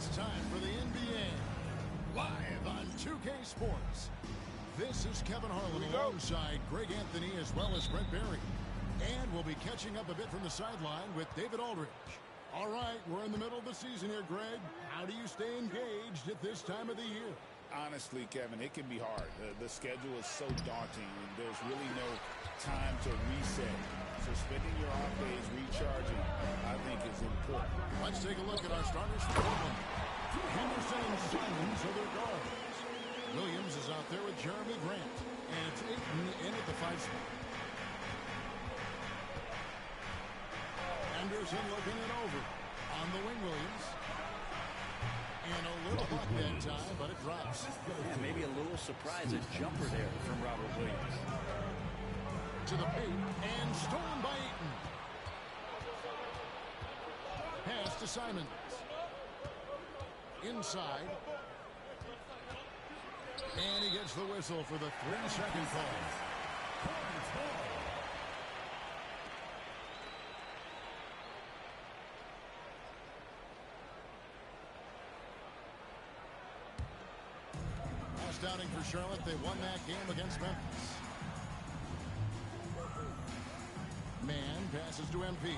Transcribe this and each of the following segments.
It's time for the NBA, live on 2K Sports. This is Kevin Harlan alongside Greg Anthony as well as Brent Barry. And we'll be catching up a bit from the sideline with David Aldridge. All right, we're in the middle of the season here, Greg. How do you stay engaged at this time of the year? Honestly, Kevin, it can be hard. The schedule is so daunting, and there's really no time to reset. So spending your off days recharging, I think, is important. Let's take a look at our starters for Portland. Henderson and Simons are their guards. Williams is out there with Jeremy Grant. And it's Ayton in at the 5 spot. Henderson looking it over. On the wing, Williams. And a little buck that time, but it drops. Yeah, maybe a little surprise, a jumper there from Robert Williams. To the paint, and stolen by Ayton. Pass to Simons. Inside. And he gets the whistle for the 3-second call. Outing for Charlotte. They won that game against Memphis. Man passes to MP.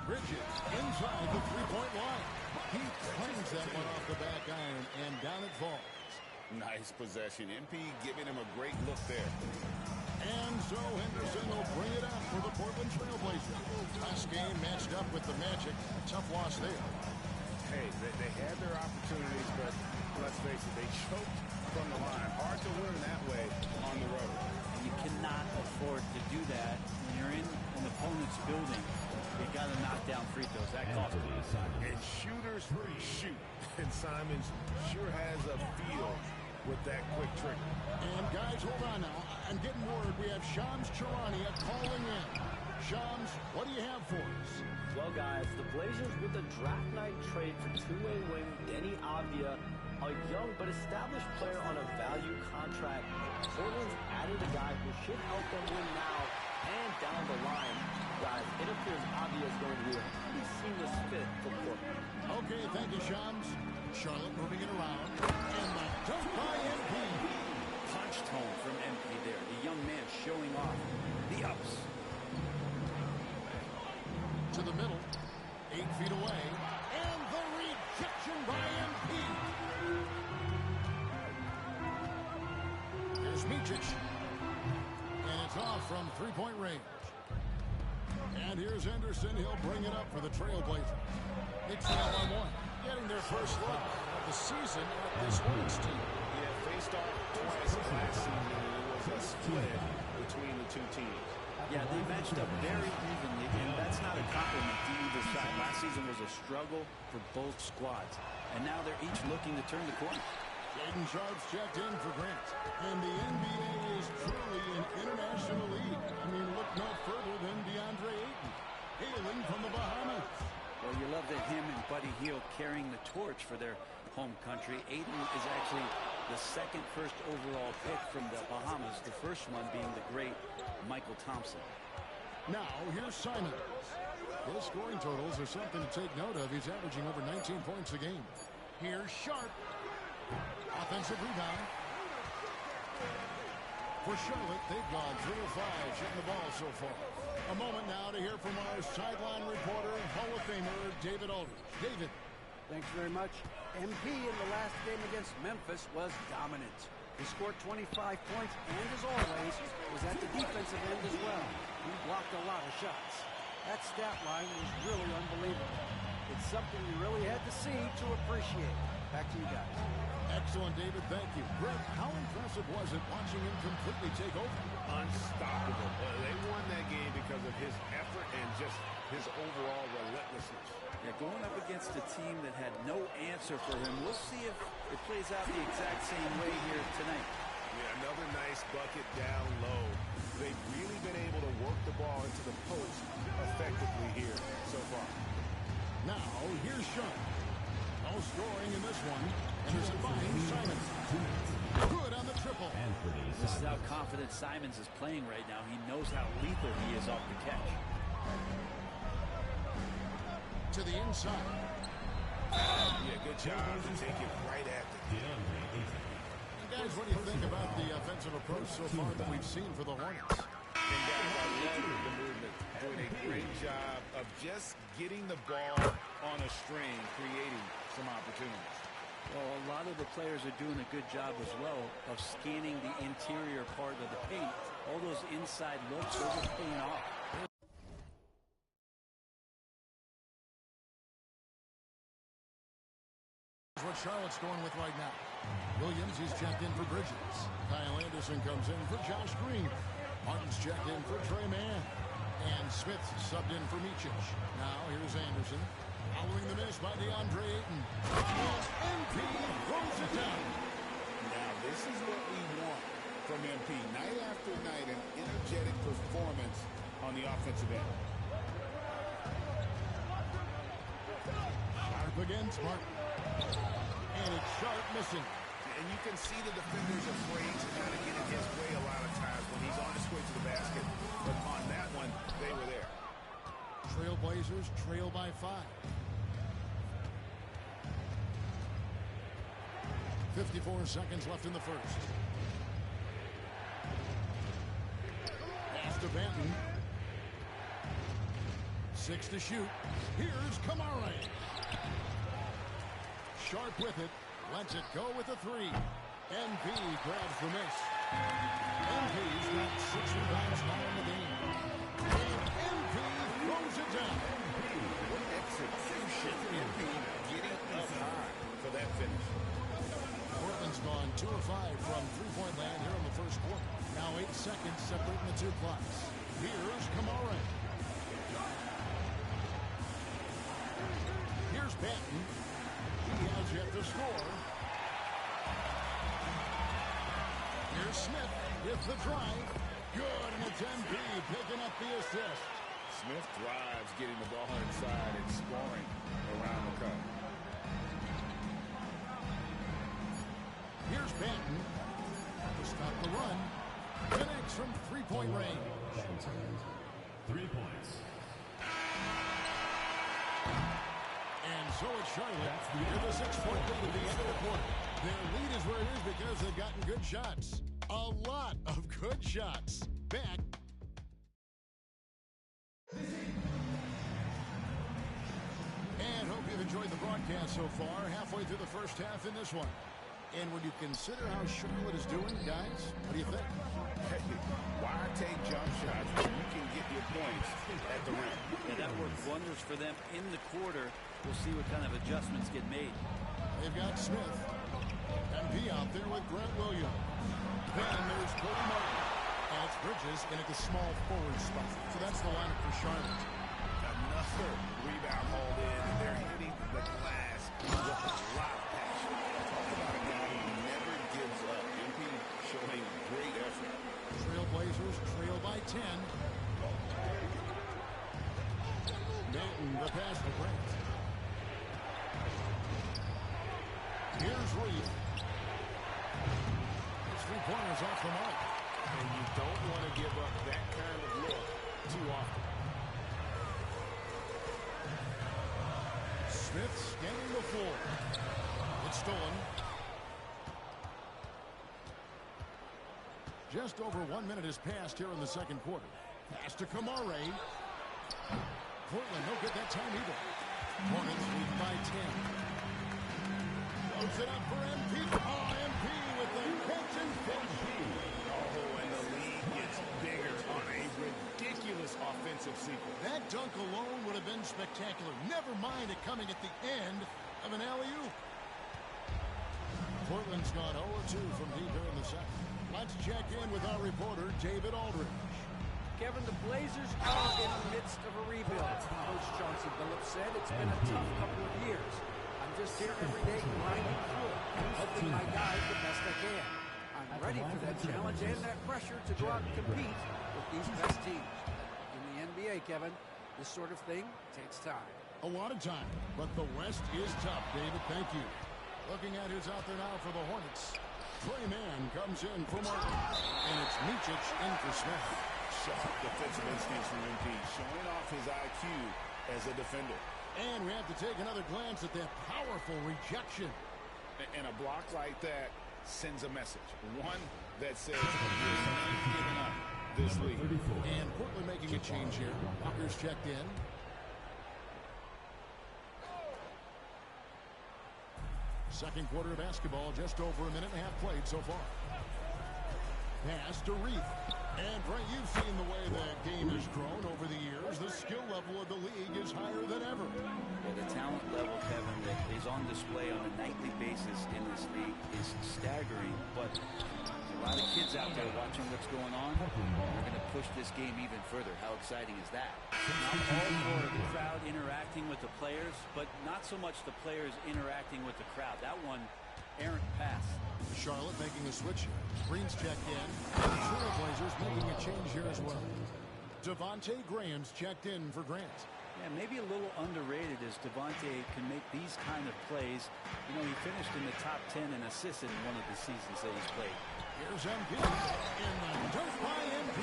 Bridges inside the three-point line. He clangs that one off the back iron, and down it falls. Nice possession. MP giving him a great look there. And so Henderson will bring it out for the Portland Trailblazers. Last game matched up with the Magic. A tough loss there. Hey, they had their opportunities, but let's face it, they choked from the line. Hard to win that way on the road. You cannot afford to do that when you're in an opponent's building. You got to knock down free throws. That costs you. And shooters shoot. And Simons sure has a feel with that quick trick. And guys, hold on now. I'm getting word. We have Shams Charania calling in. Shams, what do you have for us? Well, guys, the Blazers with the draft night trade for two-way wing Denny Avdia, a young but established player on a value contract. Portland's added a guy who should help them win now and down the line. Guys, it appears Avdia is going to be a pretty seamless fit for Portland. Okay, thank you, Shams. Charlotte moving it around. And the dunk by MP. Punched home from MP there. The young man showing off the ups. To the middle, 8 feet away, and the rejection by MP. Here's Micic, and it's off from three-point range. And here's Henderson. He'll bring it up for the Trailblazers. They trail on one, getting their first look of the season at this Hornets team. Yeah, faced off twice last season. It was a split between the two teams. Yeah, they matched up very evenly, and that's not a compliment to either side. Last season was a struggle for both squads, and now they're each looking to turn the corner. Jaden Sharp's checked in for Grant, and the NBA is truly an international league. I mean, look no further than DeAndre Ayton, hailing from the Bahamas. Well, you love that him and Buddy Hield carrying the torch for their home country. Ayton is actually the second first overall pick from the Bahamas, the first one being the great Michael Thompson. Now, here's Simons. His scoring totals are something to take note of. He's averaging over 19 points a game. Here's Sharp. Offensive rebound. For Charlotte, they've gone 3 of 5 shooting the ball so far. A moment now to hear from our sideline reporter, Hall of Famer David Aldridge. David. Thanks very much. MP in the last game against Memphis was dominant. He scored 25 points and, as always, was at the defensive end as well. He blocked a lot of shots. That stat line was really unbelievable. It's something you really had to see to appreciate. Back to you guys. Excellent, David. Thank you. Greg, how impressive was it watching him completely take over? Unstoppable. They won that game because of his effort and just his overall relentlessness. Yeah, going up against a team that had no answer for him. We'll see if it plays out the exact same way here tonight. Yeah, another nice bucket down low. They've really been able to work the ball into the post effectively here so far. Now, here's Sean. No scoring in this one. And there's a fine Simons. Good on the triple. This is how confident Simons is playing right now. He knows how lethal he is off the catch. To the inside. job to take it right at them. And guys, what do you think about the offensive approach so far that we've seen for the Hornets? And guys, I love the movement. Doing a great job of just getting the ball on a string, creating some opportunities. Well, a lot of the players are doing a good job as well of scanning the interior part of the paint. All those inside looks, those are paying off. What Charlotte's going with right now. Williams, he's checked in for Bridges. Kyle Anderson comes in for Josh Green. Martin's checked in for Trey Mann. And Smith subbed in for Micic. Now here's Anderson. Following the miss by DeAndre Ayton. And MP throws it down. Now this is what we want from MP. Night after night, an energetic performance on the offensive end. Sharp against Martin. And it's Sharp missing. And you can see the defender's afraid to kind of get in his way a lot of times when he's on his way to the basket. But on that one, they were there. Trailblazers trail by 5. 54 seconds left in the first. Pass to Banton. 6 to shoot. Here's Kamara. Sharp with it. Lets it go with a 3. NP grabs the miss. NP's got 6 rebounds now in the game. And NP throws it down. What execution. NP getting up high for that finish. Portland's gone 2 of 5 from three-point land here in the first quarter. Now 8 seconds separating the two clocks. Here's Kamara. Here's Banton. He has yet to score. Here's Smith with the drive. Good, and it's MP picking up the assist. Smith drives, getting the ball inside and scoring around the cup. Here's Banton to stop the run. Connects from three-point range. 3 points. And so it's Charlotte with a 6-point lead at the end of the quarter. Their lead is where it is because they've gotten good shots. A lot of good shots. Back. And hope you've enjoyed the broadcast so far. Halfway through the first half in this one. And when you consider how Charlotte is doing, guys, what do you think? Hey, why take jump shots when you can get your points at the rim? Yeah, that worked wonders for them in the quarter. We'll see what kind of adjustments get made. They've got Smith. MP out there with Grant Williams. Then there's Cody Martin. And it's Bridges in at the small forward spot. So that's the lineup for Charlotte. Another rebound hauled in, and they're hitting the glass with a lot of passion. Talk about a guy who never gives up. MP showing great effort. Trailblazers trail by 10. Manton, the pass to Grant. Here's Reed. His 3 pointers off the mark. And you don't want to give up that kind of look too often. Smith scanning the floor. It's stolen. Just over 1 minute has passed here in the second quarter. Pass to Kamara. Portland, no good that time either. Hornets lead by 10. Loads it up for MP. Oh, MP with the catch and finish. Oh, and the lead gets bigger on a ridiculous offensive sequence. That dunk alone would have been spectacular. Never mind it coming at the end of an alley-oop. Portland's gone 0-2 from deep here in the second. Let's check in with our reporter, David Aldridge. Kevin, the Blazers are in the midst of a rebuild. Coach Chauncey Billups said it's been a tough couple of years. I'm just here every day grinding through it, helping my guys the best I can. I'm ready for that challenge and that pressure to go out and compete with these best teams. In the NBA, Kevin, this sort of thing takes time. A lot of time, but the West is tough, David. Thank you. Looking at who's out there now for the Hornets. Trey Mann comes in for Martin, and it's Micic in for Smith. Sharp defensive instincts from MP, showing off his IQ as a defender. And we have to take another glance at that powerful rejection. And a block like that sends a message. One that says, you're not giving up this lead. And Portland making a change here. Walker's checked in. Second quarter of basketball, just over a minute and a half played so far. Pass to Reith. And Frank, you've seen the way the game has grown over the years. The skill level of the league is higher than ever. Well, the talent level, Kevin, that is on display on a nightly basis in this league is staggering. But there's a lot of kids out there watching what's going on. They're going to push this game even further. How exciting is that? I'm all for the crowd interacting with the players, but not so much the players interacting with the crowd. That one, errant pass. Charlotte making a switch here. Green's checked in. Trailblazers making a change here as well. Devontae Graham's checked in for Grant. Yeah, maybe a little underrated as Devontae can make these kind of plays. You know, he finished in the top 10 in assists in one of the seasons that he's played. Here's MP in the dirt by MP.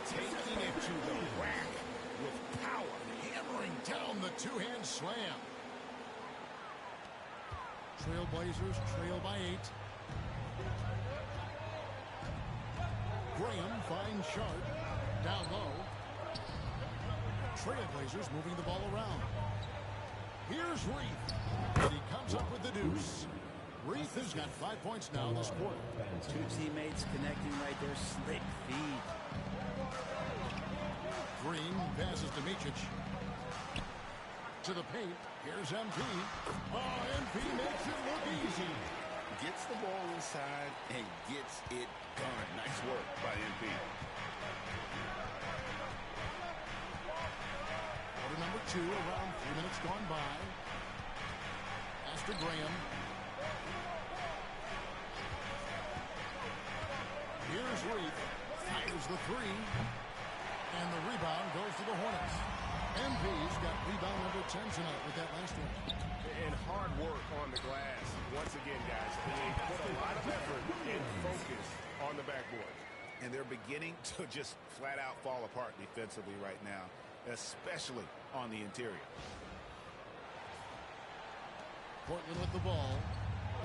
Taking it to the rack with power. Hammering down the two-hand slam. Trailblazers trail by 8. Graham finds Sharp. Down low. Trailblazers moving the ball around. Here's Reith. And he comes up with the deuce. Reith has got 5 points now this quarter. Two teammates connecting right there. Slick feed. Green passes to Micic. To the paint. Here's MP. Oh, MP makes it look easy. Gets the ball inside and gets it done. Nice work by MP. Quarter number 2, around 3 minutes gone by. Pass to Graham. Here's Reith. Fires the 3. And the rebound goes to the Hornets. MP's got rebound number 10 tonight with that last one. And hard work on the glass. Once again, guys, they put a lot of effort and focus on the backboard. And they're beginning to just flat out fall apart defensively right now, especially on the interior. Portland with the ball.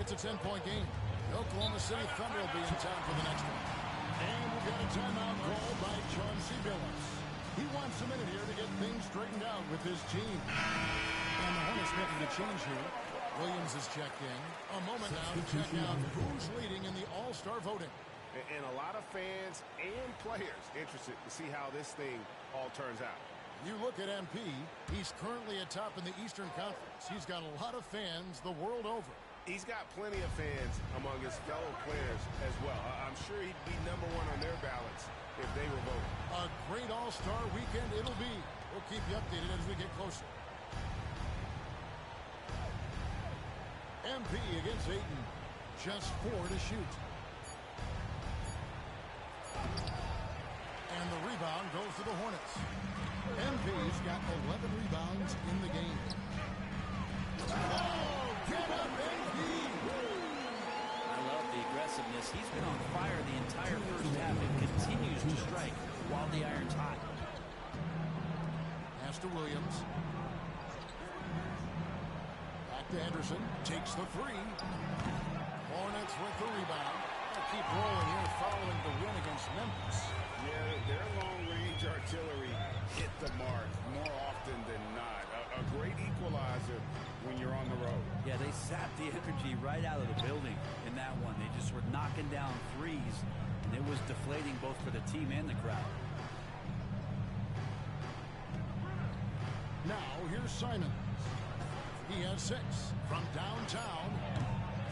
It's a 10-point game. The Oklahoma City Thunder will be in town for the next one. And we've got a timeout called by Chauncey Billups. He wants a minute here to get things straightened out with his team. And the Hornets making a change here. Williams is checked in. A moment now to check out who's leading in the All-Star voting. And a lot of fans and players interested to see how this thing all turns out. You look at MP, he's currently atop in the Eastern Conference. He's got a lot of fans the world over. He's got plenty of fans among his fellow players as well. I'm sure he'd be number 1 on their ballots if they were voting. A great All-Star weekend it'll be. We'll keep you updated as we get closer. MP against Ayton. Just 4 to shoot. And the rebound goes to the Hornets. MP's got 11 rebounds in the game. Oh, get up, MP! I love the aggressiveness. He's been on fire the entire first half and continues to strike while the iron's hot. Pass to Williams. Back to Henderson. Takes the 3. Hornets with the rebound. They'll keep rolling here following the win against Memphis. Yeah, their long-range artillery hit the mark more often than not. A great equalizer when you're on the road. Yeah, they sapped the energy right out of the building in that one. They just were knocking down threes, and it was deflating both for the team and the crowd. Now, here's Simons. He has 6 from downtown.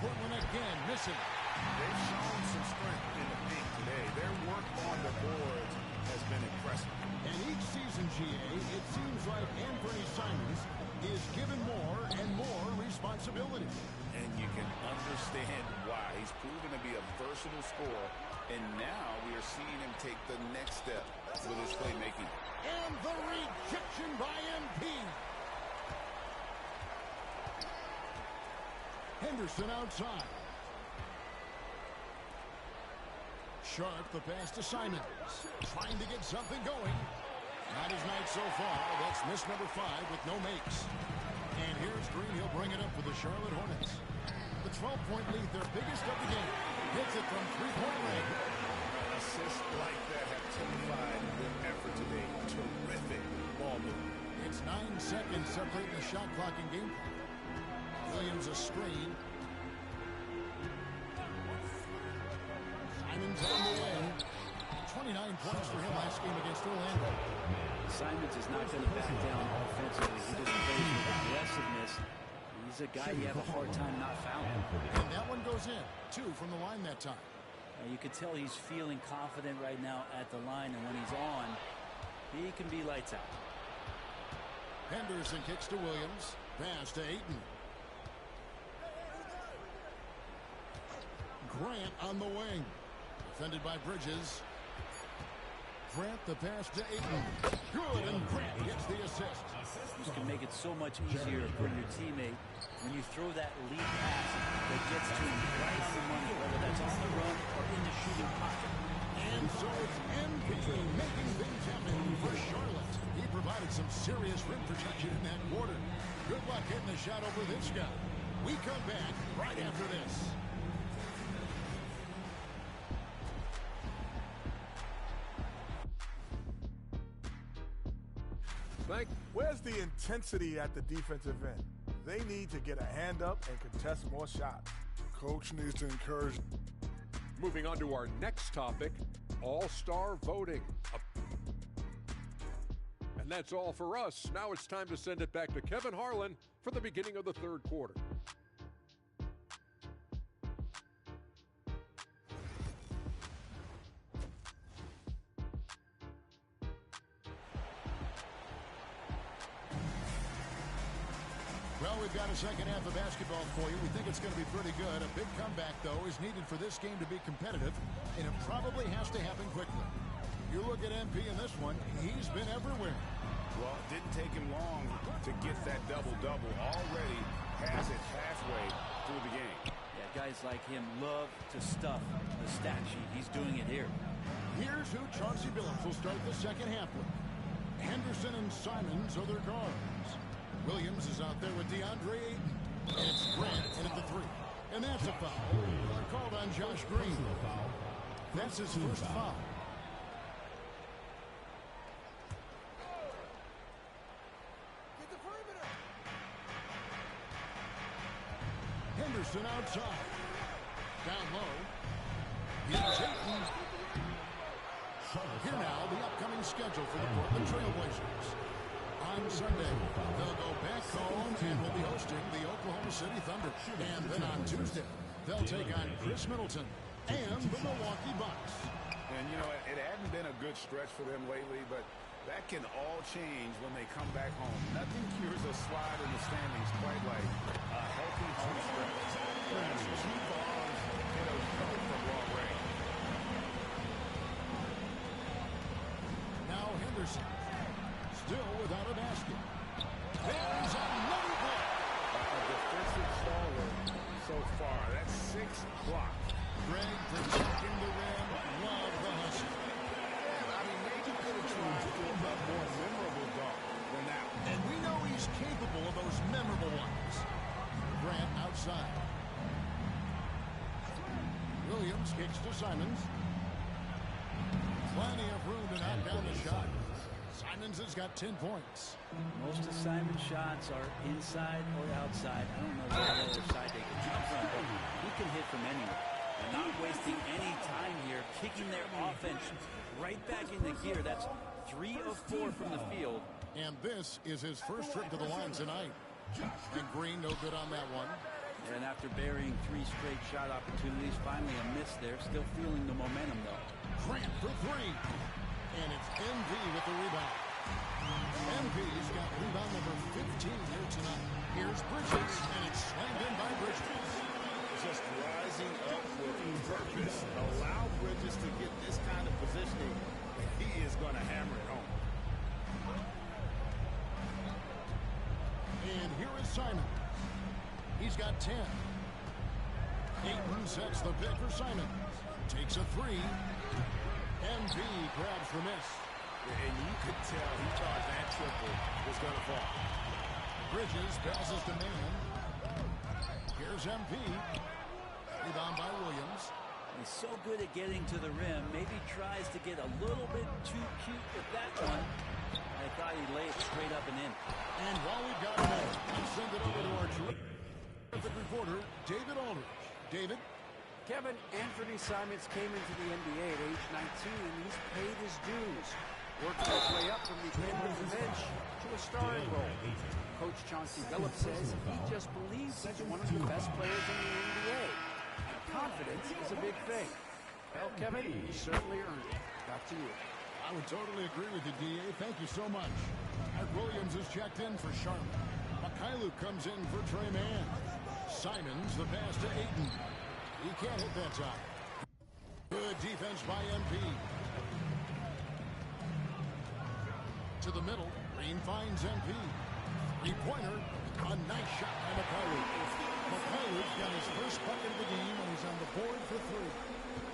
Portland again missing. They've shown some strength in the paint today. Their work on the boards has been impressive. And each season, GA, it seems like Anthony Simons is given more and more responsibility. And you can understand why. He's proven to be a versatile scorer, and now we are seeing him take the next step with his playmaking. And the rejection by MP. Henderson outside. Sharp the pass to Simons. Trying to get something going. Not his night so far. That's miss number 5 with no makes. And here's Green. He'll bring it up for the Charlotte Hornets. The 12-point lead, their biggest of the game. Hits it from three-point range. Assists like that have typified their effort today. Terrific ball movement. It's 9 seconds separating the shot clock and game clock. Williams a screen. Simons on the way. 29 points for him last game against Orlando. Simons is not going to back down offensively. He just plays with aggressiveness. He's a guy you have a hard time not fouling. And that one goes in. 2 from the line that time. You can tell he's feeling confident right now at the line, and when he's on, he can be lights out. Henderson kicks to Williams. Pass to Ayton. Grant on the wing. Defended by Bridges. Grant the pass to Ayton. Good, and Grant gets the assist. You can make it so much easier for your teammate when you throw that lead pass that gets to him right on the money, whether that's on the run or in the shooting pocket. And so it's MP making things happen for Charlotte. He provided some serious rim protection in that quarter. Good luck hitting the shot over this guy. We come back right after this. Where's the intensity at the defensive end? They need to get a hand up and contest more shots. Coach needs to encourage. Moving on to our next topic, all-star voting. And that's all for us. Now it's time to send it back to Kevin Harlan for the beginning of the third quarter. Well, we've got a second half of basketball for you. We think it's going to be pretty good. A big comeback, though, is needed for this game to be competitive, and it probably has to happen quickly. You look at MP in this one, he's been everywhere. Well, it didn't take him long to get that double-double. Already has it halfway through the game. Yeah, guys like him love to stuff the stat sheet. He's doing it here. Here's who Chauncey Billups will start the second half with. Henderson and Simons are their guards. Williams is out there with DeAndre Ayton. And it's Grant in at the 3. And that's a foul. Called on Josh Green. That's his first foul. Henderson outside. Down low. Here's Ayton. Here now, the upcoming schedule for the Portland Trailblazers. On Sunday, they'll go back home and will be hosting the Oklahoma City Thunder. And then on Tuesday, they'll take on Chris Middleton and the Milwaukee Bucks. And, you know, it hadn't been a good stretch for them lately, but that can all change when they come back home. Nothing cures a slide in the standings quite like a healthy home stretch. Two balls hit a cover from long range. Now Henderson. Still without a basket. There's another block. A defensive stalwart so far. That's 6 blocks. Greg protecting the rim. Love the hustle. Yeah, I mean, maybe could have tried to a more memorable dunk than that one. And we know he's capable of those memorable ones. Grant outside. Williams kicks to Simons. Plenty of room to knock down the shot. Simons has got 10 points. Most of Simon's shots are inside or outside. I don't know what other side they can jump from, but he can hit from anywhere. And not wasting any time here, kicking their offense right back into gear. That's 3 of 4 from the field. And this is his first trip to the line tonight. And Green no good on that one. And after burying 3 straight shot opportunities, finally a miss there. Still feeling the momentum, though. Grant for 3. And it's MV with the rebound. MV's got rebound number 15 here tonight. Here's Bridges, and it's slammed in by Bridges. Just rising up with purpose. Allow Bridges to get this kind of positioning. He is going to hammer it home. And here is Simon. He's got 10. Ayton sets the pick for Simon. Takes a 3. MV grabs the miss. And you could tell he thought that triple was going to fall. Bridges passes to Mann. Here's MP. Rebound by Williams. He's so good at getting to the rim. Maybe tries to get a little bit too cute with that one. I thought he'd lay it straight up and in. And while we've got a minute, I'll send it over to our terrific reporter, David Aldridge. David? Kevin, Anthony Simons came into the NBA at age 19, and he's paid his dues, working his way up from the end of the bench to a starting role. Coach Chauncey Billups says he just believes he's one of the best players in the NBA. Confidence is a big thing. Well, Kevin, you certainly earned it. Back to you. I would totally agree with you, D.A. Thank you so much. Art Williams is checked in for Charlotte. Mikhailuk comes in for Trey Mann. Simons the pass to Ayton. He can't hit that shot. Good defense by MP. To the middle. Green finds MP. Three-pointer. A nice shot by Mikhailuk. Mikhailuk got his first bucket of the game, and he's on the board for three.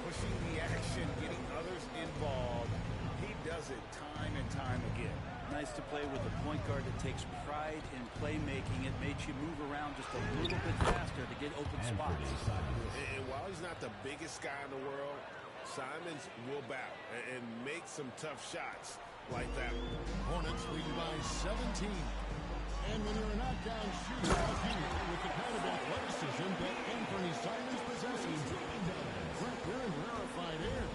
Pushing the action, getting others involved. He does it time and time again. Nice to play with a point guard that takes pride in playmaking. It makes you move around just a little bit faster to get open spots. And while he's not the biggest guy in the world, Simons will bow and make some tough shots like that. Hornets lead by 17. And when you're a knockdown shooter like you, with the kind of athleticism that Anthony Simons possesses, we're in rarefied air.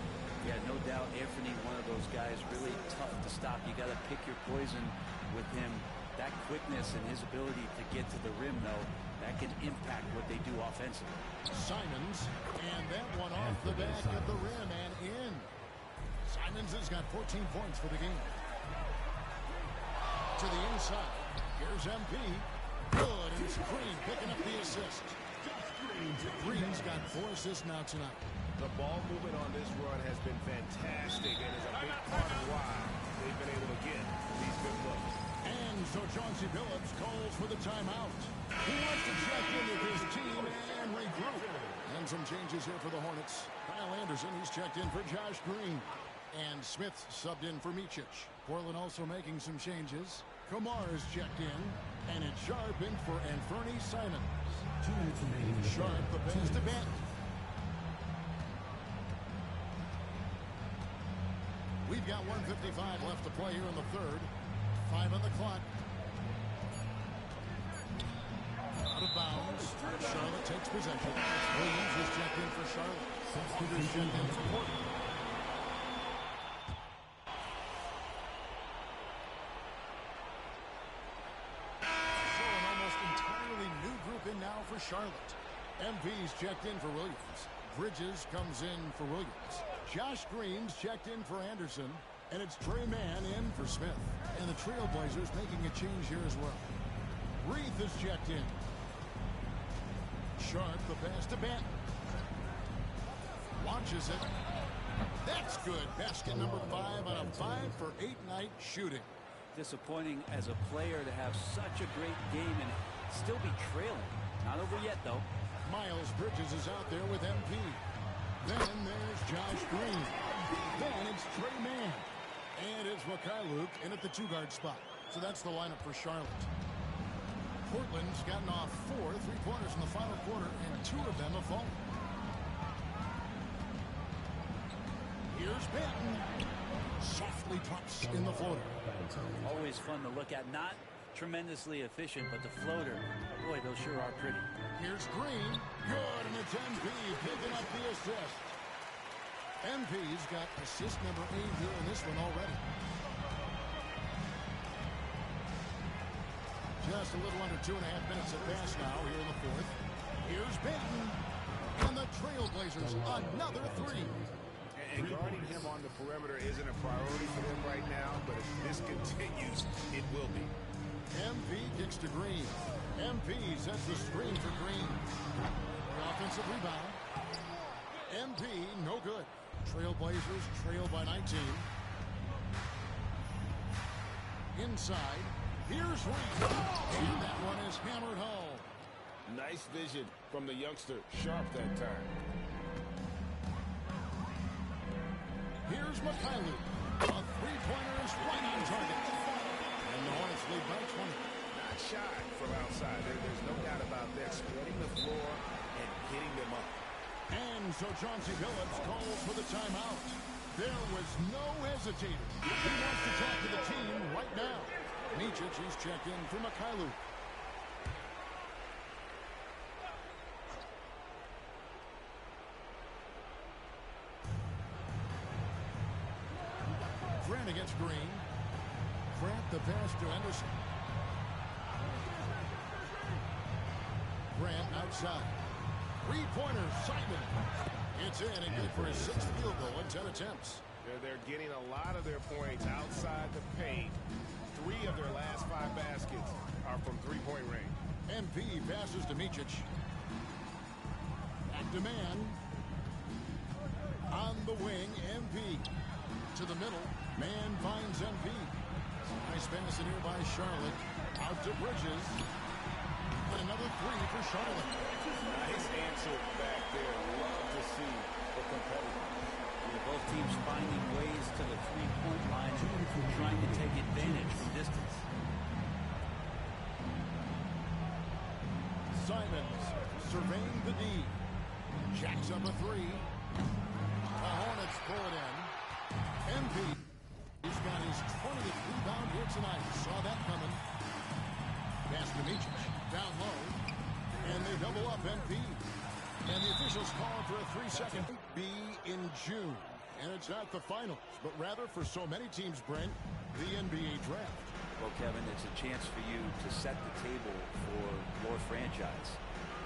Yeah, no doubt Anthony, one of those guys, really tough to stop. You got to pick your poison with him. That quickness and his ability to get to the rim, though, that can impact what they do offensively. Simons, and that one off the back of the rim and in. Simons has got 14 points for the game. To the inside. Here's MP. Good, and it's Green picking up the assist. Green's got 4 assists now tonight. The ball movement on this run has been fantastic and is a big part of why they've been able to get these good looks. And so Chauncey Billups calls for the timeout. He wants to check in with his team and regroup. And some changes here for the Hornets. Kyle Anderson, he's checked in for Josh Green. And Smith subbed in for Micic. Portland also making some changes. Kamar is checked in. And it's Sharp in for Anthony Simons. 2 minutes remaining. Sharp, the pass to Bent. We've got 1:55 left to play here in the third. 5 on the clock. Out of bounds. Charlotte takes possession. Williams is checked in for Charlotte. Walker's checked in for Portland. So an almost entirely new group in now for Charlotte. MV's checked in for Williams. Bridges comes in for Williams. Josh Green's checked in for Anderson. And it's Trey Mann in for Smith. And the Trailblazers making a change here as well. Reith is checked in. Sharp, the pass to Bent. Launches it. That's good. Basket number 5 on a 5-for-8 night shooting. Disappointing as a player to have such a great game and still be trailing. Not over yet, though. Miles Bridges is out there with MP. Then there's Josh Green. Then it's Trey Mann. And it's Mikhailuk in at the 2-guard spot. So that's the lineup for Charlotte. Portland's gotten off 4 3-pointers in the final quarter, and 2 of them have fallen. Here's Benton. Softly drops in the floater. Always fun to look at. Not tremendously efficient, but the floater, boy, those sure are pretty. Here's Green. Good, and it's MP picking up the assist. MP's got assist number 8 here in this one already. Just a little under 2.5 minutes have passed now here in the fourth. Here's Benton. And the Trailblazers, another 3. And guarding him on the perimeter isn't a priority for them right now, but if this continues, it will be. MP kicks to Green. MP sets the screen for Green. The offensive rebound. MP, no good. Trailblazers trail by 19. Inside. Here's Reed. And that one is hammered home. Nice vision from the youngster. Sharp that time. Here's Mikhailuk. A three-pointer is right on target. And the Hornets lead by 20. Not shy from outside. There's no doubt about that. Spreading the floor and hitting them up. And so Chauncey Billups calls for the timeout. There was no hesitating. He wants to talk to the team right now. Micic is checked in for Mikhailuk. Grant against Green. Grant the pass to Anderson. Grant outside. Three-pointer, Simon. It's in and good for his 6th field goal in 10 attempts. They're getting a lot of their points outside the paint. 3 of their last 5 baskets are from three-point range. MP passes to Micic. Back to man. On the wing, MP. To the middle. Man finds MP. Nice pass in here by Charlotte. Out to Bridges. And another 3 for Charlotte. Nice answer back there. Love to see the competitor. Both teams finding ways to the three-point line and trying to take advantage from distance. Simons surveying the D. Jacks up a 3. The Hornets pull it in. MP. He's got his 20th rebound here tonight. Saw that coming. Pass to Micic. Down low. And they double up MP. And the officials call for a 3-second. Be in June. And it's not the finals, but rather for so many teams, Brent, the NBA draft. Well, Kevin, it's a chance for you to set the table for your franchise.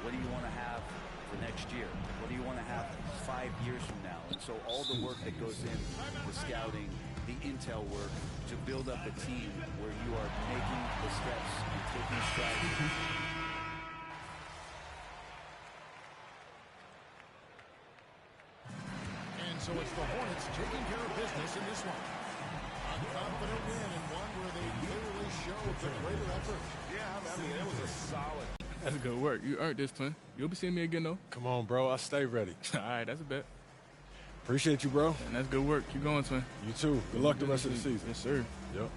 What do you want to have for next year? What do you want to have 5 years from now? And so all the work that goes in, the scouting, the intel work, to build up a team where you are making the steps and taking strides. So it's the Hornets taking care of business in this one. A confident win and one where they clearly showed the greater effort. Yeah, I mean, it was a solid. That's good work. You earned this, Twin. You'll be seeing me again, though. Come on, bro. I stay ready. All right, that's a bet. Appreciate you, bro. And that's good work. Keep going, Twin. You too. Good luck the rest of the season. Yes, sir. Yep.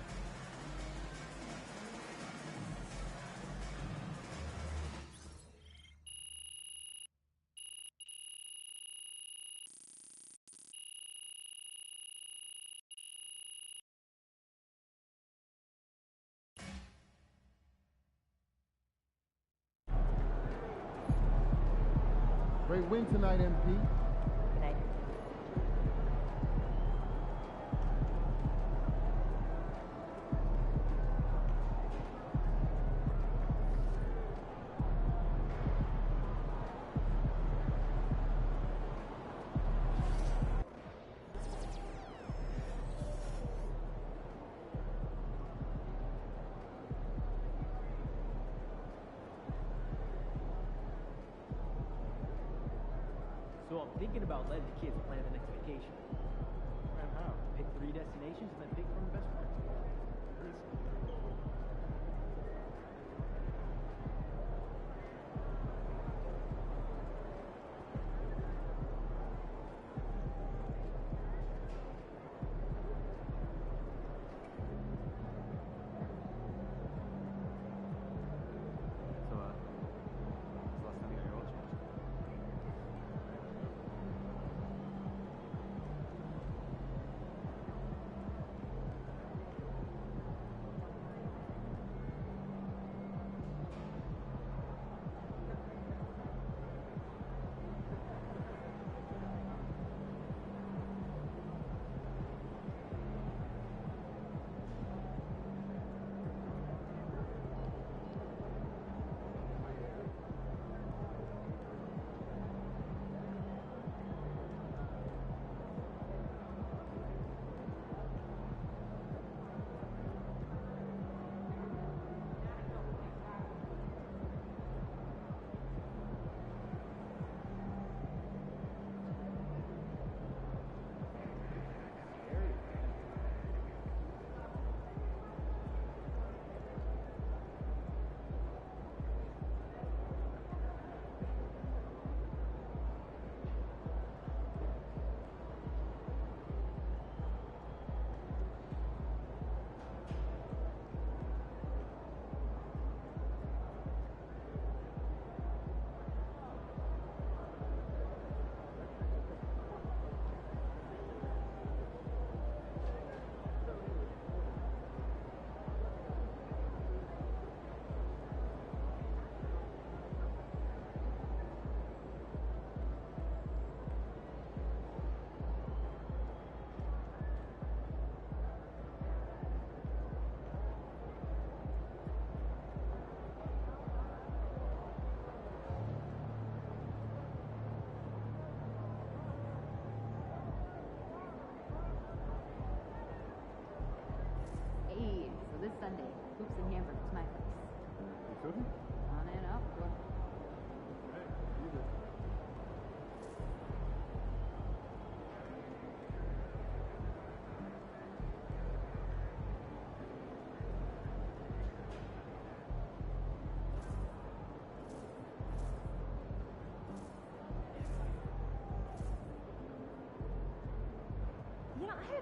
Great win tonight, MP. Good night. So I'm thinking about letting the kids plan the next vacation. And how? Pick 3 destinations and then pick from the best ones. So, when's the last time you got your oil changed?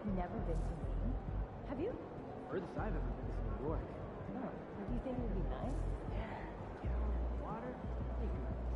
Never been to Maine? Have you? Furthest I've ever been is New York. No. Do you think it would be nice? Yeah. You know, water, I think it would be safe.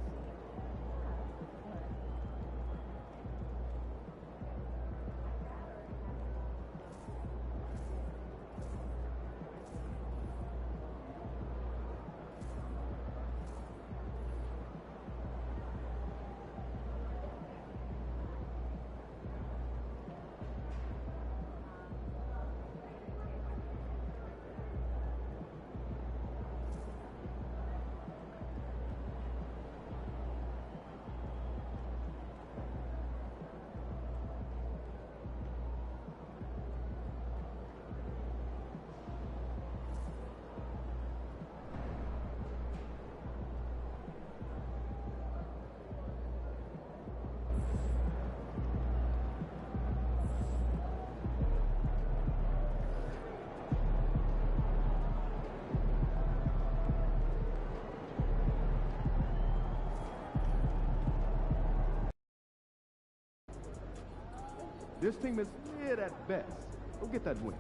This team is mid at best. Go get that win.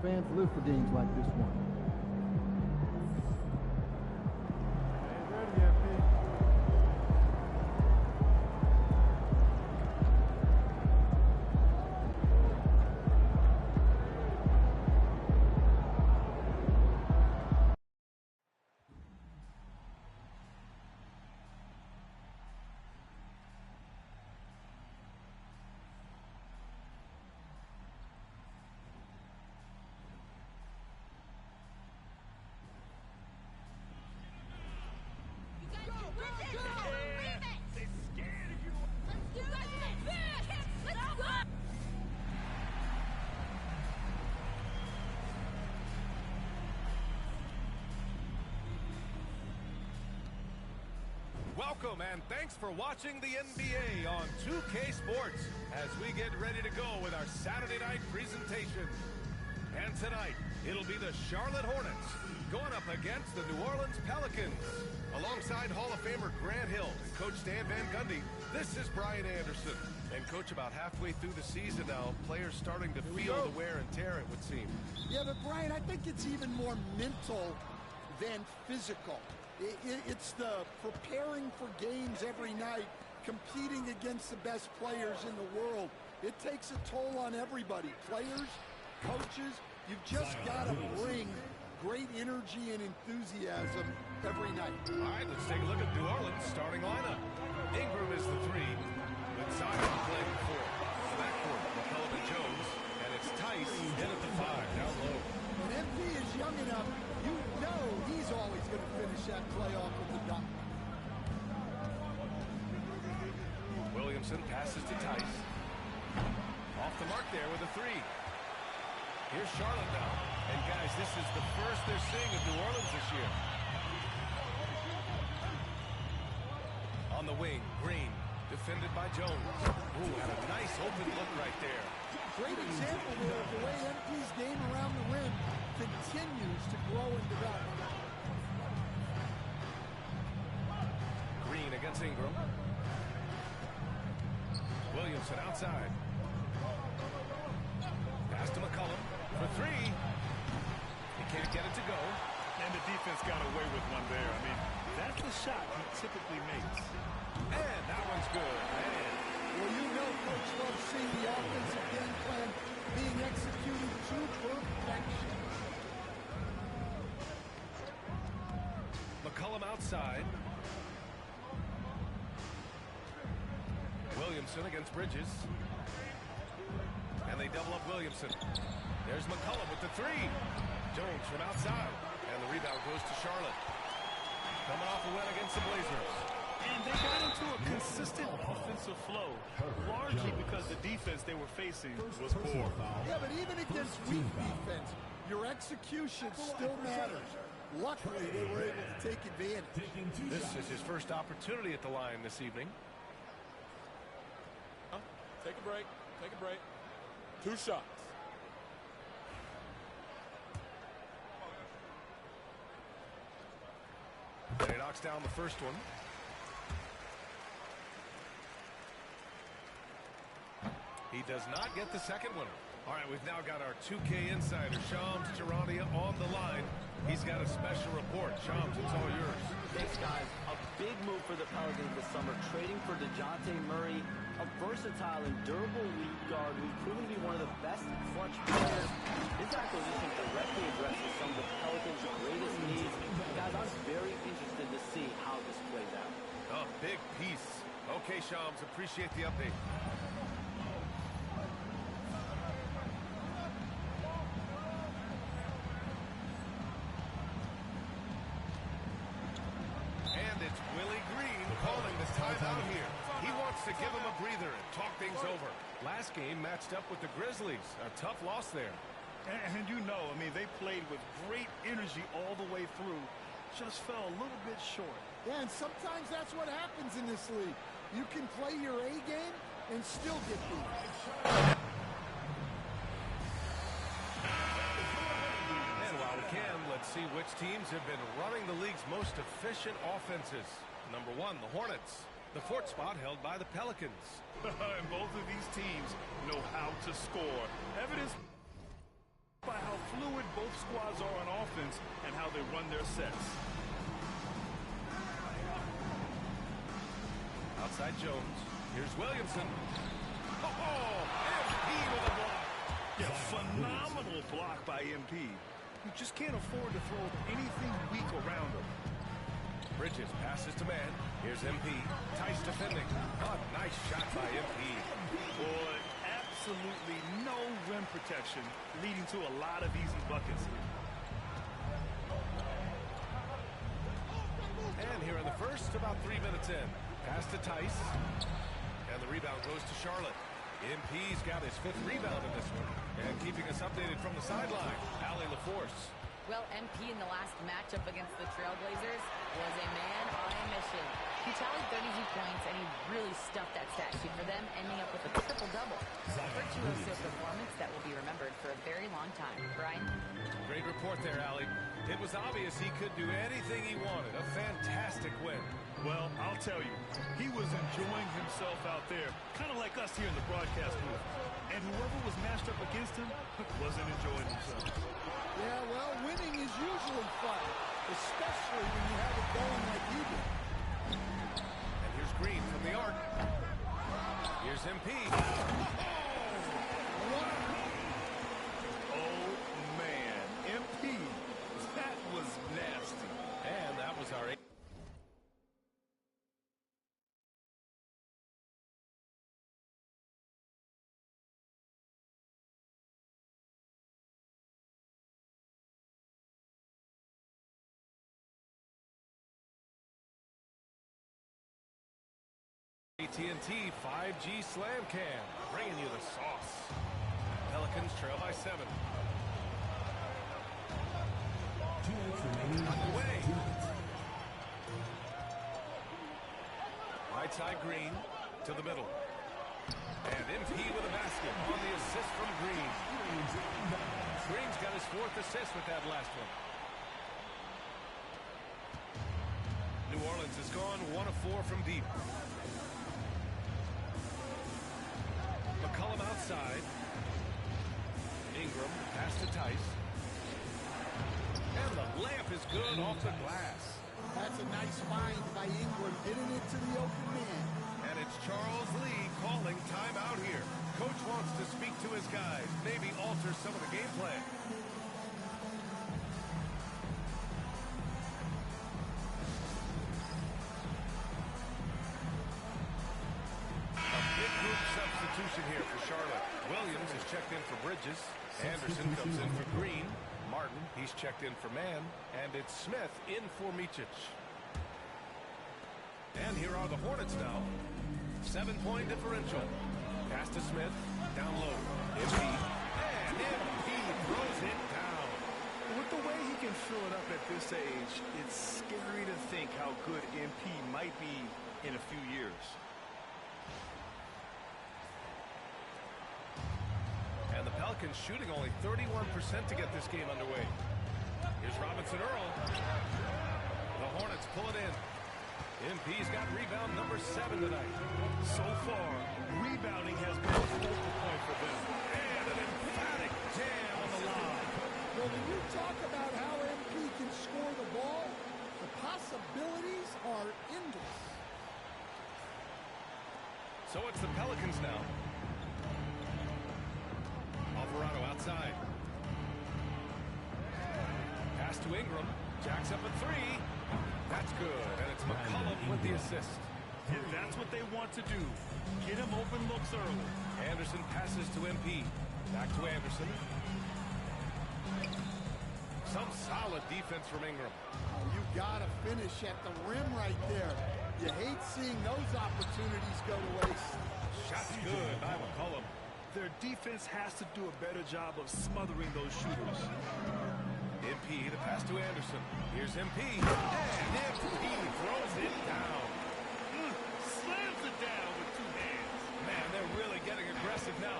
Fans live for games like this one. Welcome and thanks for watching the NBA on 2K Sports as we get ready to go with our Saturday night presentation. And tonight, it'll be the Charlotte Hornets going up against the New Orleans Pelicans. Alongside Hall of Famer Grant Hill and Coach Stan Van Gundy, this is Brian Anderson. And Coach, about halfway through the season now, players starting to feel the wear and tear, it would seem. Yeah, but Brian, I think it's even more mental than physical. It's the preparing for games every night, competing against the best players in the world. It takes a toll on everybody, players, coaches. You've just got to bring great energy and enthusiasm every night. All right, let's take a look at New Orleans' starting lineup. Ingram is the 3, with Zion playing the 4. The backcourt, McCollum and Jones, and it's Tice in at the 5, down low. When MP is young enough, you know he's always going to finish that playoff with the dunk. Williamson passes to Tice. Off the mark there with a 3. Here's Charlotte now. And guys, this is the first they're seeing of New Orleans this year. On the wing, Green, defended by Jones. Ooh, had a nice open look right there. Great example there of the way MP's game around the rim continues to grow and develop. Green against Ingram. Williamson outside. Pass to McCollum for 3. He can't get it to go. And the defense got away with one there. I mean, that's the shot he typically makes. And that one's good. Man. Well, you know Coach loves seeing the offensive game plan being executed to perfection. McCollum outside. Williamson against Bridges. And they double up Williamson. There's McCollum with the 3. Jones from outside. And the rebound goes to Charlotte. Coming off a win against the Blazers. And they got into a consistent offensive flow, largely because the defense they were facing was poor. Yeah, but even against weak defense, your execution still matters. Luckily, they were able to take advantage. This is his first opportunity at the line this evening. Take a break. Take a break. 2 shots. And he knocks down the first one. He does not get the second one. All right, we've now got our 2K insider, Shams Charania, on the line. He's got a special report. Shams, it's all yours. Thanks, guys. A big move for the Pelicans this summer, trading for DeJounte Murray, a versatile and durable lead guard who's proven to be one of the best clutch players. This acquisition directly addresses some of the Pelicans' greatest needs. Guys, I'm very interested to see how this plays out. Oh, big piece. Okay, Shams, appreciate the update. Out here. He wants to give him a breather and talk things over. Last game matched up with the Grizzlies. A tough loss there. And you know, I mean, they played with great energy all the way through. Just fell a little bit short. Yeah, and sometimes that's what happens in this league. You can play your A game and still get beat. And while we can, let's see which teams have been running the league's most efficient offenses. Number 1, the Hornets. The 4th spot held by the Pelicans. And both of these teams know how to score. Evidenced by how fluid both squads are on offense and how they run their sets. Outside Jones. Here's Williamson. Oh, MP with a block. Yeah, phenomenal block by MP. You just can't afford to throw anything weak around him. Bridges passes to man. Here's MP. Tice defending. Oh, nice shot by MP. Boy, absolutely no rim protection, leading to a lot of easy buckets here. And here in the first, about 3 minutes in. Pass to Tice. And the rebound goes to Charlotte. MP's got his 5th rebound in this one. And keeping us updated from the sideline, Allie LaForce. Well, MP in the last matchup against the Trailblazers was a man on a mission. He tallied 32 points, and he really stuffed that stat sheet for them, ending up with a triple-double. A virtuoso performance that will be remembered for a very long time. Brian? Great report there, Allie. It was obvious he could do anything he wanted. A fantastic win. Well, I'll tell you, he was enjoying himself out there, kind of like us here in the broadcast booth. And whoever was matched up against him wasn't enjoying himself. Yeah, well, winning is usually fun, especially when you have it going like you did. And here's Green from the arc. Here's MP. Oh, man. MP. That was nasty. And that was our AT&T 5G Slam Cam, bringing you the sauce. Pelicans trail by 7. Away. Right side Green to the middle. And MP with a basket on the assist from Green. Green's got his 4th assist with that last one. New Orleans has gone 1 of 4 from deep. McCollum outside. Ingram pass to Tice. And the layup is good off the glass. That's a nice find by Ingram, getting it to the open man. And it's Charles Lee calling timeout here. Coach wants to speak to his guys, maybe alter some of the game plan. Here for Charlotte. Williams is checked in for Bridges. Anderson comes in for Green. Martin, he's checked in for Mann. And it's Smith in for Micic. And here are the Hornets now. 7-point differential. Pass to Smith. Down low. MP. And MP throws it down. With the way he can fill it up at this age, it's scary to think how good MP might be in a few years. And the Pelicans shooting only 31% to get this game underway. Here's Robinson Earl. The Hornets pull it in. MP's got rebound number 7 tonight. So far, rebounding has been a focal point for them. And an emphatic jam on the line. Well, when you talk about how MP can score the ball, the possibilities are endless. So it's the Pelicans now. Alvarado outside. Pass to Ingram. Jacks up a 3. That's good. And it's McCollum with the assist. And that's what they want to do. Get him open looks early. Anderson passes to MP. Back to Anderson. Some solid defense from Ingram. You got to finish at the rim right there. You hate seeing those opportunities go to waste. Shot's good by McCollum. Their defense has to do a better job of smothering those shooters. MP, the pass to Anderson. Here's MP. And MP throws it down. Slams it down with 2 hands. Man, they're really getting aggressive now.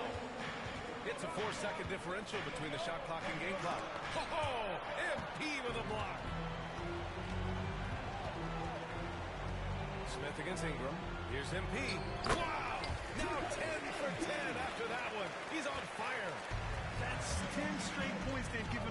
It's a 4-second differential between the shot clock and game clock. Oh, MP with a block. Smith against Ingram. Here's MP. Wow! Now 10 for 10 after that one. He's on fire. That's 10 straight points they've given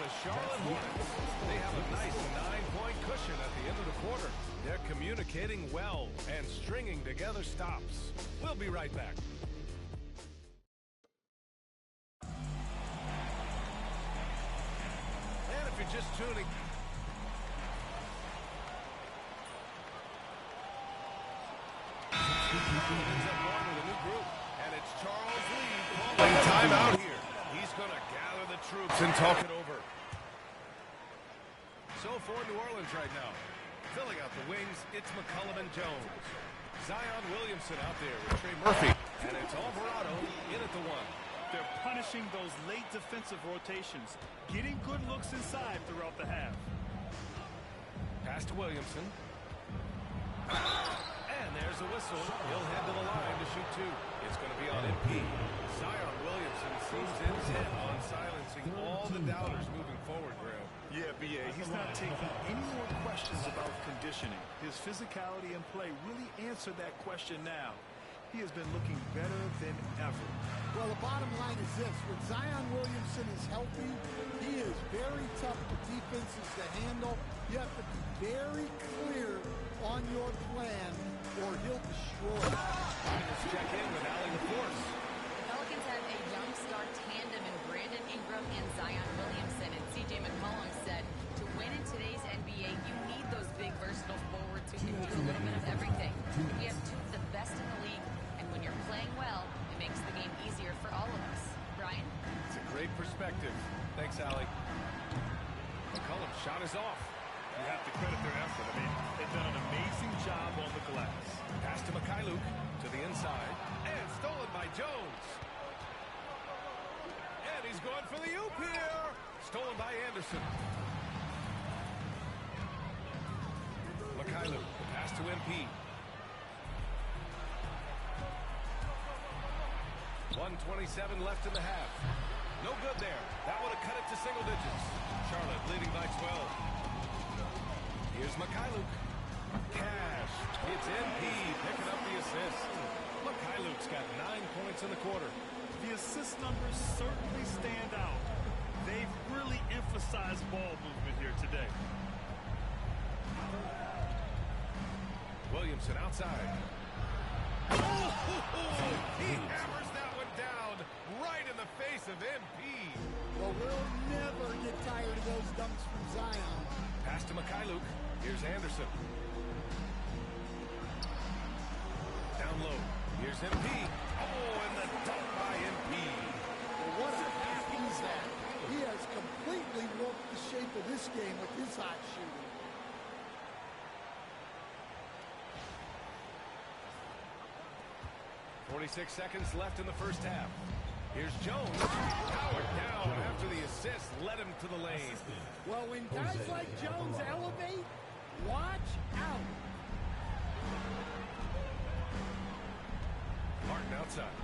the Charlotte Hornets. They have a nice 9-point cushion at the end of the quarter. They're communicating well and stringing together stops. We'll be right back. And if you're just tuning... ends up going with a new group, and it's Charles Lee calling timeout here. He's going to gather the troops and talk it over. So for New Orleans right now, filling out the wings, it's McCollum and Jones. Zion Williamson out there with Trey Murphy, and it's Alvarado in at the one. They're punishing those late defensive rotations, getting good looks inside throughout the half. Pass to Williamson. And there's the whistle. He'll head to the line to shoot two. It's going to be on MP. Zion Williamson seems intent on silencing all the doubters moving forward, Graham. Yeah, B.A., he's not taking any more questions about conditioning. His physicality and play really answer that question now. He has been looking better than ever. Well, the bottom line is this. When Zion Williamson is healthy, he is very tough for defenses to handle. You have to be very clear on your plan or he'll destroy it. Let's check in with Allie LaForce. Pelicans have a young star tandem in Brandon Ingram and Zion Williamson. And C.J. McCollum said, to win in today's NBA, you need those big, versatile forwards who can do a little bit of everything. We have two of the best in the league, and when you're playing well, it makes the game easier for all of us. Brian? It's a great perspective. Thanks, Allie. McCollum's shot is off. You have to credit their effort. I mean, they've done an amazing job on the glass. Pass to Mikhailuk to the inside. And stolen by Jones. And he's going for the oop here. Stolen by Anderson. Mikhailuk, the pass to MP. 1:27 left in the half. No good there. That would have cut it to single digits. Charlotte leading by 12. Here's Mikhailuk. Cash. It's MP picking up the assist. Mikhailuk's got 9 points in the quarter. The assist numbers certainly stand out. They've really emphasized ball movement here today. Williamson outside. Oh, he hammers that one down right in the face of MP. Well, we'll never get tired of those dunks from Zion. Pass to Mikhailuk. Here's Anderson. Down low. Here's MP. Oh, and the dunk by MP. Well, what a half is that? He has completely warped the shape of this game with his hot shooting. .46 seconds left in the first half. Here's Jones. Powered down after the assist led him to the lane. Well, when guys like Jones elevate, watch out. Martin outside.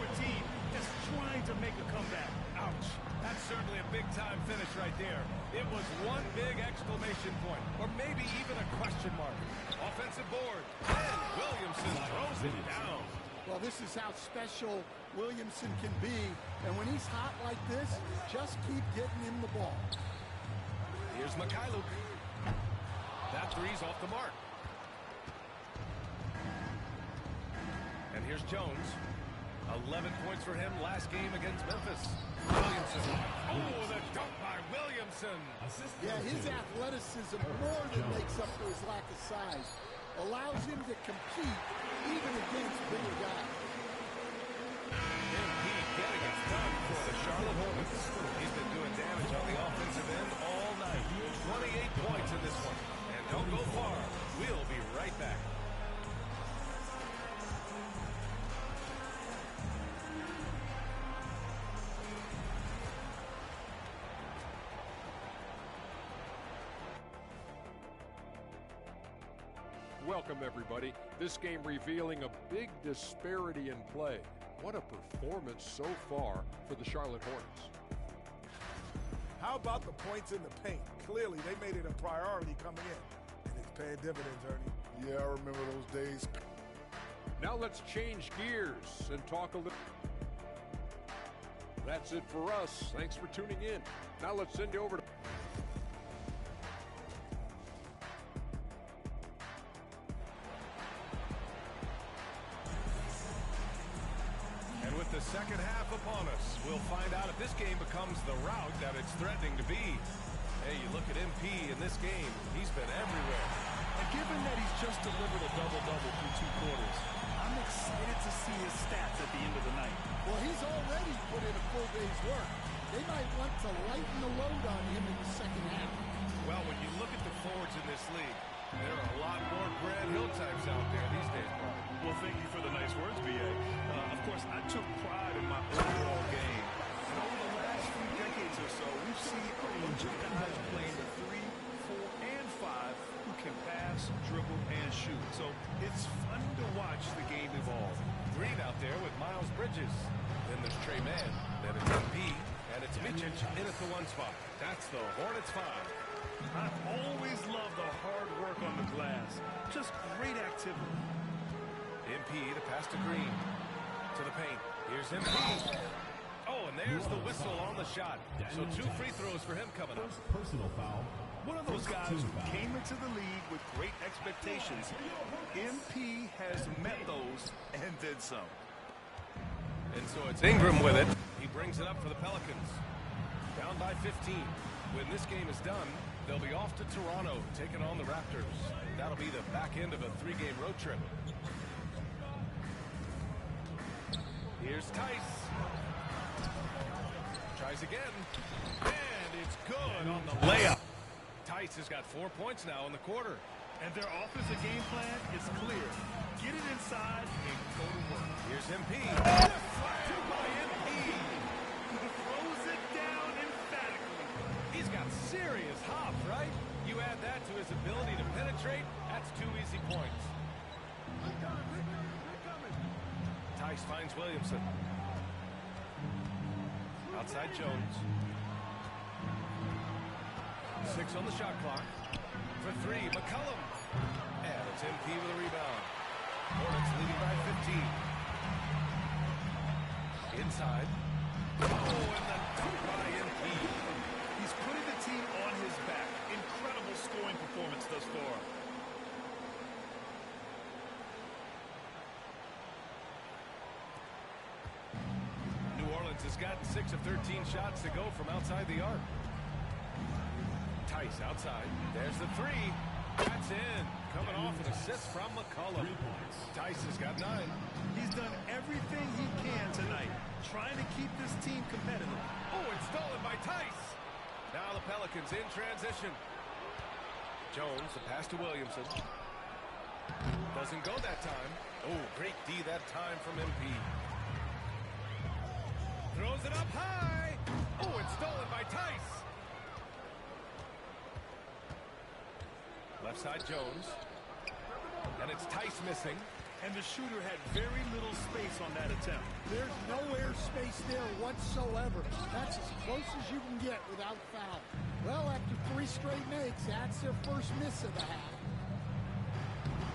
Our team is trying to make a comeback. Ouch. That's certainly a big-time finish right there. It was one big exclamation point, or maybe even a question mark. Offensive board. And Williamson throws it down. Well, this is how special Williamson can be. And when he's hot like this, just keep getting him the ball. Here's Mikhailuk. That three's off the mark. And here's Jones. 11 points for him last game against Memphis. Williamson. Oh, the dunk by Williamson. Yeah, his athleticism more than makes up for his lack of size. Allows him to compete even against bigger guys. MP getting it done for the Charlotte Hornets. He's been doing damage on the offensive end all night. 28 points in this one. And don't go far. We'll be right back. Welcome, everybody. This game revealing a big disparity in play. What a performance so far for the Charlotte Hornets. How about the points in the paint? Clearly, they made it a priority coming in, and it's paying dividends, Ernie. Yeah, I remember those days. Now let's change gears and talk a little. That's it for us. Thanks for tuning in. Now let's send you over to... And with the second half upon us, we'll find out if this game becomes the rout that it's threatening to be. Hey, you look at MP in this game, he's been everywhere. And given that he's just delivered a double-double through 2 quarters, I'm excited to see his stats at the end of the night. Well, he's already put in a full day's work. They might want to lighten the load on him in the second half. Well, when you look at the forwards in this league, there are a lot more Grant Hill types out there these days, Bob. Well, thank you for the nice words, B.A. Of course, I took pride in my overall game. And over the last few decades or so, we've seen a bunch of guys playing the 3, 4, and 5 who can pass, dribble, and shoot. So it's fun to watch the game evolve. Green out there with Miles Bridges. Then there's Trey Mann. Then it's MP. And it's Mitchell in at the 1 spot. That's the Hornets 5. I've always loved the hard work on the glass. Just great activity. MP to pass to Green. To the paint. Here's MP. Oh, and there's the whistle on the shot. So 2 free throws for him coming up. Personal foul. One of those guys who came into the league with great expectations. MP has met those and did some. And so it's Ingram with it. He brings it up for the Pelicans. Down by 15. When this game is done, they'll be off to Toronto, taking on the Raptors. That'll be the back end of a 3-game road trip. Here's Tice. Tries again. And it's good on the layup. Tice has got 4 points now in the quarter. And their offensive game plan is clear. Get it inside and go to work. Here's MP. Deflected by MP. Throws it down emphatically. He's got serious hop, right? You add that to his ability to penetrate, that's 2 easy points. Tice finds Williamson. Outside Jones. 6 on the shot clock. For 3, McCollum. And it's MP with a rebound. Hornets leading by 15. Inside. Oh, and the dunk by MP. He's putting the team on his back. Incredible scoring performance thus far. New Orleans has gotten 6 of 13 shots to go from outside the arc. Tice outside. There's the 3. That's in. Coming off an assist from McCollum. Tice has got 9. He's done everything he can tonight, trying to keep this team competitive. Oh, it's stolen by Tice. Now the Pelicans in transition. Jones, the pass to Williamson. Doesn't go that time. Oh, great D that time from MP. Throws it up high. Oh, it's stolen by Tice. Left side Jones. And it's Tice missing. And the shooter had very little space on that attempt. There's no air space there whatsoever. That's as close as you can get without foul. Well, after 3 straight makes, that's their first miss of the half.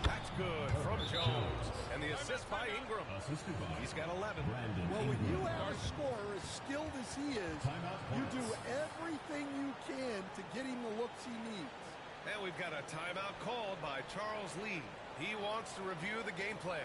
That's good from Jones. And the assist by Ingram. He's got 11. Well, when you have a scorer as skilled as he is, you do everything you can to get him the looks he needs. And we've got a timeout called by Charles Lee. He wants to review the game plan.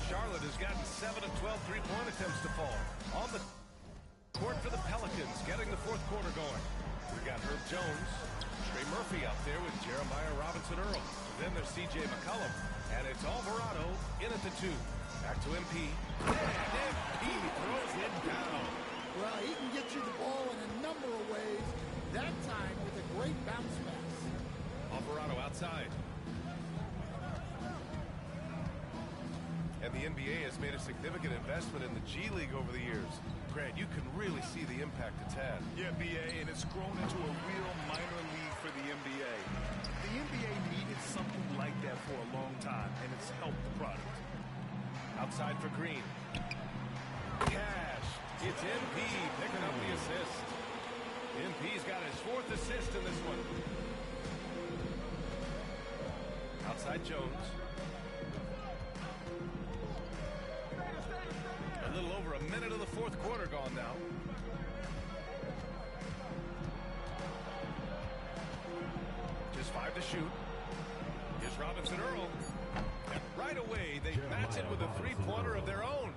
Charlotte has gotten 7 of 12 three-point attempts to fall. On the court for the Pelicans, getting the 4th quarter going. We've got Herb Jones, Trey Murphy out there with Jeremiah Robinson-Earl. Then there's C.J. McCollum, and it's Alvarado in at the 2. Back to MP. And MP throws it down. Well, he can get you the ball in a number of ways. That time with a great bounce pass. Alvarado outside. And the NBA has made a significant investment in the G League over the years. Grant, you can really see the impact it's had. Yeah, BA, and it's grown into a real minor league for the NBA. The NBA needed something like that for a long time, and it's helped the product. Outside for Green. Cash. It's MP picking up the assist. MP's got his 4th assist in this one. Outside Jones. A little over a minute of the 4th quarter gone now. Just 5 to shoot. Here's Robinson Earl. And right away, they match it with a 3-pointer of their own.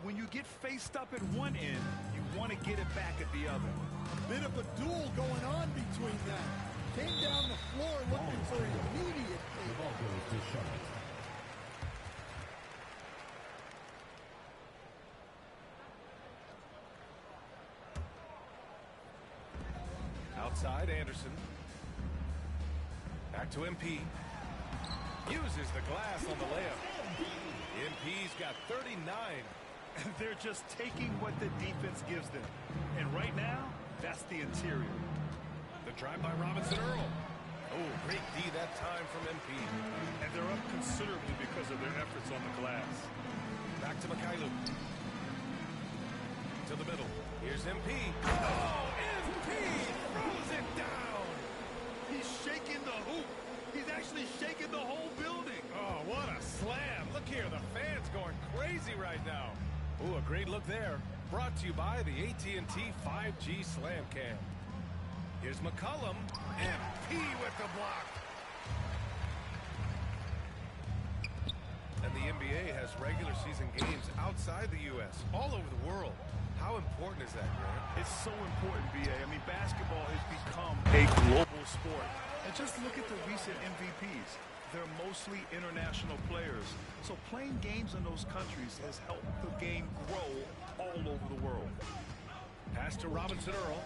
When you get faced up at one end, you want to get it back at the other. A bit of a duel going on between them. Came down the floor looking for immediate payback. Outside Anderson. Back to MP. Uses the glass on the layup. MP's got 39. And they're just taking what the defense gives them. And right now, that's the interior. The drive by Robinson Earl. Oh, great D that time from MP. And they're up considerably because of their efforts on the glass. Back to Mikhailu. To the middle. Here's MP. Oh, MP throws it down. He's shaking the hoop. He's actually shaking the whole building. Oh, what a slam. Look here, the fans going crazy right now. Ooh, a great look there. Brought to you by the AT&T 5G Slam Cam. Here's McCollum. MP with the block. And the NBA has regular season games outside the U.S., all over the world. How important is that, Grant? It's so important, BA. I mean, basketball has become a global sport. And just look at the recent MVPs. They're mostly international players. So playing games in those countries has helped the game grow all over the world. Pass to Robinson Earl.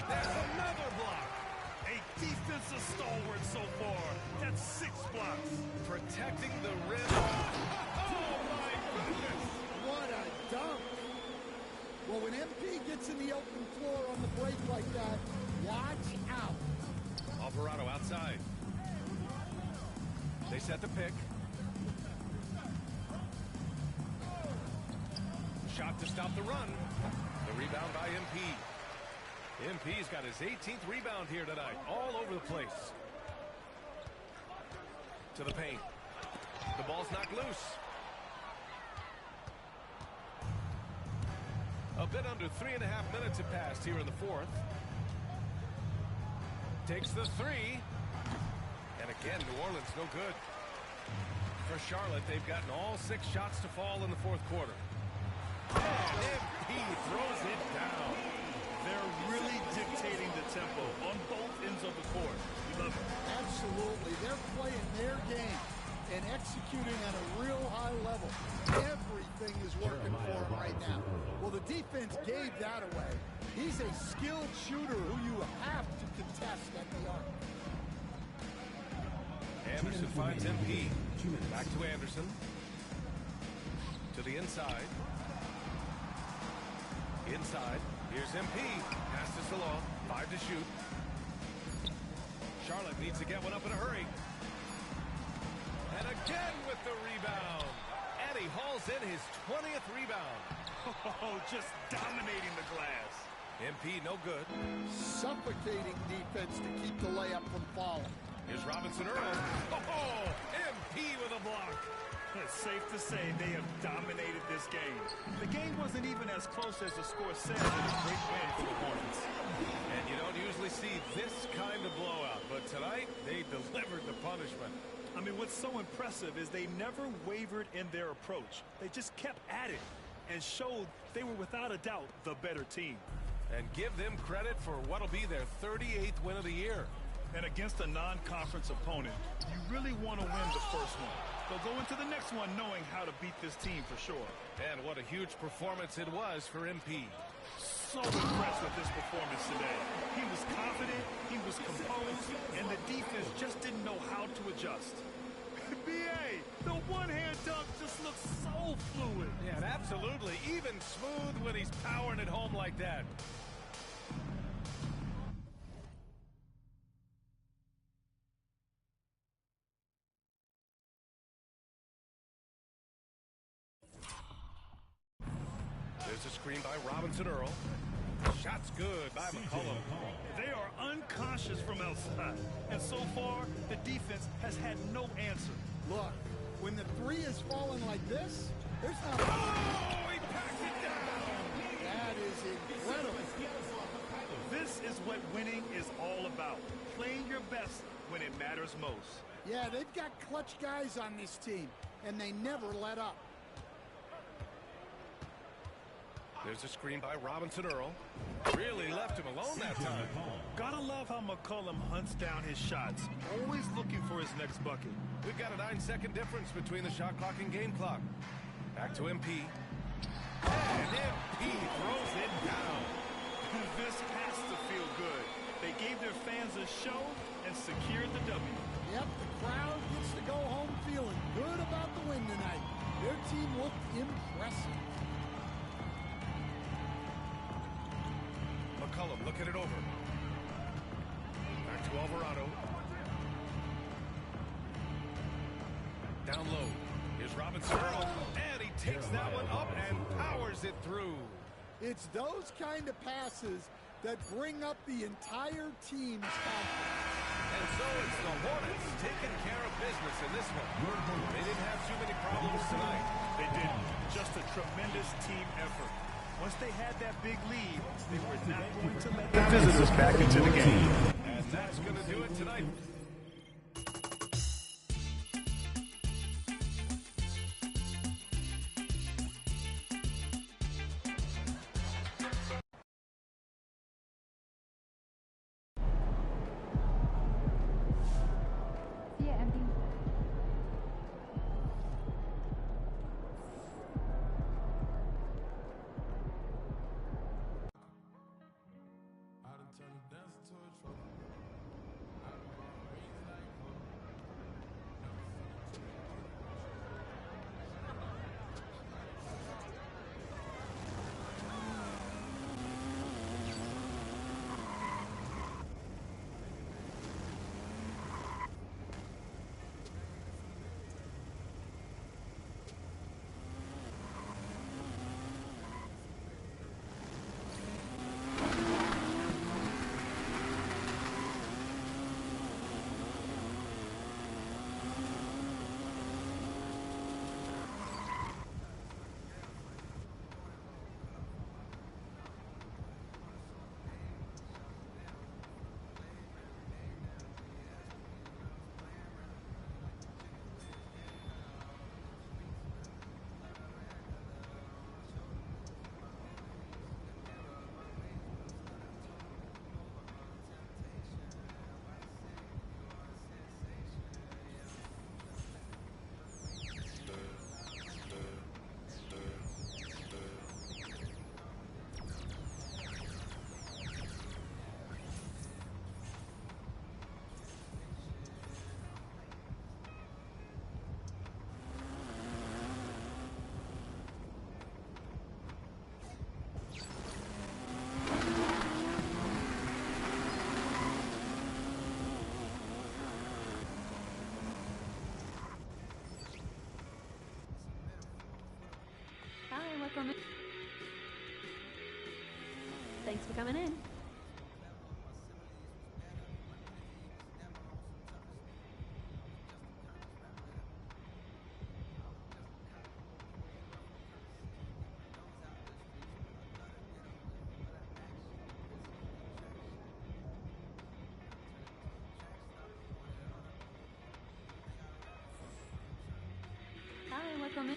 There's another block. A defensive stalwart so far. That's 6 blocks. Protecting the rim. Oh, my goodness. What a dunk. Well, when MP gets in the open floor on the break like that, watch out. Alvarado outside. They set the pick. Shot to stop the run. The rebound by MP. MP's got his 18th rebound here tonight. All over the place. To the paint. The ball's knocked loose. A bit under 3.5 minutes have passed here in the 4th. Takes the 3. And again, New Orleans no good. For Charlotte, they've gotten all 6 shots to fall in the 4th quarter. And MP throws it down. They're really dictating the tempo on both ends of the court. We love it. Absolutely. They're playing their game and executing at a real high level. Everything is working for him right now. Well, the defense gave that away. He's a skilled shooter who you have to contest at the arc. Anderson finds MP. Back to Anderson. To the inside. Inside. Here's MP. Passes along. 5 to shoot. Charlotte needs to get one up in a hurry. And again with the rebound. And he hauls in his 20th rebound. Oh, just dominating the glass. MP no good. Suffocating defense to keep the layup from falling. Here's Robinson Earl. Oh, MP with a block. It's safe to say they have dominated this game. The game wasn't even as close as the score says. It's a great win for the Hornets. And you don't usually see this kind of blowout, but tonight they delivered the punishment. I mean, what's so impressive is they never wavered in their approach. They just kept at it and showed they were without a doubt the better team. And give them credit for what'll be their 38th win of the year. And against a non-conference opponent, you really want to win the first one. They'll go into the next one knowing how to beat this team for sure. And what a huge performance it was for MP. So impressed with this performance today. He was confident, he was composed, and the defense just didn't know how to adjust. B.A., the one-hand dunk just looks so fluid. Yeah, absolutely. Even smooth when he's powering it home like that. There's a screen by Robinson-Earl. Shot's good by McCollum. They are unconscious from outside, and so far, the defense has had no answer. Look, when the three is falling like this, there's not... Oh, he packed it down! That is incredible. This is what winning is all about. Playing your best when it matters most. Yeah, they've got clutch guys on this team, and they never let up. There's a screen by Robinson-Earl. Really left him alone that time. Gotta love how McCollum hunts down his shots, always looking for his next bucket. We've got a 9-second difference between the shot clock and game clock. Back to MP. And MP throws it down. This has to feel good. They gave their fans a show and secured the W. Yep, the crowd gets to go home feeling good about the win tonight. Their team looked impressive. McCollum looking it over. Back to Alvarado. Down low. Here's Robinson-Earl. And he takes that one up and powers it through. It's those kind of passes that bring up the entire team's confidence. And so it's the Hornets taking care of business in this one. They didn't have too many problems tonight. They didn't. Just a tremendous team effort. Once they had that big lead, they were not going to let the visitors back into the game. And that's going to do it tonight. Welcome in. Thanks for coming in. Hi, welcome in.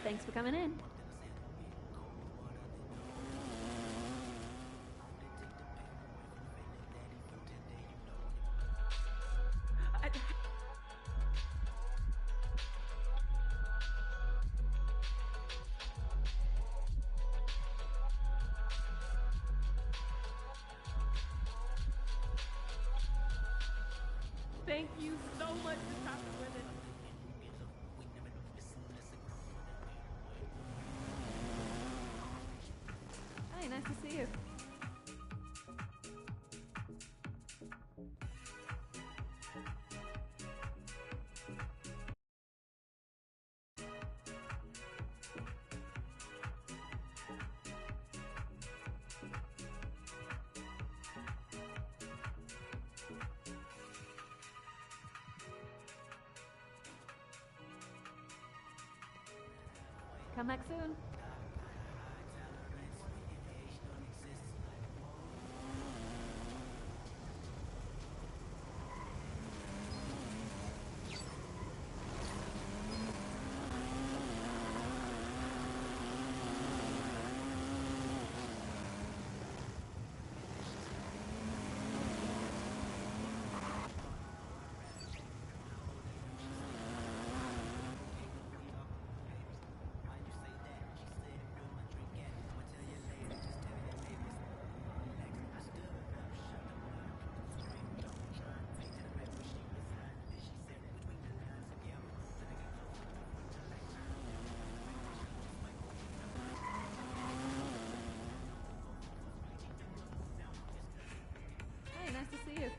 Thanks for coming in. Thank you so much for talking with us. Hi, nice to see you. Come back soon. Hey, nice to see you.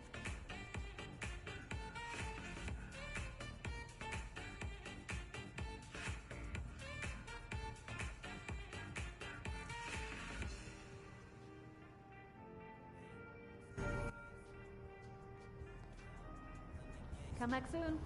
Come back soon.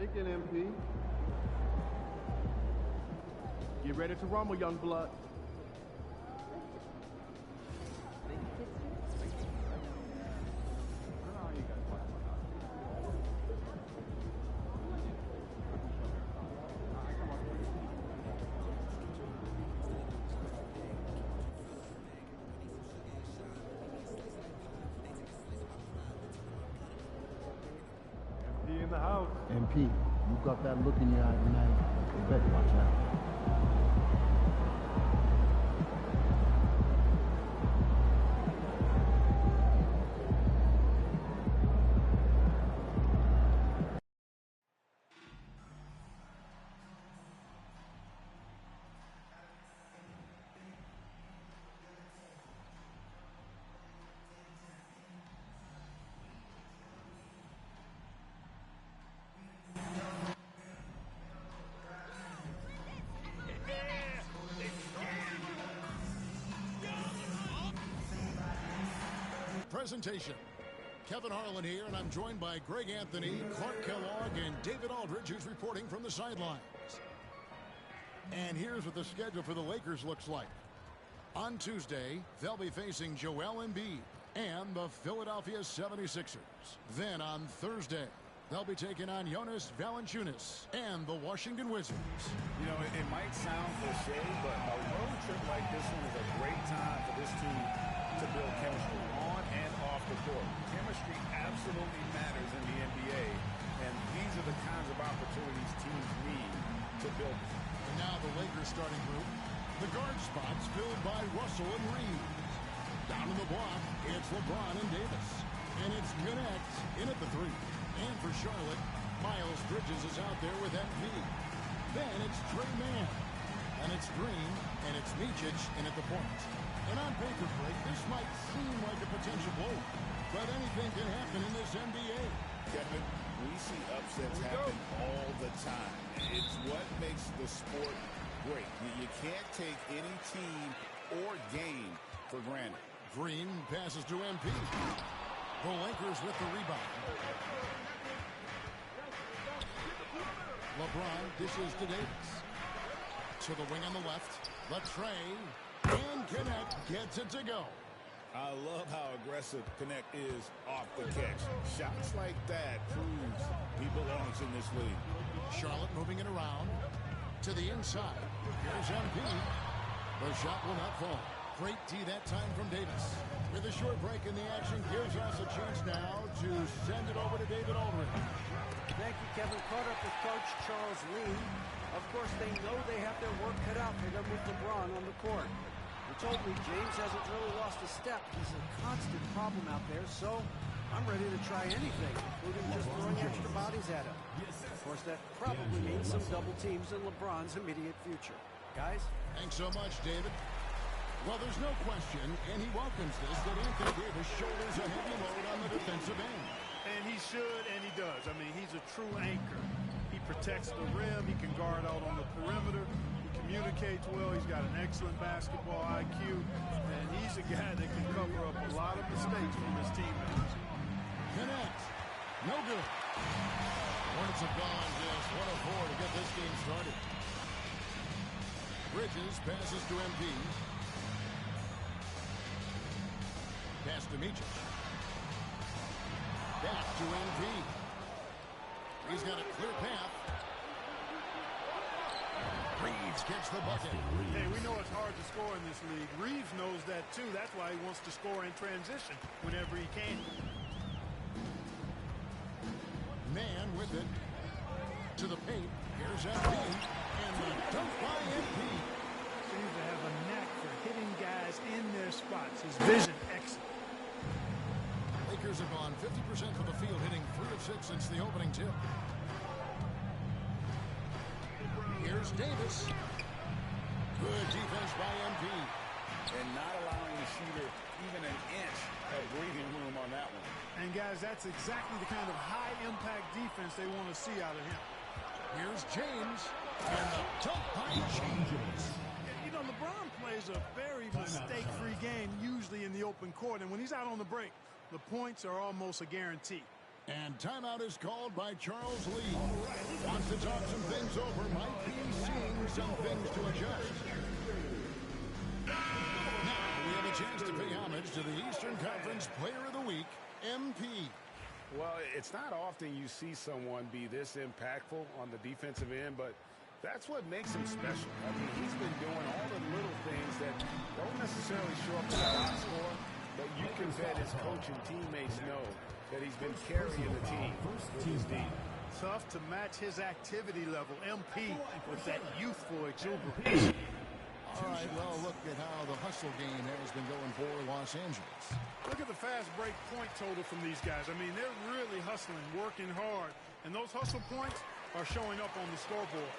Thinking, MP. Get ready to rumble, young blood. MP in the house. MP, you got that look in your eye tonight. You better watch out. Presentation. Kevin Harlan here, and I'm joined by Greg Anthony, Clark Kellogg, and David Aldridge, who's reporting from the sidelines. And here's what the schedule for the Lakers looks like. On Tuesday, they'll be facing Joel Embiid and the Philadelphia 76ers. Then on Thursday, they'll be taking on Jonas Valanciunas and the Washington Wizards. You know, it might sound cliche, but a road trip like this one is a great time for this team to build chemistry on and off the court. Chemistry absolutely matters in the NBA, and these are the kinds of opportunities teams need to build. And now the Lakers starting group. The guard spots filled by Russell and Reeves. Down in the block, it's LeBron and Davis. And it's Gannett in at the three. And for Charlotte, Miles Bridges is out there with MP. Then it's Trey Mann. And it's Green, and it's Micic in at the point. And on paper break, this might seem like a potential blow, but anything can happen in this NBA. Kevin, we see upsets happen all the time. It's what makes the sport great. You can't take any team or game for granted. Green passes to MP. The Lakers with the rebound. LeBron dishes to Davis. To the wing on the left. Latrey. And Gannett gets it to go. I love how aggressive Gannett is off the catch. Shots like that proves he belongs in this league. Charlotte moving it around to the inside. Here's MP. The shot will not fall. Great D that time from Davis. With a short break in the action, gives us a chance now to send it over to David Aldridge. Thank you, Kevin. Caught up with Coach Charles Lee. Of course, they know they have their work cut out for them with LeBron on the court. He told me James hasn't really lost a step. He's a constant problem out there, so I'm ready to try anything, including just throwing extra bodies at him. Of course, that probably means some double teams in LeBron's immediate future. Guys? Thanks so much, David. Well, there's no question, and he welcomes this, that Anthony Davis shoulders a heavy load on the defensive end. And he should, and he does. I mean, he's a true anchor. He protects the rim. He can guard out on the perimeter. He communicates well. He's got an excellent basketball IQ. And he's a guy that can cover up a lot of mistakes from his teammates. Gannett. No good. Hornets have gone just 1 of 4 to get this game started. Bridges passes to MP. Pass to Micic. Back to MP. He's got a clear path. Reeves gets the bucket. Hey, we know it's hard to score in this league. Reeves knows that too. That's why he wants to score in transition whenever he can. Man with it. To the paint. Here's MP. And the dunk by MP. Seems to have a knack for hitting guys in their spots. His vision excellent. Lakers have gone 50% from the field, hitting 3 of 6 since the opening tip. Here's Davis. Good defense by MP. And not allowing the shooter even an inch of breathing room on that one. And guys, that's exactly the kind of high-impact defense they want to see out of him. Here's James. And the dunk by James. You know, LeBron plays a very mistake-free game, usually in the open court. And when he's out on the break, the points are almost a guarantee. And timeout is called by Charles Lee. Wants to talk some things over. Might be seeing some things to adjust. Now we have a chance to pay homage to the Eastern Conference Player of the Week, MP. Well, it's not often you see someone be this impactful on the defensive end, but that's what makes him special. I mean, he's been doing all the little things that don't necessarily show up in the box score, but you can bet his coach and teammates know that he's been carrying the team with his D. Tough to match his activity level. MP with that youthful exuberance. All right, well, look at how the hustle game has been going for Los Angeles. Look at the fast break point total from these guys. I mean, they're really hustling, working hard. And those hustle points are showing up on the scoreboard.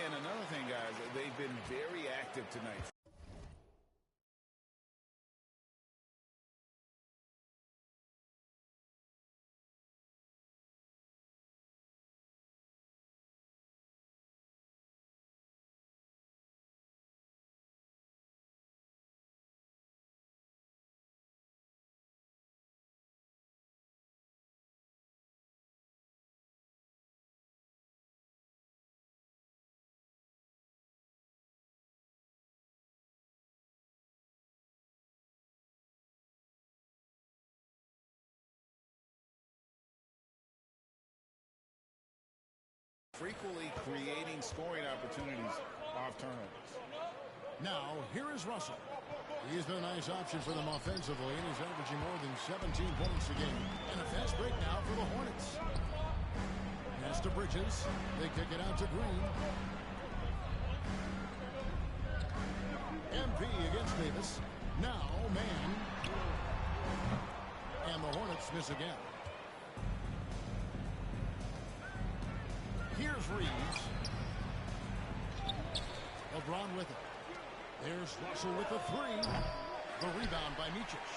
And another thing, guys, they've been very active tonight. Frequently creating scoring opportunities off turnovers. Now, here is Russell. He's been a nice option for them offensively, and he's averaging more than 17 points a game. And a fast break now for the Hornets. Pass to Bridges. They kick it out to Green. MP against Davis. Now, man. And the Hornets miss again. Here's Reeves. LeBron with it. There's Russell with the three. The rebound by Mičić.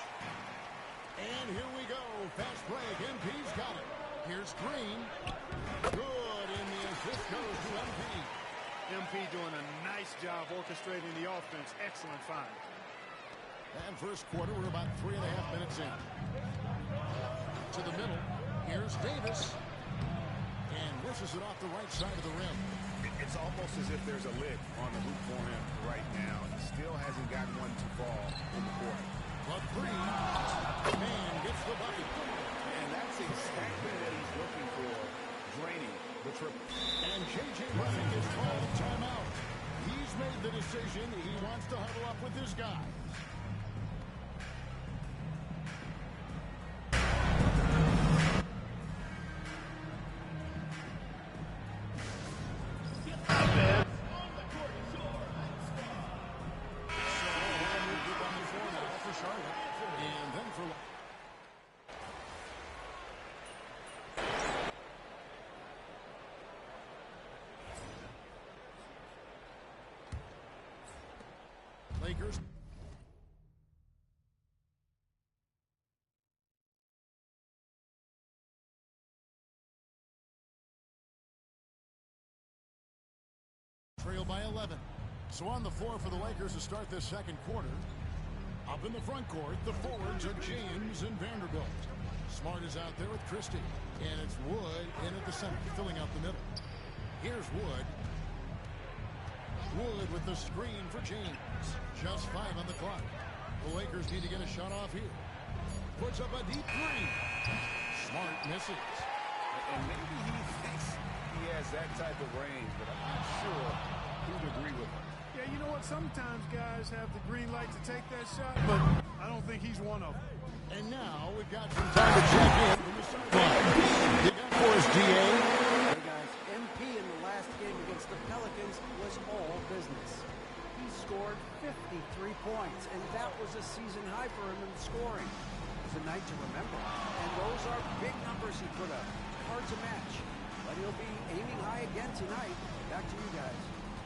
And here we go. Fast break. MP's got it. Here's Green. Good, and the assist goes to MP. MP doing a nice job orchestrating the offense. Excellent find. And first quarter, we're about 3.5 minutes in. To the middle. Here's Davis. And wishes it off the right side of the rim. It's almost as if there's a lid on the hoop for him right now. He still hasn't gotten one to fall in the court. But three. Man gets the bucket. And that's exactly what he's looking for. Draining the triple. And J.J. Redick is called timeout. He's made the decision. He wants to huddle up with his guys. Lakers. Trail by 11. So on the floor for the Lakers to start this second quarter. Up in the front court, the forwards are James and Vanderbilt. Smart is out there with Christie. And it's Wood in at the center, filling out the middle. Here's Wood. Wood with the screen for James. Just 5 on the clock. The Lakers need to get a shot off here. Puts up a deep three. Smart misses. And maybe he thinks he has that type of range, but I'm not sure who'd agree with him. Yeah, you know what? Sometimes guys have the green light to take that shot, but I don't think he's one of them. And now we've got some time to check in from the sideline. For his DA. Hey guys, MP in the last game against the Pelicans was all business. He scored 53 points, and that was a season high for him in scoring. It was a night to remember, and those are big numbers he put up. Hard to match, but he'll be aiming high again tonight. Back to you guys.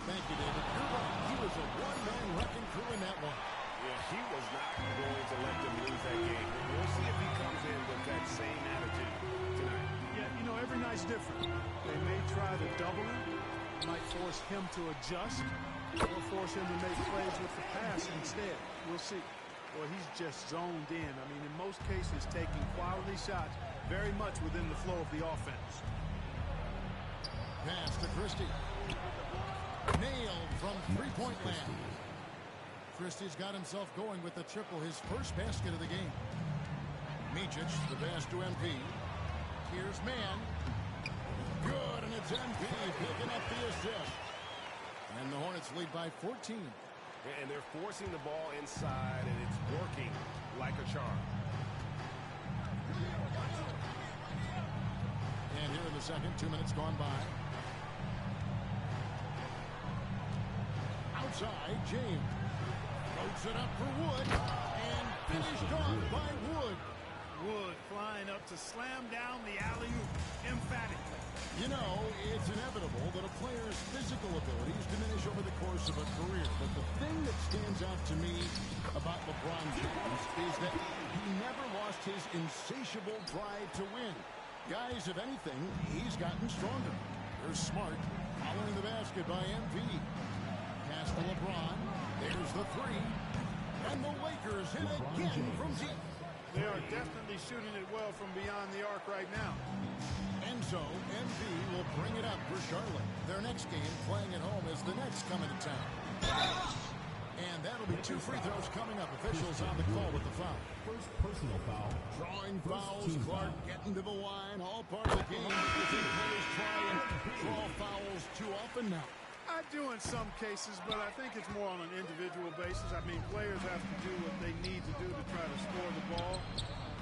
Thank you, David. You're right. He was a one-man wrecking crew in that one. Yeah, he was not going to let them lose that game. We'll see if he comes in with that same attitude tonight. Yeah, you know, every night's different. They may try to double him, might force him to adjust, or force him to make plays with the pass instead. We'll see. Well, he's just zoned in. I mean, in most cases, taking quality shots very much within the flow of the offense. Pass to Christie. Nailed from three-point land. Christie's got himself going with the triple, his first basket of the game. Micic, the pass to MP. Here's Mann. Good, and it's MP picking up the assist. And the Hornets lead by 14. And they're forcing the ball inside, and it's working like a charm. And here in the second, 2 minutes gone by. Outside, James. Floats it up for Wood. And finished off by Wood. Wood flying up to slam down the alley-oop emphatically. You know, it's inevitable that a player's physical abilities diminish over the course of a career. But the thing that stands out to me about LeBron James is that he never lost his insatiable drive to win. Guys, if anything, he's gotten stronger. Here's Smart following the basket by MP. Pass to LeBron. There's the three. And the Lakers hit again from deep. They are definitely shooting it well from beyond the arc right now. And so, MP will bring it up for Charlotte. Their next game, playing at home, is the Nets coming to town. And that'll be 2 free throws coming up. Officials on the call with the foul. First personal foul. Drawing fouls, Clark getting to the line, all part of the game. You think players try and draw fouls too often now? I do in some cases, but I think it's more on an individual basis. I mean, players have to do what they need to do to try to score the ball.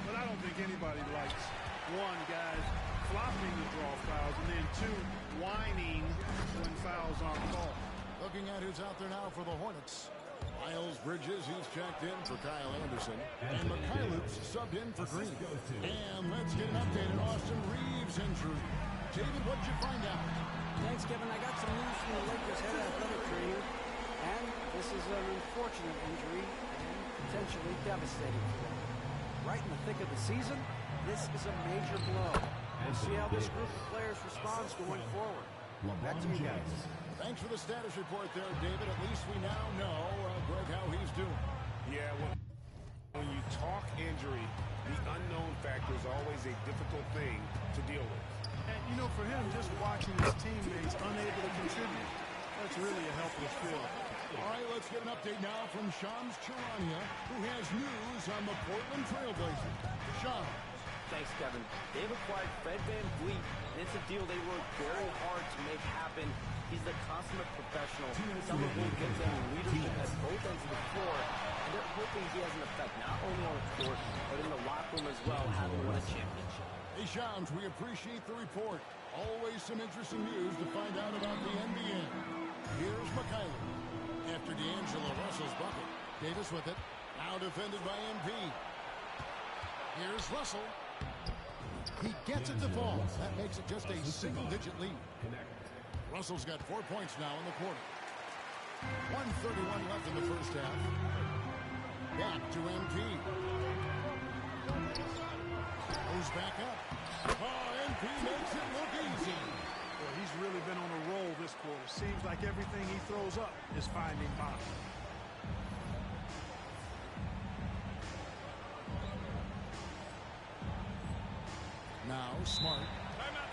But I don't think anybody likes, one, guys flopping the draw fouls, and then two, whining when fouls aren't called. Looking at who's out there now for the Hornets. Miles Bridges, he's checked in for Kyle Anderson. And Mikhailuk's subbed in for Green. And let's get an update on Austin Reeves' injury. David, what'd you find out? Thanks, Kevin. I got some news from the Lakers head athletic trainer. And this is an unfortunate injury and potentially devastating for them. Right in the thick of the season, this is a major blow. We'll see how this group of players responds going forward. Back to you guys. Thanks for the status report there, David. At least we now know, Greg, how he's doing. Yeah, when you talk injury, the unknown factor is always a difficult thing to deal with. And, you know, for him, just watching his teammates unable to contribute, that's really a helpless feeling. All right, let's get an update now from Shams Charania, who has news on the Portland Trailblazers. Shams. Thanks, Kevin. They've acquired Fred VanVleet, and it's a deal they worked very hard to make happen. He's the consummate professional, someone who gives them leadership at both ends of the floor, and they're hoping he has an effect not only on the court, but in the locker room as well, having won a championship. Hey, Shams, we appreciate the report. Always some interesting news to find out about the NBA. Here's Mikhailuk. After D'Angelo Russell's bucket. Davis with it. Now defended by MP. Here's Russell. He gets it to fall. That makes it just a single-digit lead. Russell's got 4 points now in the quarter. 1:31 left in the first half. Back to MP. Goes back up. Oh, MP makes it look easy. Well, he's really been on a roll this quarter. Seems like everything he throws up is finding bottom. Now Smart.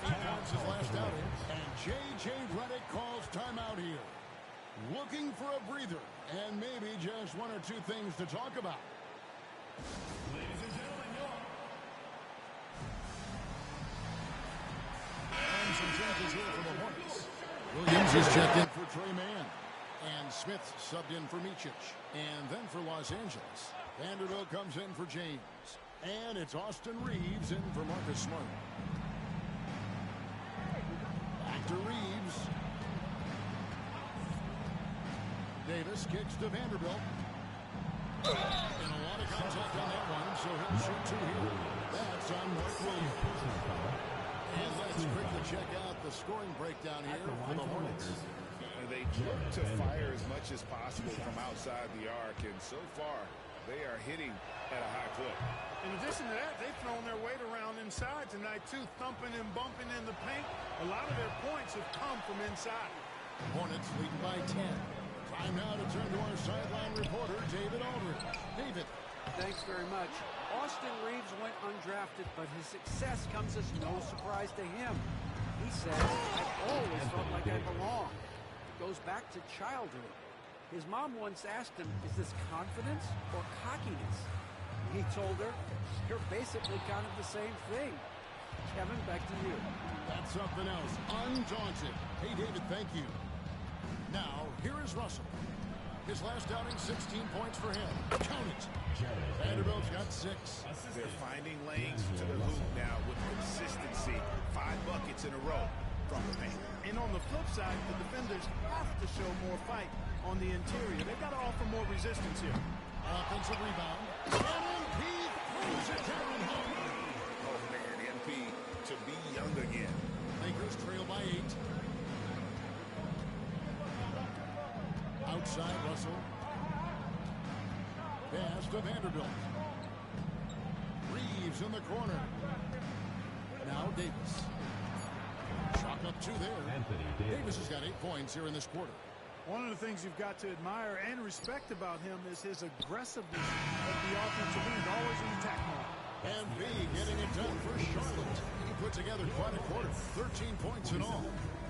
He counts his last outing. And J.J. Redick calls timeout here. Looking for a breather. And maybe just 1 or 2 things to talk about. Ladies and gentlemen, And some changes here for the Hornets. Williams is checked in for Trey Mann. And Smith subbed in for Micic. And then for Los Angeles, Vanderbilt comes in for James. And it's Austin Reeves in for Marcus Smart. Back to Reeves. Davis kicks to Vanderbilt. And a lot of contact on that one, so he'll shoot 2 here. That's on Mark Williams. And let's quickly check out the scoring breakdown here for the Hornets. They look to fire as much as possible from outside the arc, and so far they are hitting at a high clip. In addition to that, they've thrown their weight around inside tonight, too, thumping and bumping in the paint. A lot of their points have come from inside. Hornets leading by 10. Time now to turn to our sideline reporter, David Aldridge. David. Thanks very much. Austin Reeves went undrafted, but his success comes as no surprise to him. He says, "I've always felt like I belong." It goes back to childhood. His mom once asked him, "Is this confidence or cockiness?" He told her, "You're basically kind of the same thing." Kevin, back to you. That's something else. Undaunted. Hey, David, thank you. Now, here is Russell. His last outing, 16 points for him. Count it. Vanderbilt's got 6. They're finding lanes to the hoop now with consistency. 5 buckets in a row from the paint. And on the flip side, the defenders have to show more fight on the interior. They've got to offer more resistance here. Offensive rebound. MP throws it down home. Oh, man, MP to be young again. Lakers trail by 8. Outside Russell. Pass to Vanderbilt. Reeves in the corner. Now Davis. Chalk up 2 there. Davis has got 8 points here in this quarter. One of the things you've got to admire and respect about him is his aggressiveness at the offensive end, always in attack mode. MP getting it done for Charlotte. He put together quite a quarter, 13 points in all.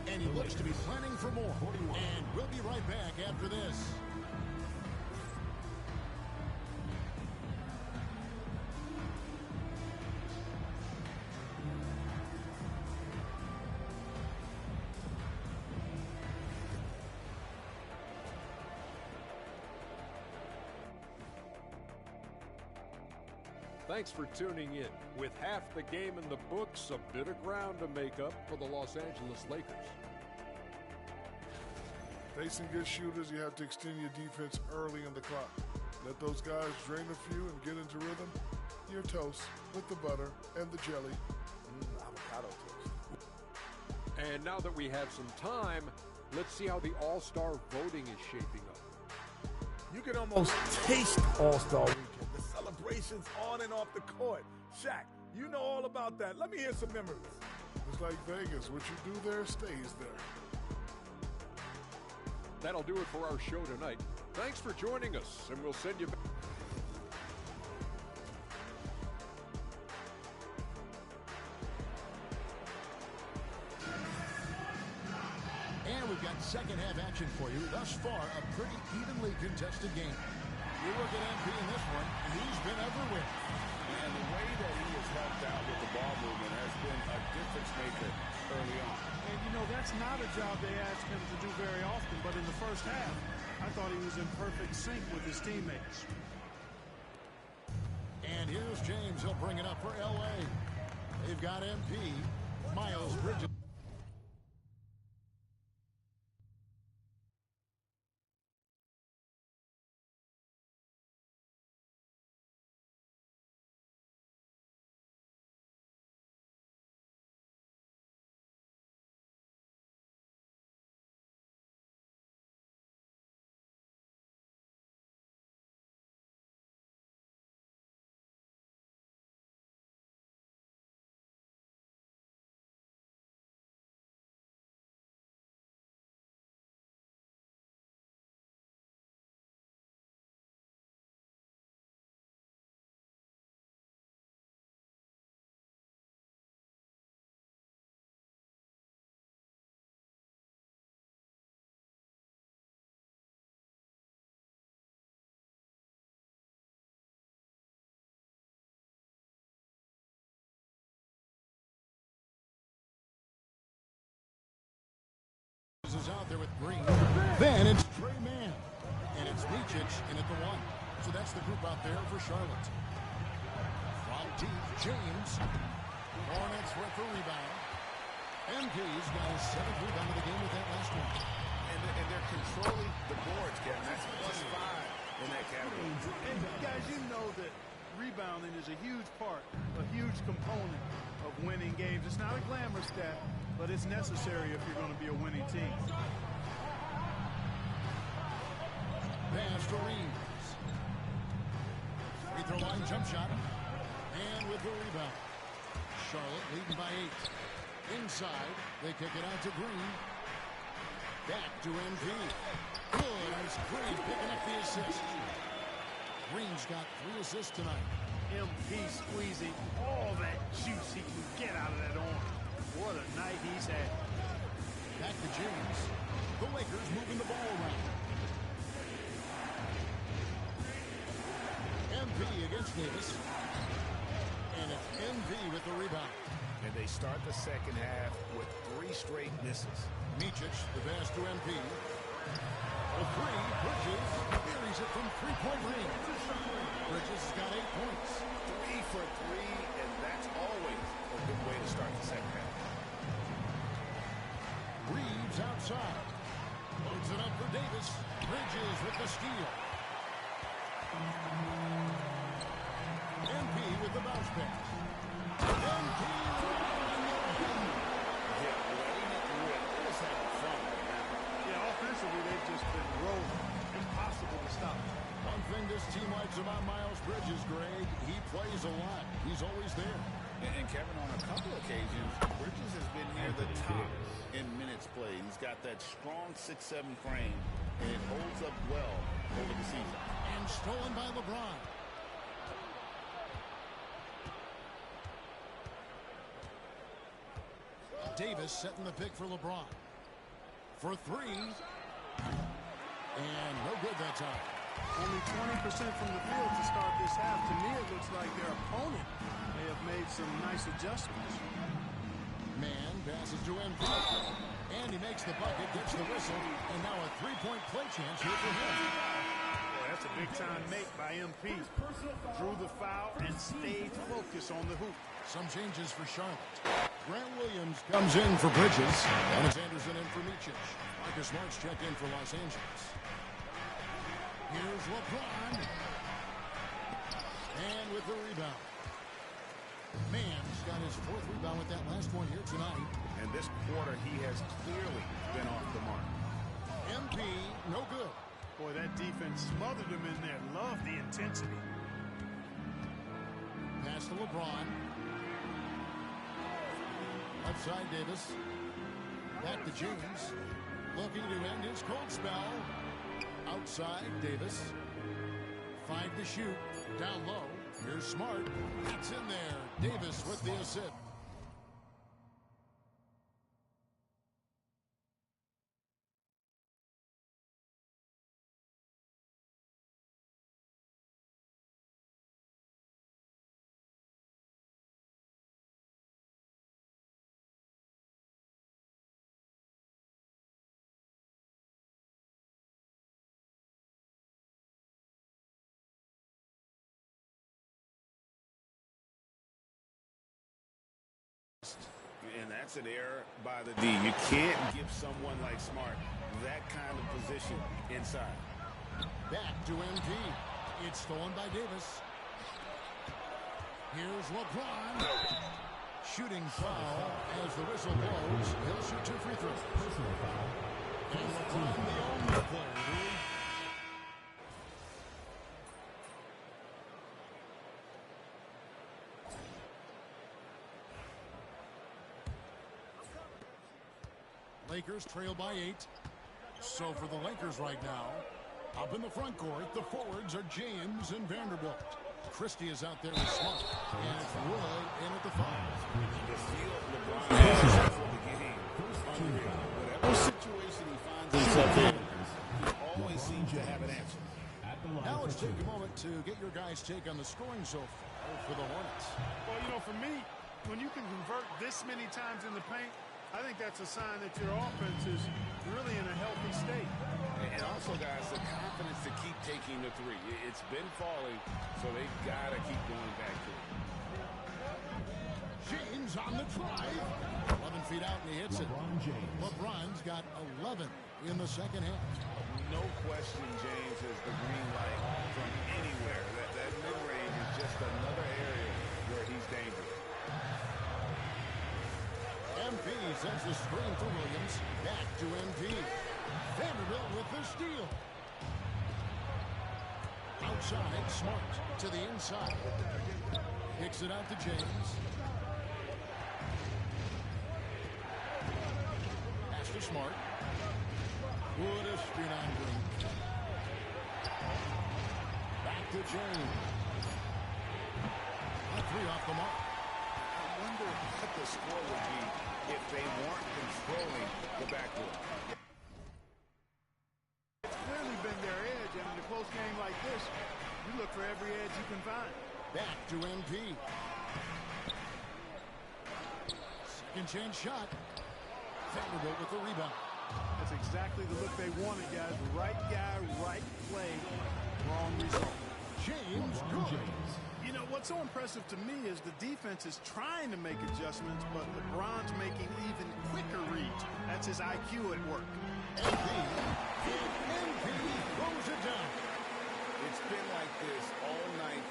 And he looks to be planning for more. And we'll be right back after this. Thanks for tuning in. With half the game in the books, a bit of ground to make up for the Los Angeles Lakers. Facing good shooters, you have to extend your defense early in the clock. Let those guys drain a few and get into rhythm. Your toast with the butter and the jelly. Avocado toast. And now that we have some time, let's see how the All-Star voting is shaping up. You can almost taste All-Star Weekend. The celebrations on and off the court. Shaq, you know all about that. Let me hear some memories. It's like Vegas. What you do there stays there. That'll do it for our show tonight. Thanks for joining us, and we'll send you back. And we've got second half action for you. Thus far, a pretty evenly contested game. You look at MP in this one, he's been everywhere. And the way that he has helped out with the ball movement has been a difference maker early on. And, you know, that's not a job they ask him to do very often, but in the first half, I thought he was in perfect sync with his teammates. And here's James. He'll bring it up for L.A. They've got MP, Miles Bridges. Is out there with Green. Then it's Trey Mann. And it's Micic in at the 1. So that's the group out there for Charlotte. From deep, James. Hornets with the rebound. MP's got his 7th rebound of the game with that last one. And they're controlling the boards, Kevin. That's +5 in that category. And guys, you know that rebounding is a huge part, a huge component of winning games. It's not a glamour stat, but it's necessary if you're going to be a winning team. Pass to Reeves. Free throw line jump shot. And with the rebound. Charlotte leading by 8. Inside, they kick it out to Green. Back to MP. Good as Green picking up the assist. Green's got 3 assists tonight. MP squeezing all that juice he can get out of that arm. What a night he's had. Back to James. The Lakers moving the ball around. MP against Davis. And it's MV with the rebound. And they start the second half with 3 straight misses. Micic, the pass to MP. The 3, Bridges buries it from 3-point range. Bridges has got 8 points. 3 for 3, and that's always a good way to start the second half. Reeves outside. Loads it up for Davis. Bridges with the steal. MP with the bounce pass. MP. Offensively, they've just been rolling. Impossible to stop. One thing this team likes about Miles Bridges, Greg, he plays a lot. He's always there. And Kevin, on a couple occasions, Bridges has been near the top in minutes played. He's got that strong 6'7" frame, and it holds up well over the season. And stolen by LeBron. Davis setting the pick for LeBron. For 3. And no good that time. Only 20% from the field to start this half. To me, it looks like their opponent may have made some nice adjustments. Man passes to MP. And he makes the bucket, gets the whistle, and now a 3-point play chance here for him. Boy, that's a big-time make by MP. Drew the foul and stayed focused on the hoop. Some changes for Charlotte. Grant Williams comes in for Bridges. Alexander's in for Micic. Marcus Smart's checked in for Los Angeles. Here's LeBron. And with the rebound. Mann's got his 4th rebound with that last one here tonight. And this quarter, he has clearly been off the mark. MP, no good. Boy, that defense smothered him in there. Love the intensity. Pass to LeBron. Outside Davis. Back to James. Looking to end his cold spell. Outside Davis. 5 to shoot. Down low. Here's Smart. It's in there. Davis with the assist. And that's an error by the D. You can't give someone like Smart that kind of position inside. Back to MP. It's stolen by Davis. Here's LeBron. Shooting foul as the whistle blows. He'll shoot 2 free throws. Personal foul. And LeBron the only player. Lakers trail by 8. So for the Lakers right now, up in the front court, the forwards are James and Vanderbilt. Christie is out there with Smart. And it's Wood in at the 5. The feel LeBron has for the game. Whatever situation he finds himself in, he always seems to have an answer. Now let's take a moment to get your guys' take on the scoring so far for the Hornets. Well, you know, for me, when you can convert this many times in the paint, I think that's a sign that your offense is really in a healthy state. And also, guys, the confidence to keep taking the 3. It's been falling, so they've got to keep going back to it. James on the drive. 11 feet out, and he hits it. LeBron's got 11 in the second half. No question James has the green light from anywhere. That mid-range is just another area where he's dangerous. MP sends the screen for Williams. Back to MP. Vanderbilt with the steal. Outside, Smart to the inside. Kicks it out to James. Pass to Smart. Wood a screen on Green. Back to James. A three off the mark. I wonder what the score would be if they weren't controlling the backcourt. It's clearly been their edge, and in a close game like this, you look for every edge you can find. Back to MP. Second chance shot. Vanderbilt with the rebound. That's exactly the look they wanted, guys. Right guy, right play, wrong result. James good. You know, what's so impressive to me is the defense is trying to make adjustments, but LeBron's making even quicker reads. That's his IQ at work. MP throws it down. It's been like this all night.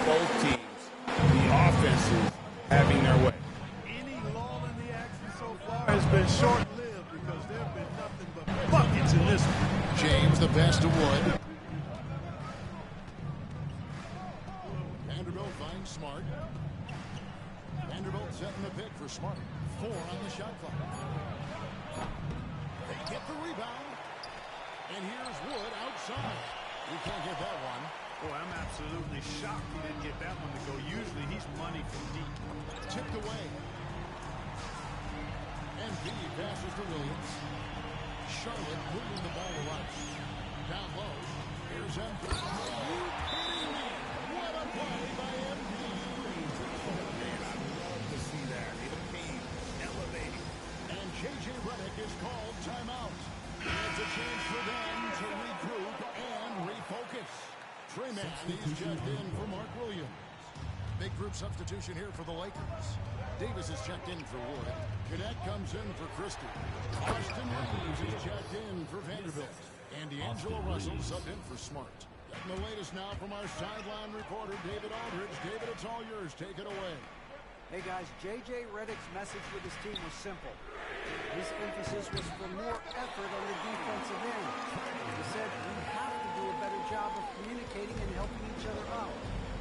Both teams, the offenses having their way. Any lull in the action so far has been short-lived because there have been nothing but buckets in this one. James the pass to Wood. Vanderbilt finds Smart. Vanderbilt setting the pick for Smart. 4 on the shot clock. They get the rebound. And here's Wood outside. You can't get that one. Boy, I'm absolutely shocked he didn't get that one to go. Usually he's money from deep. Tipped away. MP passes to Williams. Charlotte moving the ball around. Down low. Here's MP. Are you kidding me? What a play by MP. Man, I love to see that. The team elevating. And J.J. Redick is called timeout. It's a chance for them to regroup and refocus. Trey Mann is checked in for Mark Williams. Big group substitution here for the Lakers. Davis is checked in for Wood. Cadet comes in for Christie. Austin Reeves is checked in for Vanderbilt. And D'Angelo Russell subbed in for Smart. Getting the latest now from our sideline reporter, David Aldridge. David, it's all yours. Take it away. Hey guys, J.J. Redick's message with his team was simple. His emphasis was for more effort on the defensive end. He said we have to do a better job of communicating and helping each other out.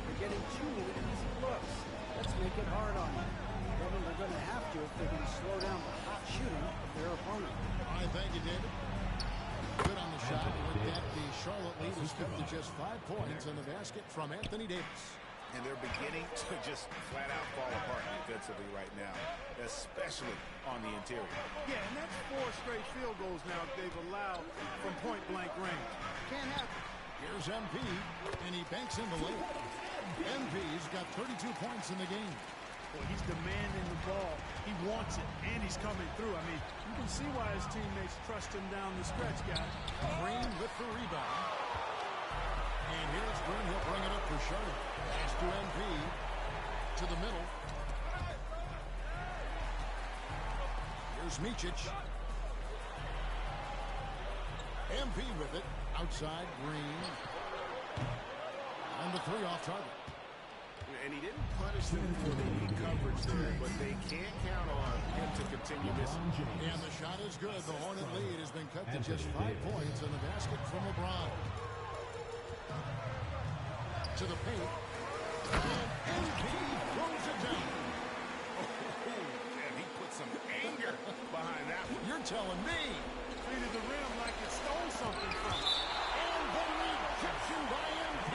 We're getting too many easy looks. Let's make it hard on them. Kevin, they're going to have to if they're going to slow down the hot shooting of their opponent. All right, thank you, David. Good on the shot. With that, the Charlotte lead is cut to just 5 points in the basket from Anthony Davis. And they're beginning to just flat out fall apart defensively right now, especially on the interior. Yeah, and that's 4 straight field goals now they've allowed from point-blank range. Can't happen. Here's MP, and he banks in the lane. MP's got 32 points in the game. Boy, he's demanding the ball. He wants it, and he's coming through. I mean, you can see why his teammates trust him down the stretch, guys. Green with the rebound. And here's Green. He'll bring it up for Charlotte. Pass to MP. To the middle. Here's Micic. MP with it. Outside, Green. And the 3 off target. And he didn't punish them for the coverage there, but they can't count on him to continue missing. And the shot is good. The Hornet lead has been cut to just 5 points in the basket from LeBron. To the paint. And MP throws it down. Oh, and he put some anger behind that one. You're telling me. Treated the rim like it stole something from it. And the rejection by MP.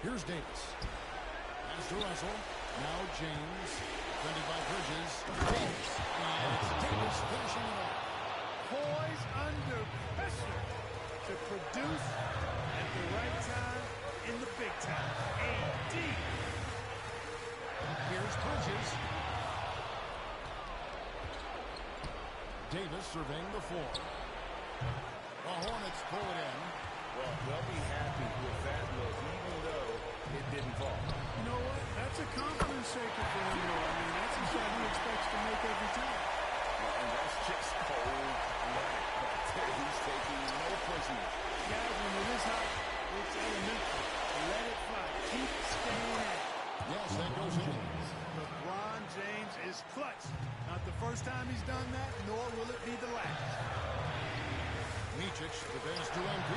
Here's Davis. Pass to Russell. Now James. Defended by Bridges. Davis. And it's Davis finishing it off. Poise under pressure to produce at the right time in the big time. AD. Here's Bridges. Davis surveying the floor. The Hornets pull it in. Well, they'll be happy with that look, even though it didn't fall. You know what? That's a confidence shaker for him, though. I mean, that's a shot he expects to make every time. And that's just cold-blooded. He's taking no prisoners. Guys, when it is hot, it's elementary. Let it fly. Keep staying at it. Yes, that goes in. LeBron James is clutch. Not the first time he's done that, nor will it be the last. Micic, the pass to MP.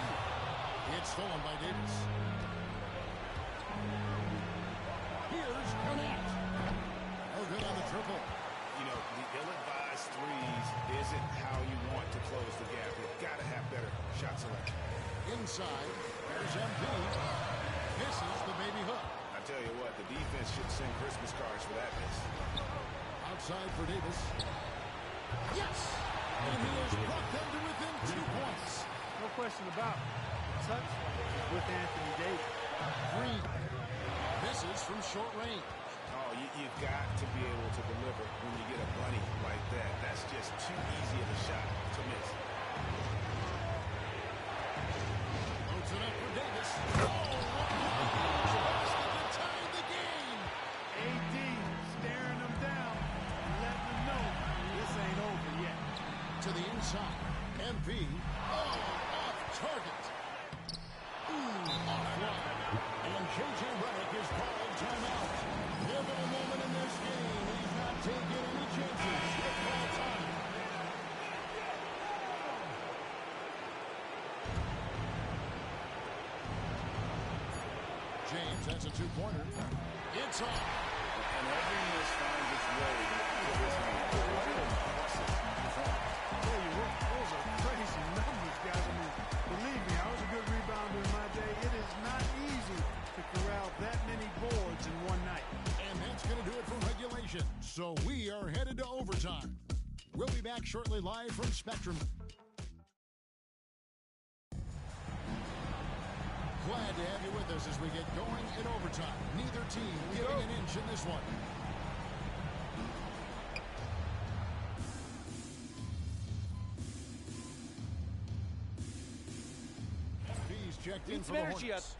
It's stolen by Davis. Here's Garnett. No good on the triple. You know, the ill-advised threes isn't how you want to close the gap. You've got to have better shot selection. Inside, there's MP. Misses the baby hook. I tell you what, the defense should send Christmas cards for that miss. Outside for Davis. Yes! And he has brought them to within 2 points. No question about it. The touch is with Anthony Davis. Green misses from short range. Oh, you've got to be able to deliver when you get a bunny like that. That's just too easy of a shot to miss. Loads it up for Davis. Oh, what a basket to tie the game. AD staring him down and letting him know this ain't over yet. To the inside. MP. Oh, off target. Offline. And J.J. Redick is called timeout. Pivotal moment in this game. He's not taking any chances. He'll call time. James, that's a two-pointer. It's off. And every miss finds its way to this man. Tell you what, those are crazy numbers, guys. I mean, believe me, I was a good rebounder in my day. It is not easy to corral that many boards in one night. And that's going to do it for regulation. So we are headed to overtime. We'll be back shortly live from Spectrum. Glad to have you with us as we get going in overtime. Neither team getting an inch in this one. He's checked in for the Hornets.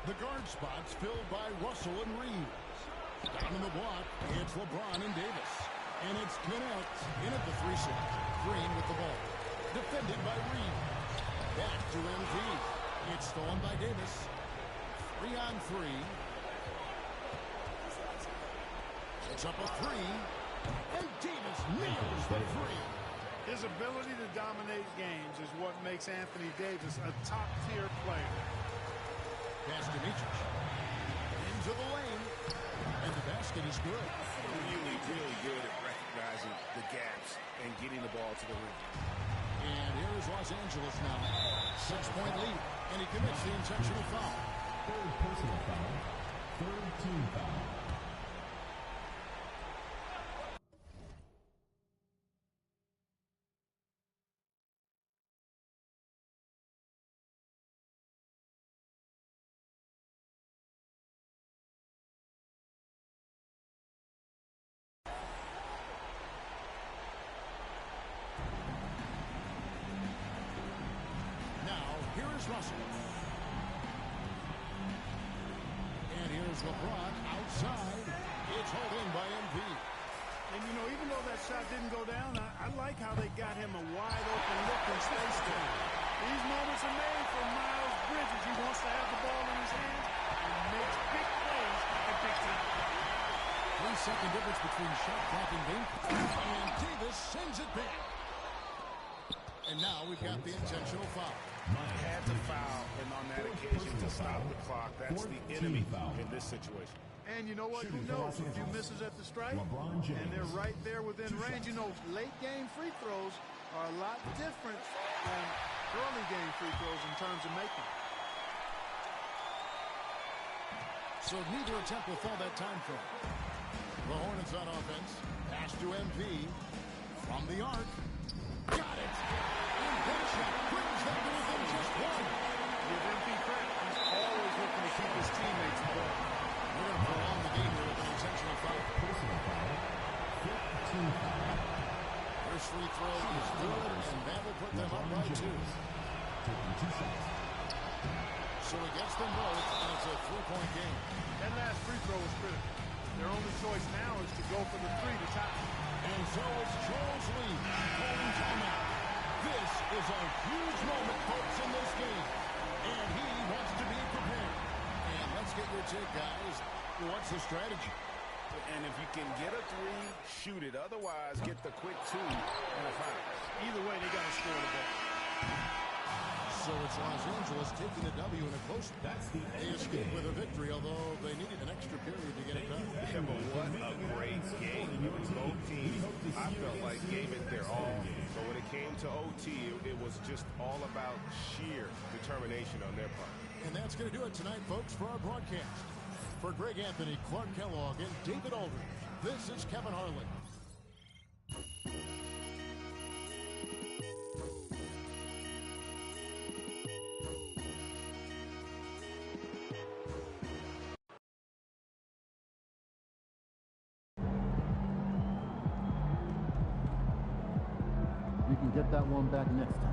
The guard spots filled by Russell and Reeves. Down in the block, it's LeBron and Davis. And it's Garnett in at the 3 slot. Green with the ball. Defended by Reeves. Back to MV. It's stolen by Davis. 3-on-3. It's up a 3. And Davis nails the 3. His ability to dominate games is what makes Anthony Davis a top-tier player. Pass to Micic. Into the lane. And the basket is good. Really, really good at recognizing the gaps and getting the ball to the rim. And here is Los Angeles now. 6-point lead. And he commits the intentional foul. Third personal foul. Third team foul. Russell. And here's LeBron outside. It's holding by MV. And, you know, even though that shot didn't go down, I like how they got him a wide-open look in space there. These moments are made for Miles Bridges. He wants to have the ball in his hands and makes big plays at big time. 3-second difference between shot clock and game. And Davis sends it back. And now we've got the intentional foul. Had to foul, and on that occasion to stop the clock. That's the enemy in this situation. And you know what? Who knows? A few misses at the stripe, and they're right there within range. You know, late game free throws are a lot different than early game free throws in terms of making. So neither attempt will fall that time frame. The Hornets on offense. Pass to MP. From the arc. Got it. And that shot brings them to within just one. Give MP credit. He's always looking to keep his teammates involved. We're going to prolong the game here with an intentional foul. Personal foul. 15 foul. First free throw is good, and that will put them up by 2. Taking 2 shots. So he gets them both, and it's a 3-point game. That last free throw was critical. Their only choice now is to go for the 3 to tie. And so it's Charles Lee calling timeout. This is a huge moment, folks, in this game. And he wants to be prepared. And let's get your take, guys. What's the strategy? And if you can get a 3, shoot it. Otherwise, get the quick 2 and a foul. Either way, they got to score the ball. So it's Los Angeles taking the W in a close. They escaped with a victory, although they needed an extra period to get it done. Yeah, but what a great game. Both teams, I felt like, gave it their all. But when it came to OT, it was just all about sheer determination on their part. And that's going to do it tonight, folks, for our broadcast. For Greg Anthony, Clark Kellogg, and David Aldridge, this is Kevin Harlan. You can get that one back next time.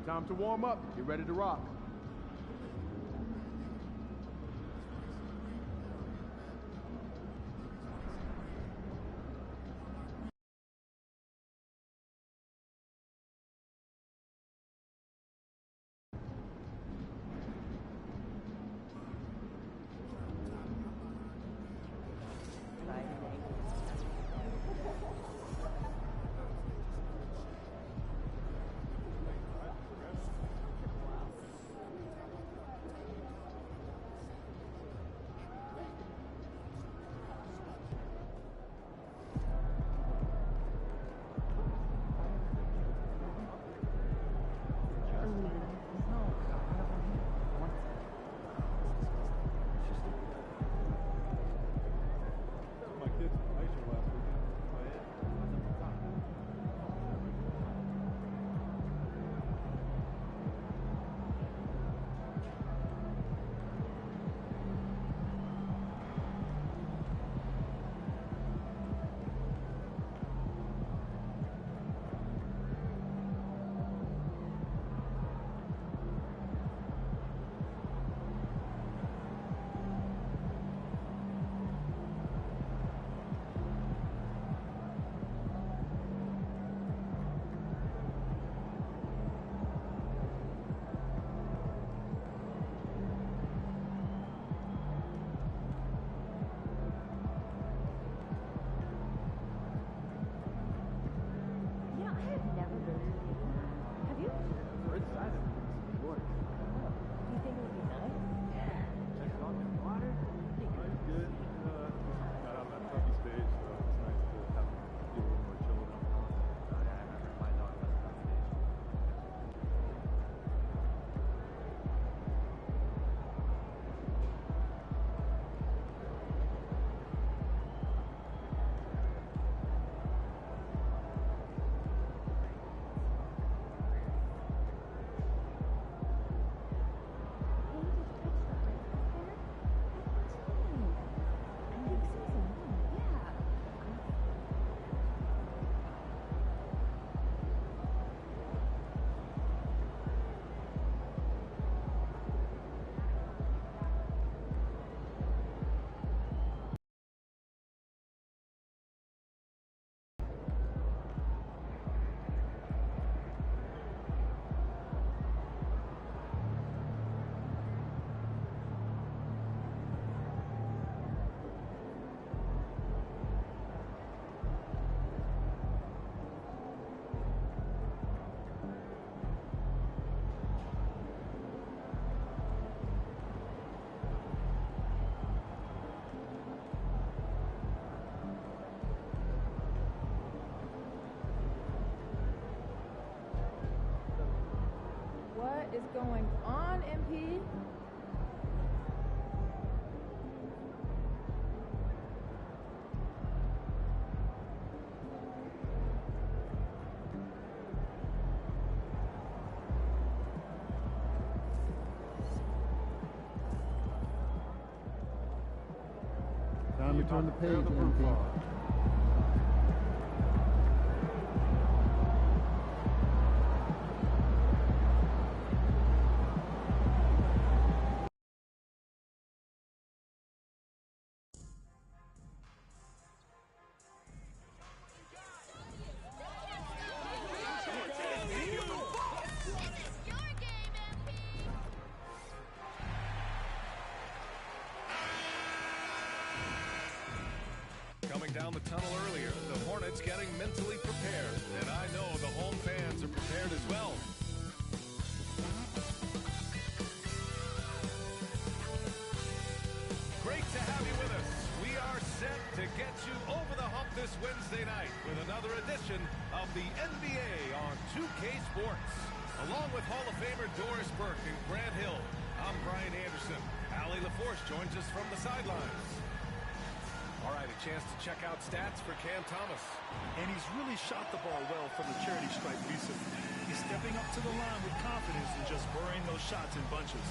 Time to warm up. Get ready to rock. is going on, MP? Time to turn the page, MP. Coming down the tunnel earlier, the Hornets getting mentally prepared, and I know the home fans are prepared as well. Great to have you with us. We are set to get you over the hump this Wednesday night with another edition of the NBA on 2K Sports. Along with Hall of Famer Doris Burke and Grant Hill, I'm Brian Anderson. Allie LaForce joins us from the sidelines. All right, a chance to check out stats for Cam Thomas. And he's really shot the ball well from the charity stripe recently. He's stepping up to the line with confidence and just burying those shots in bunches.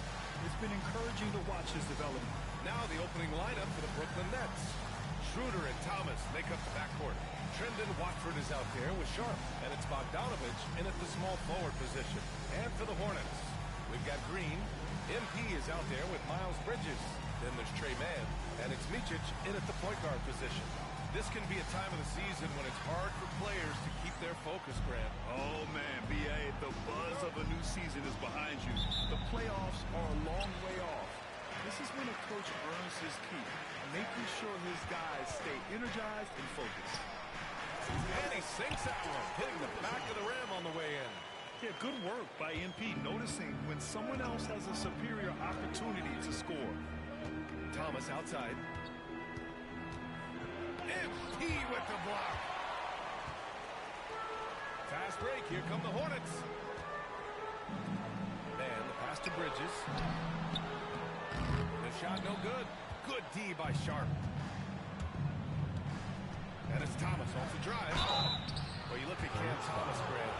It's been encouraging to watch his development. Now the opening lineup for the Brooklyn Nets. Schroeder and Thomas make up the backcourt. Trendon Watford is out there with Sharp, and it's Bogdanovich in at the small forward position. And for the Hornets, we've got Green. MP is out there with Miles Bridges. Then there's Trey Mann, and it's Micic in at the point guard position. This can be a time of the season when it's hard for players to keep their focus, Grant. Oh, man, B.A., the buzz of a new season is behind you. The playoffs are a long way off. This is when a coach earns his keep, making sure his guys stay energized and focused. And he sinks that one, hitting the back of the rim on the way in. Yeah, good work by MP, noticing when someone else has a superior opportunity to score. Thomas outside. MP with the block. Fast break. Here come the Hornets. Man, the pass to Bridges. The shot no good. Good D by Sharp. And it's Thomas off the drive. Well, you look at Cam Thomas, Grant.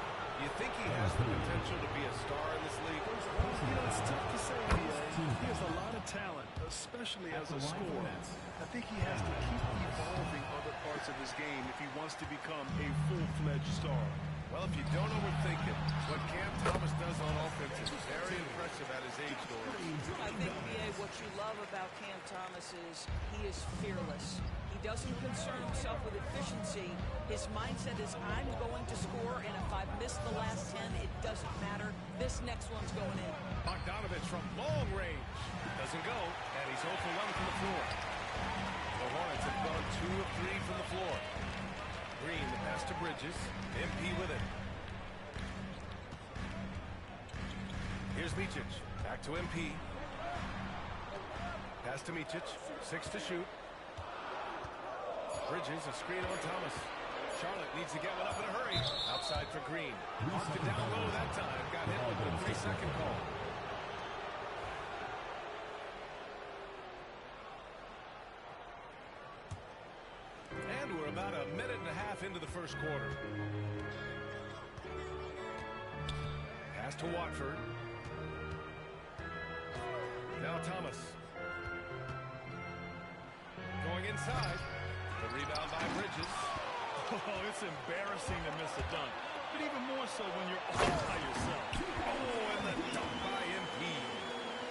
You think he has the potential to be a star in this league? You know, it's tough to say, he has a lot of talent, especially as a scorer. I think he has to keep evolving other parts of his game if he wants to become a full-fledged star. Well, if you don't overthink it, what Cam Thomas does on offense is very impressive at his age, Doris. I think, B.A., what you love about Cam Thomas is he is fearless. He doesn't concern himself with efficiency. His mindset is, I'm going to score, and if I've missed the last 10, it doesn't matter. This next one's going in. Bogdanovich from long range. Doesn't go, and he's 0 for 1 from the floor. The Hornets have gone 2 of 3 from the floor. Green, the pass to Bridges. MP with it. Here's Micic. Back to MP. Pass to Micic. 6 to shoot. Bridges, a screen on Thomas. Charlotte needs to get one up in a hurry. Outside for Green. Marked it down low that time. Got hit with a 3-second call. And we're about a minute and a half into the first quarter. Pass to Watford. Now Thomas. Going inside. The rebound by Bridges. Oh, it's embarrassing to miss a dunk. But even more so when you're all by yourself. Oh, and the dunk by MP.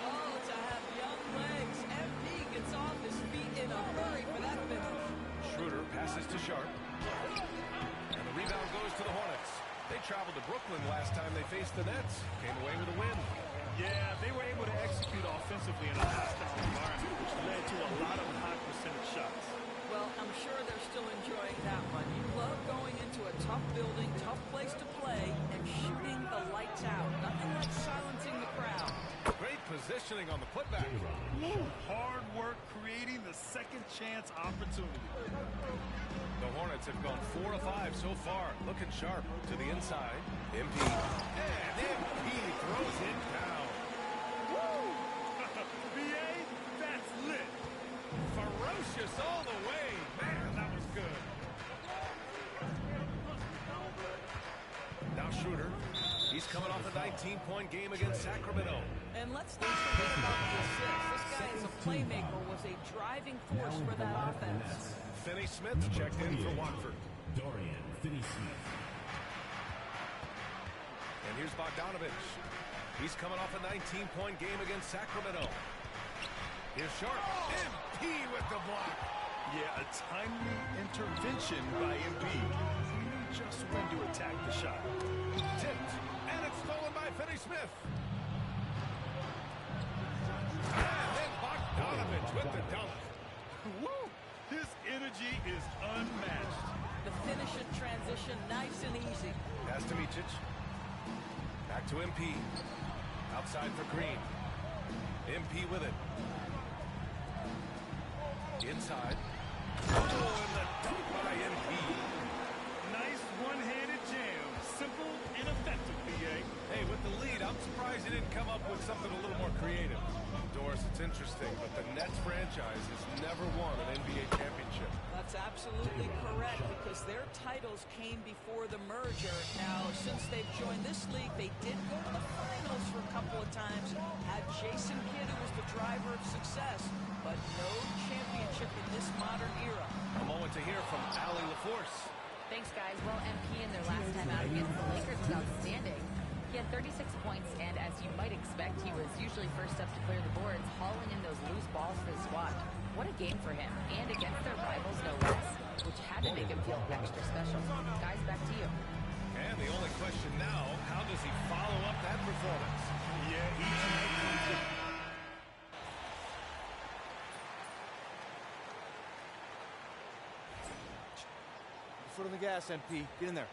Oh, to have young legs. MP gets off his feet in a hurry for that finish. Schroeder passes to Sharp. And the rebound goes to the Hornets. They traveled to Brooklyn last time they faced the Nets. Came away with a win. Yeah, they were able to execute offensively in a hostile environment, which led to a lot of high percentage shots. Well, I'm sure they're still enjoying that one. You love going into a tough building, tough place to play, and shooting the lights out. Nothing like silencing the crowd. Great positioning on the putback. Hard work creating the second chance opportunity. The Hornets have gone 4 of 5 so far. Looking sharp to the inside. MP. And And MP throws it down. Woo! BA, that's lit. Ferocious all the way. Man, that was good. Now Schroeder. He's coming off a 19-point game against Sacramento. And let's not forget about the assist. This guy is a playmaker, was a driving force for that offense. Finney-Smith checked in for Watford. Dorian Finney-Smith. And here's Bogdanovich. He's coming off a 19-point game against Sacramento. Here's Sharp. MP with the block. Yeah, a timely intervention by MP. He knew just when to attack the shot. Tipped. And it's stolen by Finney-Smith. And then Bogdanovich with the dunk. Woo! His energy is unmatched. The finish in transition, nice and easy. Pass to Micic. Back to MP. Outside for Green. MP with it. Inside. Oh, and the dunk by MP. Nice one-handed jam. Simple and effective, BA. Hey, with the lead, I'm surprised he didn't come up with something a little more creative. Doris, it's interesting, but the Nets franchise has never won an NBA championship. That's absolutely correct, because their titles came before the merger. Now, since they've joined this league, they did go to the finals for a couple of times. Had Jason Kidd, who was the driver of success, but no championship in this modern era. A moment to hear from Allie LaForce. Thanks, guys. Well, MP in their last time out against the Lakers was outstanding. He had 36 points, and as you might expect, he was usually first up to clear the boards, hauling in those loose balls for the squad. What a game for him, and against their rivals, no less, which had to make him feel extra special. Guys, back to you. And the only question now, how does he follow up that performance? Yeah, each night comes with... Foot on the gas, MP. Get in there.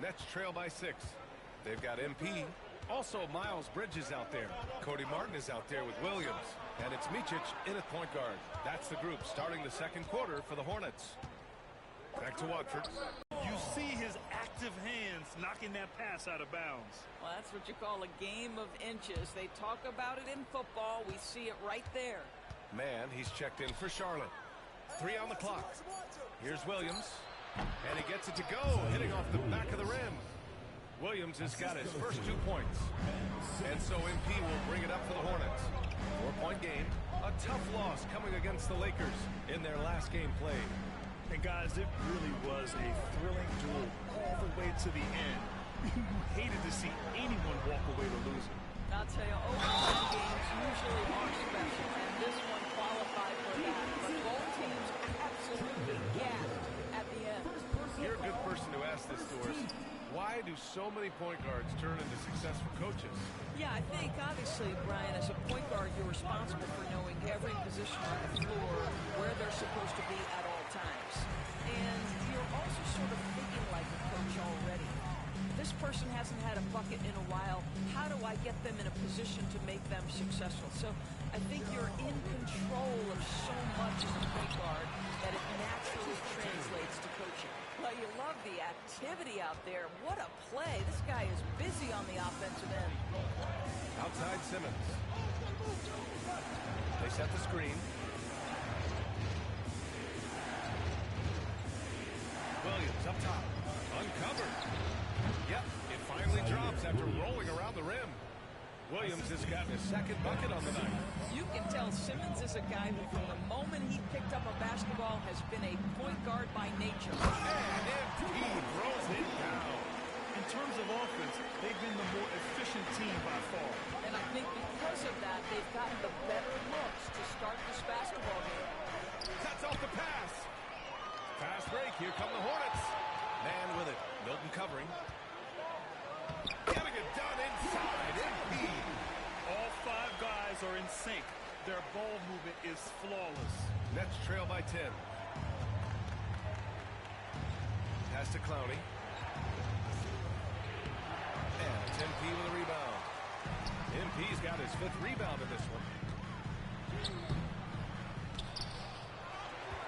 Nets trail by 6. They've got MP. Also, Miles Bridges out there. Cody Martin is out there with Williams. And it's Micic in at point guard. That's the group starting the second quarter for the Hornets. Back to Watford. You see his active hands knocking that pass out of bounds. Well, that's what you call a game of inches. They talk about it in football. We see it right there. Man, he's checked in for Charlotte. 3 on the clock. Here's Williams. And he gets it to go, hitting off the back of the rim. Williams has got his first 2 points. And so MP will bring it up for the Hornets. 4-point game. A tough loss coming against the Lakers in their last game played. And guys, it really was a thrilling duel all the way to the end. You hated to see anyone walk away the loser. I'll tell you, overtime games usually are special, and this one qualified for that. But both teams absolutely gassed at the end. You're a good person to ask this, Doris. Why do so many point guards turn into successful coaches? Yeah, I think, obviously, Brian, as a point guard, you're responsible for knowing every position on the floor, where they're supposed to be at all times. And you're also sort of thinking like a coach already. This person hasn't had a bucket in a while. How do I get them in a position to make them successful? So I think you're in control of so much as a point guard that it naturally translates to coaching. Well, you love the activity out there. What a play. This guy is busy on the offensive end. Outside Simmons. They set the screen. Williams up top. Uncovered. Yep, it finally drops after rolling around the rim. Williams has gotten his second bucket on the night. You can tell Simmons is a guy who, from the moment he picked up a basketball, has been a point guard by nature. And MP throws it down. In terms of offense, they've been the more efficient team by far. And I think because of that, they've gotten the better looks to start this basketball game. Cuts off the pass. Fast break. Here come the Hornets. Man with it. Milton covering. Getting it done inside. MP. All 5 guys are in sync. Their ball movement is flawless. Nets trail by 10. Pass to Clowney. And it's MP with a rebound. MP's got his 5th rebound in this one.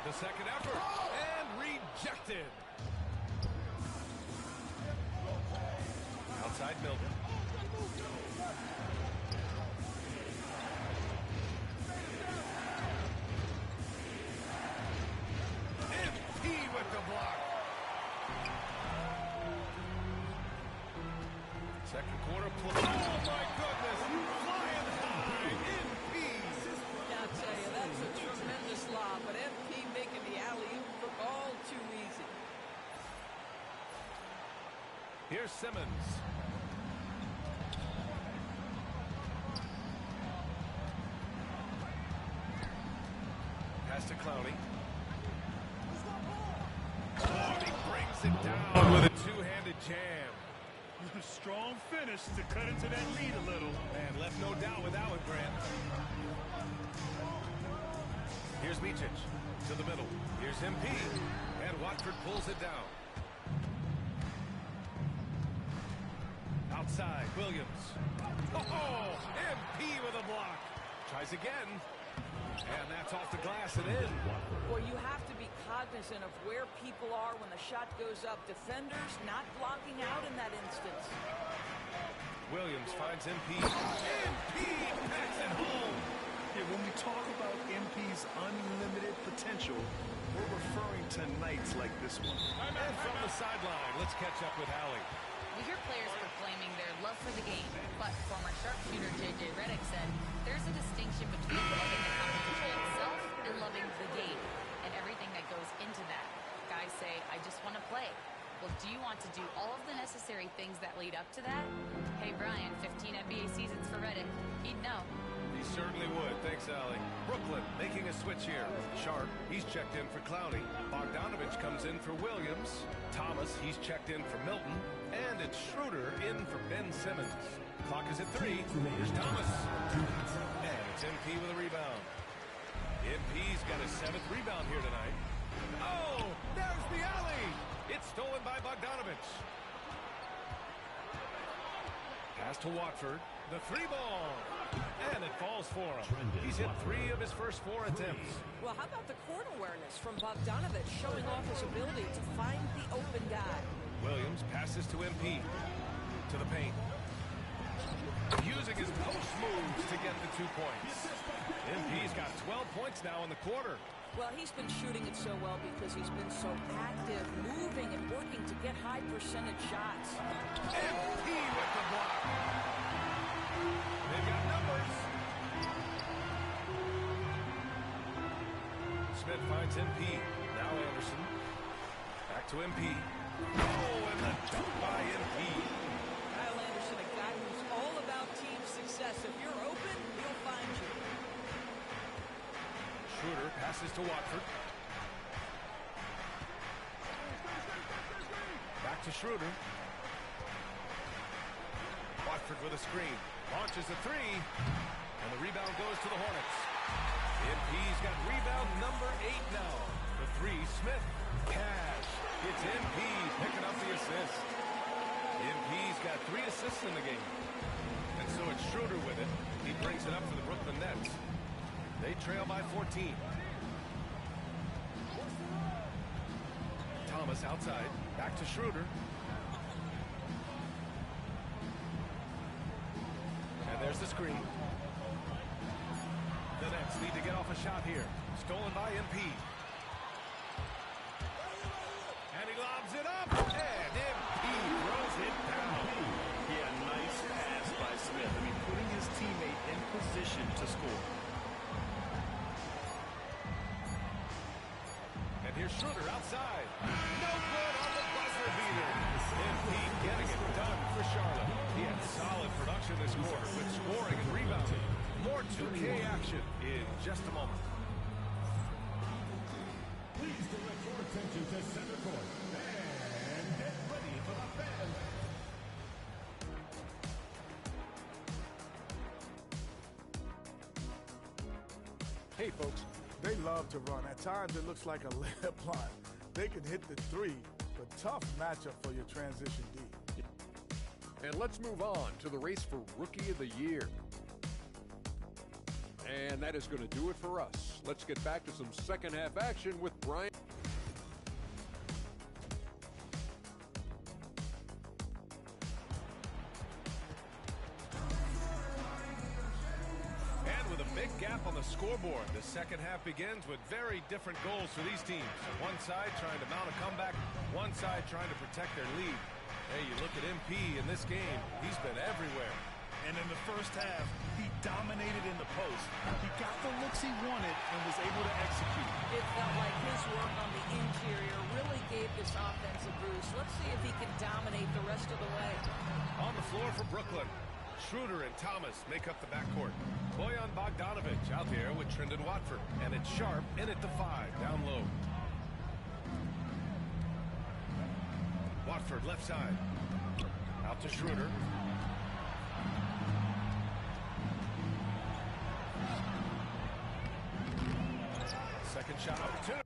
The second effort, and rejected. Outside Milton. MP with the block. Second quarter play. Oh, my goodness. Flying high. MP. I'll tell you, that's a tremendous lob, but MP making the alley-oop look all too easy. Here's Simmons. Pass to Clowney. Oh, he brings it down with a two-handed jam. Strong finish to cut into that lead a little. Man, left no doubt with that one, Grant. Here's Micic to the middle. Here's MP. And Watford pulls it down. Outside, Williams. Oh, MP with a block. Tries again. And that's off the glass and in. Well, you have to be cognizant of where people are when the shot goes up. Defenders not blocking out in that instance. Williams finds MP. MP packs it home. Yeah, when we talk about MP's unlimited potential, we're referring to nights like this one. And from the sideline, let's catch up with Allie. We hear players proclaiming their love for the game, but former sharpshooter J.J. Redick said there's a distinction between loving the competition itself and loving the game and everything that goes into that. Guys say, I just want to play. Well, do you want to do all of the necessary things that lead up to that? Hey, Brian, 15 NBA seasons for Redick. He'd know. He certainly would. Thanks, Allie. Brooklyn making a switch here. Sharp, he's checked in for Clowney. Bogdanovich comes in for Williams. Thomas, he's checked in for Milton. And it's Schroeder in for Ben Simmons. Clock is at 3. Here's Thomas. And it's MP with a rebound. MP's got his 7th rebound here tonight. Oh, there's the alley. It's stolen by Bogdanovich. Pass to Watford. The 3-ball. And it falls for him. He's hit 3 of his first 4 attempts. Well, how about the court awareness from Bogdanovich showing off his ability to find the open guy? Williams passes to MP. To the paint. Using his post moves to get the 2 points. MP's got 12 points now in the quarter. Well, he's been shooting it so well because he's been so active, moving and working to get high percentage shots. MP with the block. They've got numbers. Smith finds MP. Now Anderson. Back to MP. Oh, and the dunk by MP. Kyle Anderson, a guy who's all about team success. If you're open, he'll find you. Schroeder passes to Watford. Back to Schroeder. Watford with a screen. Launches a 3. And the rebound goes to the Hornets. MP's got rebound number 8 now. The 3, Smith. Cash. It's MP picking up the assist. MP's got 3 assists in the game. And so it's Schroeder with it. He brings it up for the Brooklyn Nets. They trail by 14. Thomas outside. Back to Schroeder. And there's the screen. The Nets need to get off a shot here. Stolen by MP. And he lobs it up. And MP throws it down. Yeah, nice pass by Smith. I mean, putting his teammate in position to score. And here's Schroeder outside. No good on the buzzer beater. MP getting it done for Charlotte. He had solid production this quarter with scoring and rebounding. More 2K action in just a moment. Please direct your attention to center court and get ready for the fan. Hey, folks, they love to run. At times, it looks like a layup line. They can hit the 3, but tough matchup for your transition D. And let's move on to the race for Rookie of the Year. And that is going to do it for us. Let's get back to some second half action with Brian. And with a big gap on the scoreboard, the second half begins with very different goals for these teams. One side trying to mount a comeback, one side trying to protect their lead. Hey, you look at MP in this game, he's been everywhere. And in the first half, he dominated in the post. He got the looks he wanted and was able to execute. It felt like his work on the interior really gave this offense a boost. Let's see if he can dominate the rest of the way. On the floor for Brooklyn, Schroeder and Thomas make up the backcourt. Bojan Bogdanovic out there with Trendon Watford. And it's Sharp in at the 5, down low. Watford left side. Out to Schroeder. Second shot opportunity.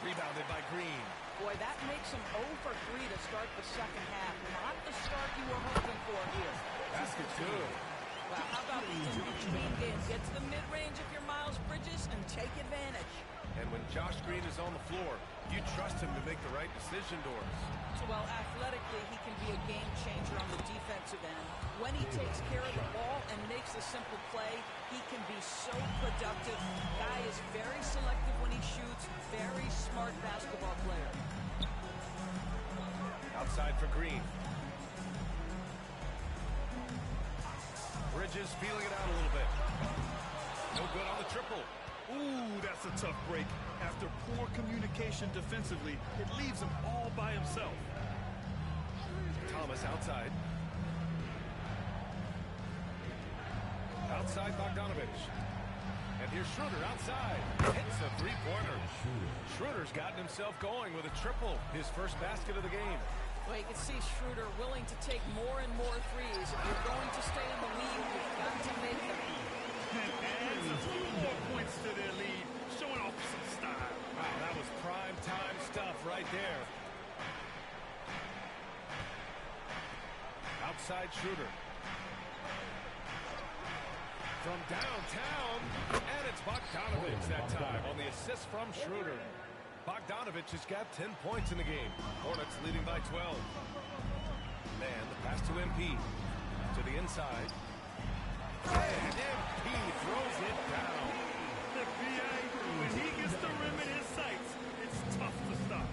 Rebounded by Green. Boy, that makes him 0 for 3 to start the second half. Not the start you were hoping for here. Basket good. Wow, how about the in-between game? Get to the mid-range if you're Miles Bridges and take advantage. And when Josh Green is on the floor, you trust him to make the right decision, Doris. So, well, athletically, he can be a game changer on the defensive end. When he takes care of the ball and makes a simple play, he can be so productive. Guy is very selective when he shoots. Very smart basketball player. Outside for Green. Bridges feeling it out a little bit. No good on the triple. Ooh, that's a tough break. After poor communication defensively, it leaves him all by himself. Thomas outside. Outside Bogdanovic. And here's Schroeder outside. Hits a three-pointer. Schroeder's gotten himself going with a triple. His first basket of the game. Well, you can see Schroeder willing to take more and more threes. If you're going to stay in the lead, you've got to make them. And adds a few more points to their lead, showing off some style. Wow, that was prime time stuff right there. Outside Schroeder. From downtown, and it's Bogdanovic that time on the assist from Schroeder. Bogdanovic has got 10 points in the game. Hornets leading by 12. Man, the pass to MP. To the inside. And MP throws it down. The PA, when he gets the rim in his sights, it's tough to stop.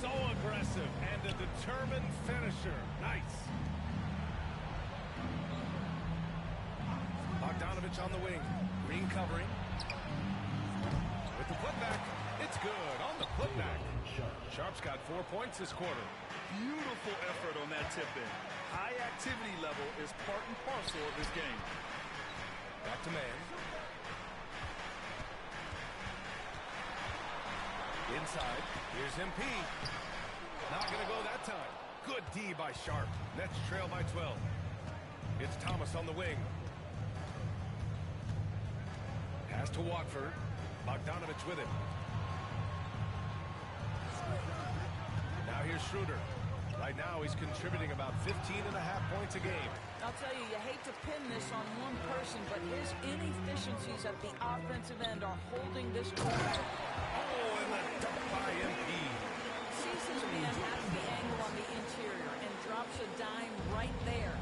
So aggressive and a determined finisher. Nice. Bogdanovic on the wing. Green covering. With the putback. It's good on the putback. Sharp's got 4 points this quarter. Beautiful effort on that tip-in. High activity level is part and parcel of his game. Back to man. Inside. Here's MP. Not going to go that time. Good D by Sharp. Nets trail by 12. It's Thomas on the wing. Pass to Watford. Bogdanovic with it. Now here's Schroeder. Right now he's contributing about 15.5 points a game. I'll tell you, you hate to pin this on one person, but his inefficiencies at the offensive end are holding this quarterback. Oh, and the dunk by MP. Sees his man has the angle on the interior and drops a dime right there.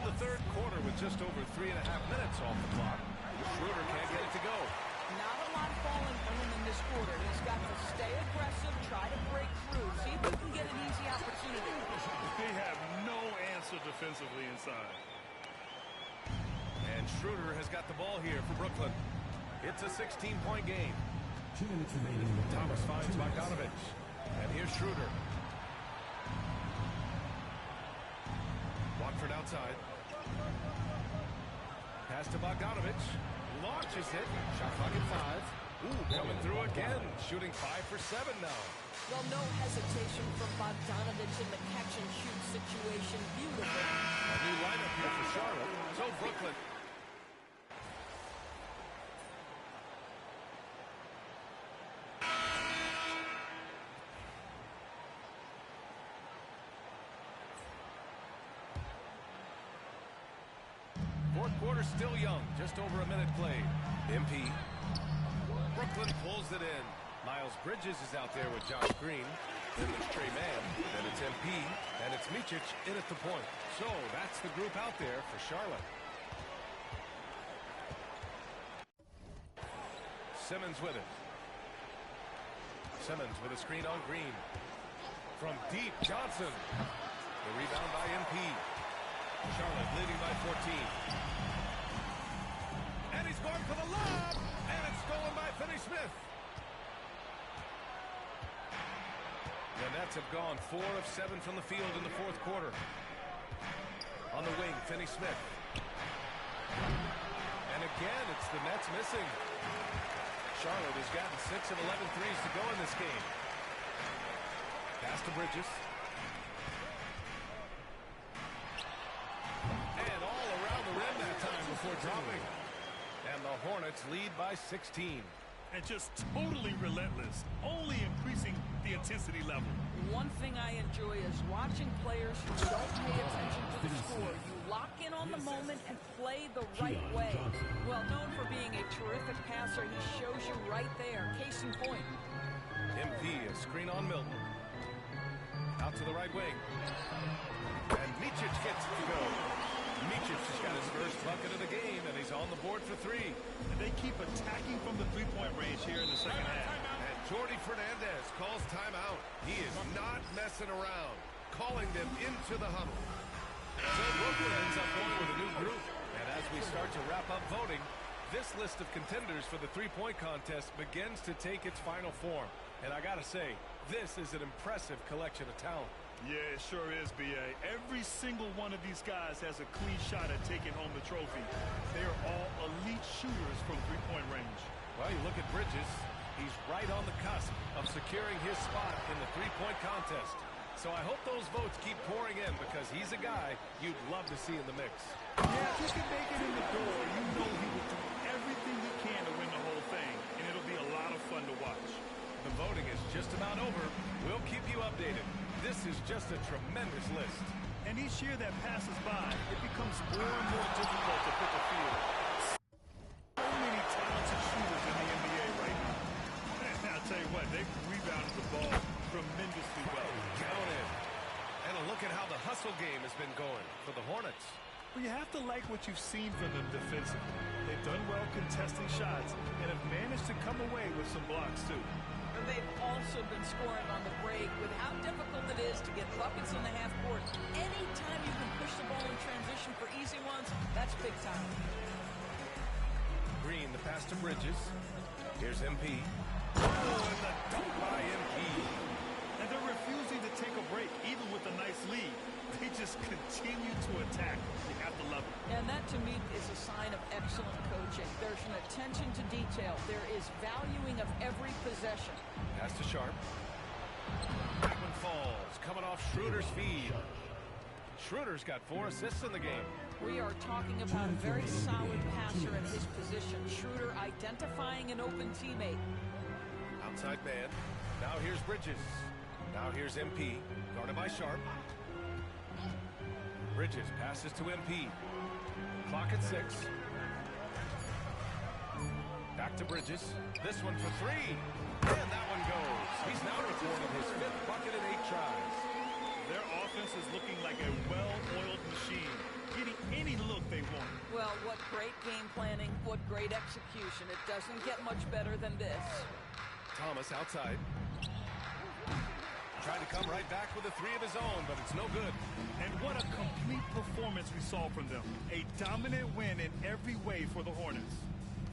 the third quarter with just over 3.5 minutes off the clock. Schroeder can't get it to go. Not a lot falling for him in this quarter. He's got to stay aggressive, try to break through, see if he can get an easy opportunity. They have no answer defensively inside. And Schroeder has got the ball here for Brooklyn. It's a 16-point game. 2 minutes remaining. Thomas finds Bogdanovich. And here's Schroeder. Watford outside. Pass to Bogdanovich. Launches it. Shot clock at 5. Ooh, coming through again. Shooting 5 for 7 now. Well, no hesitation from Bogdanovich in the catch-and-shoot situation. Beautiful. A new lineup here for Charlotte. So Brooklyn. Fourth quarter still young. Just over a minute played. MP. Brooklyn pulls it in. Miles Bridges is out there with Josh Green. Then there's Trey Mann. Then it's MP. And it's Micic in at the point. So that's the group out there for Charlotte. Simmons with it. Simmons with a screen on Green. From deep, Johnson. The rebound by MP. Charlotte leading by 14. And he's going for the lob. And it's stolen by Finney-Smith. The Nets have gone 4 of 7 from the field in the fourth quarter. On the wing, Finney-Smith. And again, it's the Nets missing. Charlotte has gotten 6 of 11 threes to go in this game. Pass to Bridges. And all around the rim that time before dropping. And the Hornets lead by 16. And just totally relentless, only increasing the intensity level. One thing I enjoy is watching players who don't pay attention to the score. You lock in on the moment and play the right way. Well, known for being a terrific passer, he shows you right there. Case in point. MP, a screen on Milton. Out to the right wing. And Micic gets it to go. Micic has got his first bucket of the game, and he's on the board for 3. And they keep attacking from the three-point range here in the second half. And Jordi Fernandez calls timeout. He is not messing around, calling them into the huddle. So Brooklyn ends up going with a new group. And as we start to wrap up voting, this list of contenders for the three-point contest begins to take its final form. And I gotta say, this is an impressive collection of talent. Yeah, it sure is, B.A. Every single one of these guys has a clean shot at taking home the trophy. They are all elite shooters from three-point range. Well, you look at Bridges. He's right on the cusp of securing his spot in the three-point contest. So I hope those votes keep pouring in because he's a guy you'd love to see in the mix. Yeah, if he can make it in the door, you know he will do everything he can to win the whole thing, and it'll be a lot of fun to watch. The voting is just about over. We'll keep you updated. This is just a tremendous list. And each year that passes by, it becomes more and more difficult to pick a field. So many talented shooters in the NBA right now. And I'll tell you what, they've rebounded the ball tremendously well. Counted. And a look at how the hustle game has been going for the Hornets. Well, you have to like what you've seen from them defensively. They've done well contesting shots and have managed to come away with some blocks, too. And they've also been scoring on the break with how difficult it is to get buckets in the half court. Anytime you can push the ball in transition for easy ones, that's big time. Green, the pass to Bridges. Here's MP. Oh, and the dunk by MP. And they're refusing to take a break, even with a nice lead. They just continue to attack. You have to love it. And that, to me, is a sign of excellent coaching. There's an attention to detail. There is valuing of every possession. Pass to Sharp. That one falls, coming off Schroeder's feed. Schroeder's got 4 assists in the game. We are talking about a very solid passer in his position. Schroeder identifying an open teammate. Outside man. Now here's Bridges. Now here's MP. Guarded by Sharp. Bridges passes to MP. Clock at 6. Back to Bridges. This one for 3. And that one goes. He's now recorded his 5th bucket in 8 tries. Their offense is looking like a well-oiled machine, getting what great execution. It doesn't get much better than this. Thomas outside. Trying to come right back with a three of his own, but it's no good. And what a complete performance we saw from them. A dominant win in every way for the Hornets.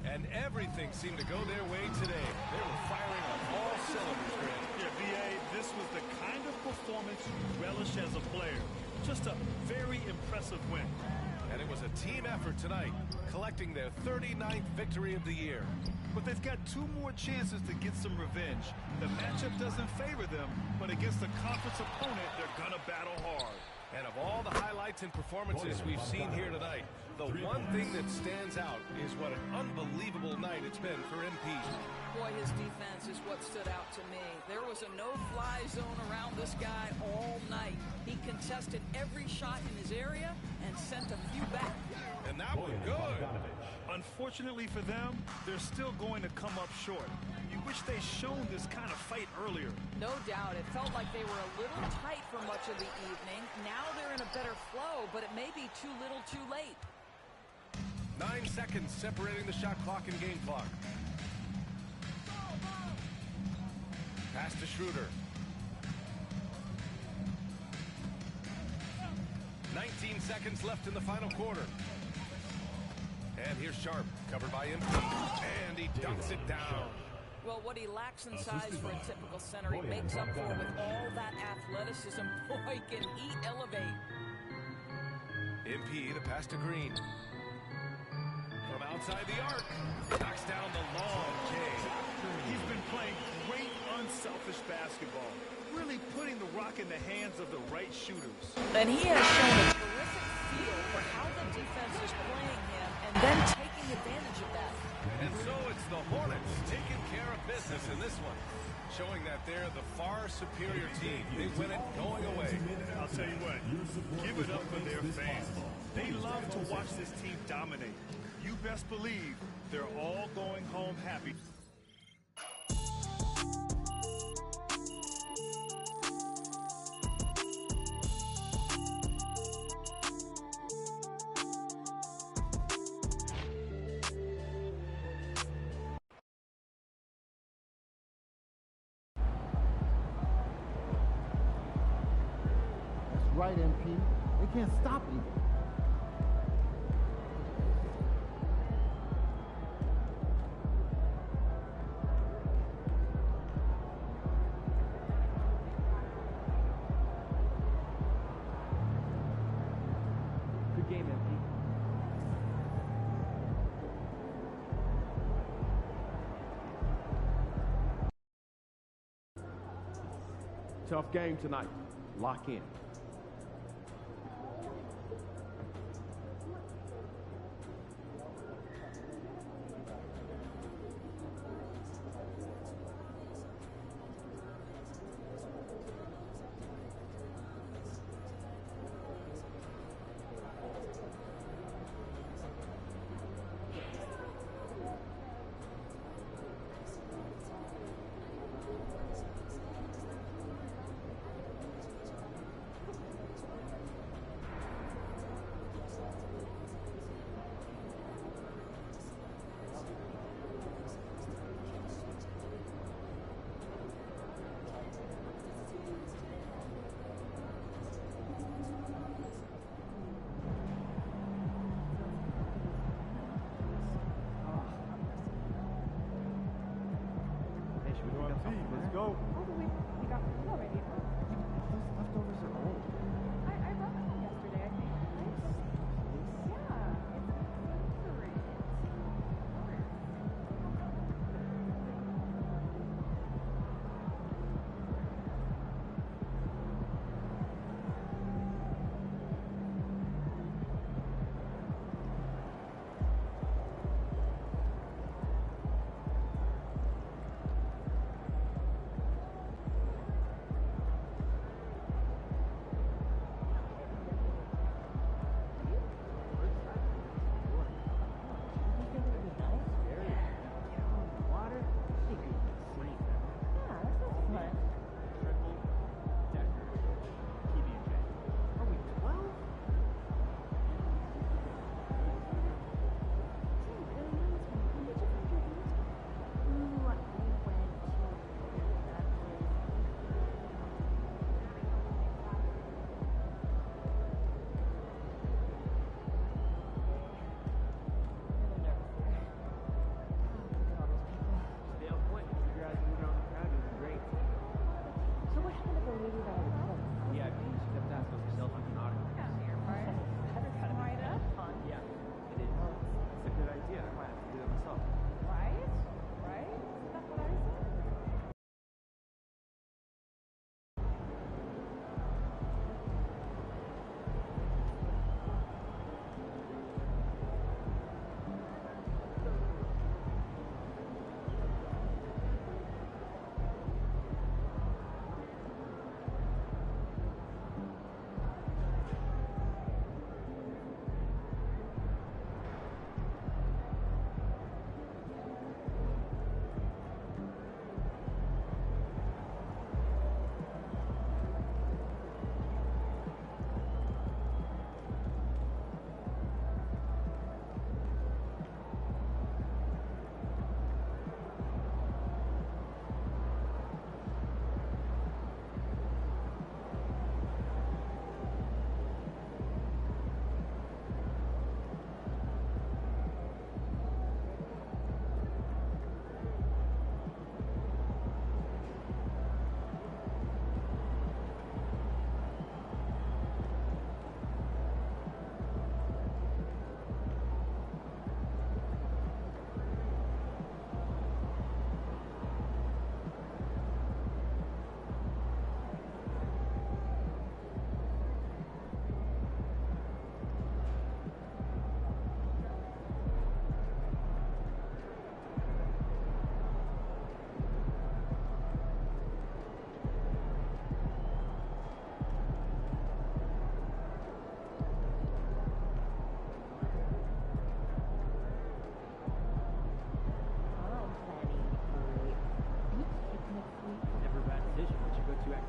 And everything seemed to go their way today. They were firing on all cylinders, Grant. Yeah, B.A., this was the kind of performance you relish as a player. Just a very impressive win. And it was a team effort tonight, collecting their 39th victory of the year. But they've got 2 more chances to get some revenge. The matchup doesn't favor them, but against a conference opponent, they're gonna battle hard. And of all the highlights and performances we've seen here tonight, the one thing that stands out is what an unbelievable night it's been for MP. Boy, his defense is what stood out to me. There was a no-fly zone around this guy all night. He contested every shot in his area and sent a few back. And that was good. Unfortunately for them, they're still going to come up short. You wish they'd shown this kind of fight earlier. No doubt. It felt like they were a little tight for much of the evening. Now they're in a better flow, but it may be too little too late. 9 seconds separating the shot clock and game clock. Pass to Schroeder. 19 seconds left in the final quarter. And here's Sharp, covered by MP, and he dunks it down. Well, what he lacks in size for a typical center, he makes up for with all that athleticism. Boy, can he elevate. MP, the pass to Green. From outside the arc, knocks down the long J. He's been playing great unselfish basketball, really putting the rock in the hands of the right shooters. And he has shown a terrific feel for how the defense is playing him and then taking advantage of that. And so it's the Hornets taking care of business in this one, showing that they're the far superior team. They win it going away. I'll tell you what, give it up for their fans. They love to watch this team dominate. You best believe they're all going home happy. That's right, MP. They can't stop you. Good game, MP. Tough game tonight. Lock in.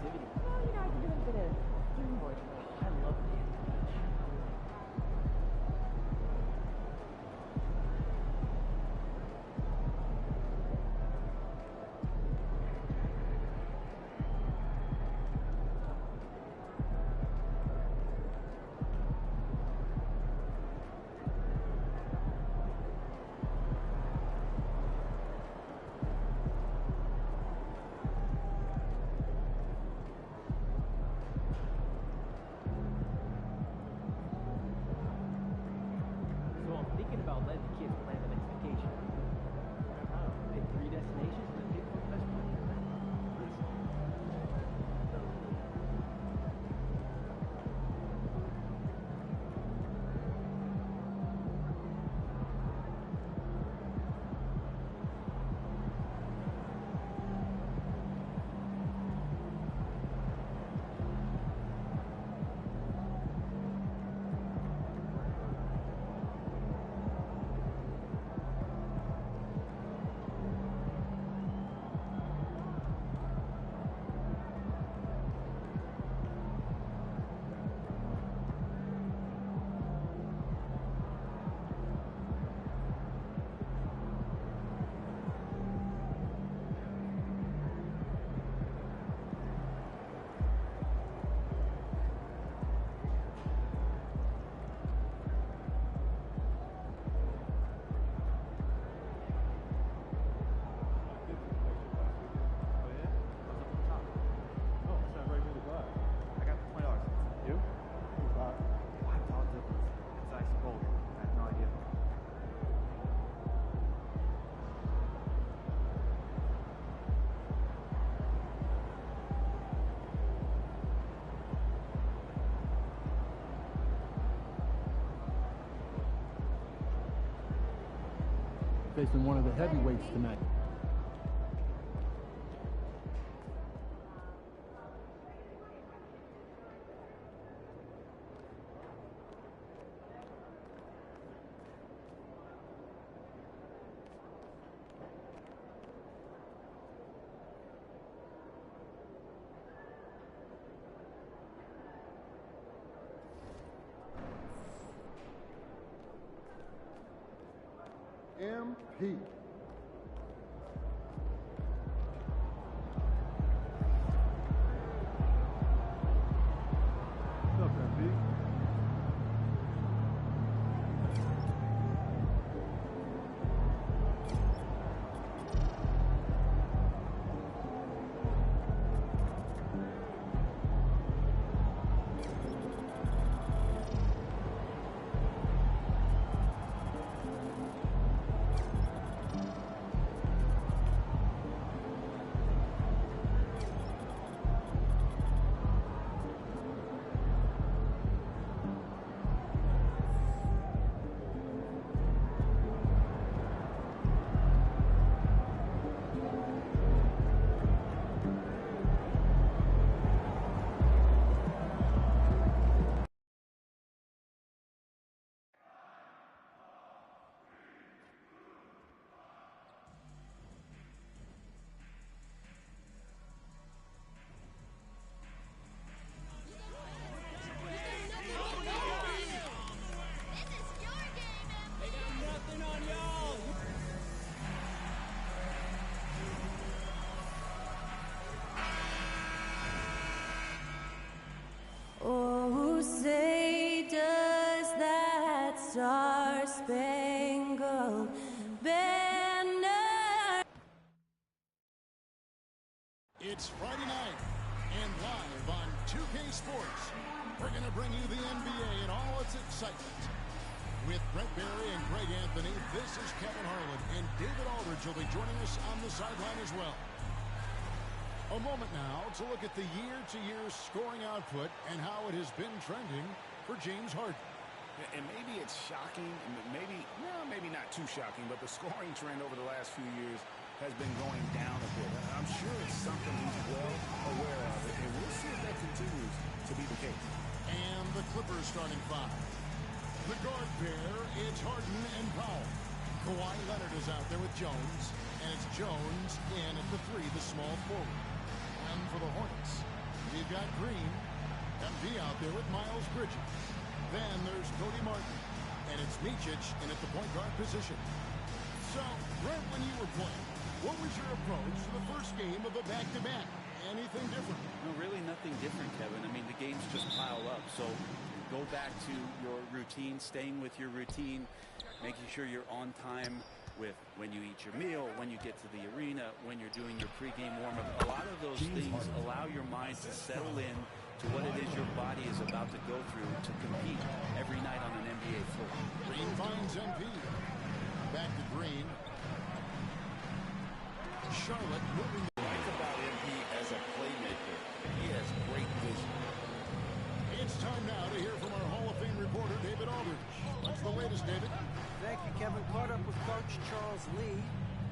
creativity. Well, you know, I can do a bit of steamboard. I love the beach. So I'm thinking about letting the kids plan the next vacation. I don't know, pick 3 destinations and then pick one best place. Facing one of the heavyweights tonight. MP. What's up, MP? Oh, say does that star-spangled banner. It's Friday night, and live on 2K Sports, we're going to bring you the NBA and all its excitement. With Brent Barry and Greg Anthony, this is Kevin Harlan, and David Aldridge will be joining us on the sideline as well. A moment now to look at the year-to-year scoring output and how it has been trending for James Harden. And maybe it's shocking, maybe not too shocking, but the scoring trend over the last few years has been going down a bit. I'm sure it's something he's well aware of, and we'll see if that continues to be the case. And the Clippers starting 5. The guard pair, it's Harden and Powell. Kawhi Leonard is out there with Jones, and it's Jones in at the 3, the small forward. And for the Hornets, got Green. MP out there with Miles Bridges. Then there's Cody Martin. And it's Micic in at the point guard position. So, Brent, when you were playing, what was your approach to the first game of a back-to-back? Anything different? No, really nothing different, Kevin. I mean, the games just pile up. So go back to your routine, staying with your routine, making sure you're on time with when you eat your meal, when you get to the arena, when you're doing your pregame warm-up. A lot of those things allow your mind to settle in to what it is your body is about to go through to compete every night on an NBA floor. Green finds MP. Back to Green. Charlotte moving. Like about MP as a playmaker, he has great vision. It's time now to hear from our Hall of Fame reporter, David Aldridge. What's the latest, David? Thank you, Kevin. Caught up with Coach Charles Lee.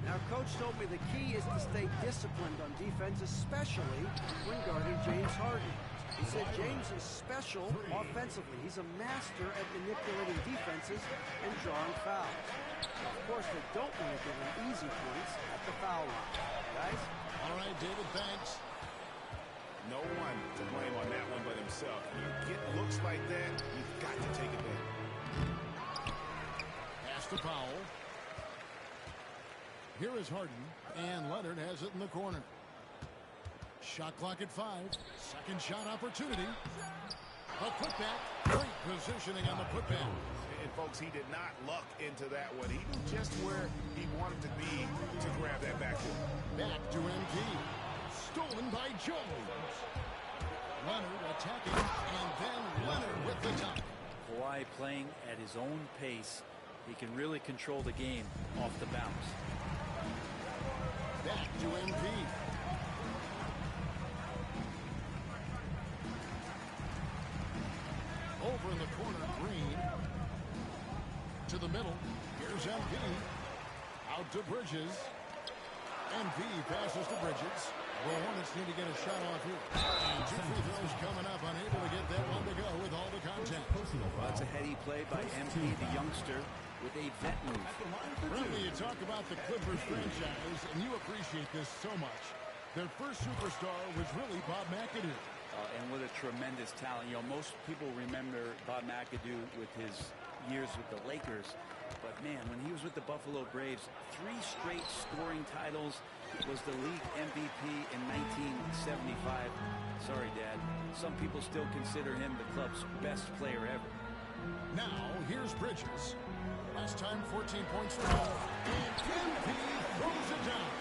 Now, Coach told me the key is to stay disciplined on defense, especially when guarding James Harden. He said James is special offensively. He's a master at manipulating defenses and drawing fouls. Of course, they don't want to give him easy points at the foul line. Guys? All right, David, thanks. No one to blame on that one but himself. When you get looks like that, you've got to take it back. Pass to Powell. Here is Harden, and Leonard has it in the corner. Shot clock at 5. Second shot opportunity. A putback. Great positioning on the putback. And, folks, he did not luck into that one. He knew just where he wanted to be to grab that backboard. Back to MP. Stolen by Jones. Leonard attacking, and then Leonard with the top. Kawhi playing at his own pace. He can really control the game off the bounce. Back to MP. Over in the corner, Green. To the middle. Here's MP. Out to Bridges. MP passes to Bridges. The Hornets need to get a shot off here. And 2 free throws coming up. Unable to get that one to go with all the contact. That's a heady play by MP, the youngster, with a vet move. Really, you talk about the Clippers franchise, and you appreciate this so much. Their first superstar was really Bob McAdoo. And what a tremendous talent. You know, most people remember Bob McAdoo with his years with the Lakers. But, man, when he was with the Buffalo Braves, 3 straight scoring titles, was the league MVP in 1975. Sorry, Dad. Some people still consider him the club's best player ever. Now, here's Bridges. Last time, 14 points for him. And MP throws it down.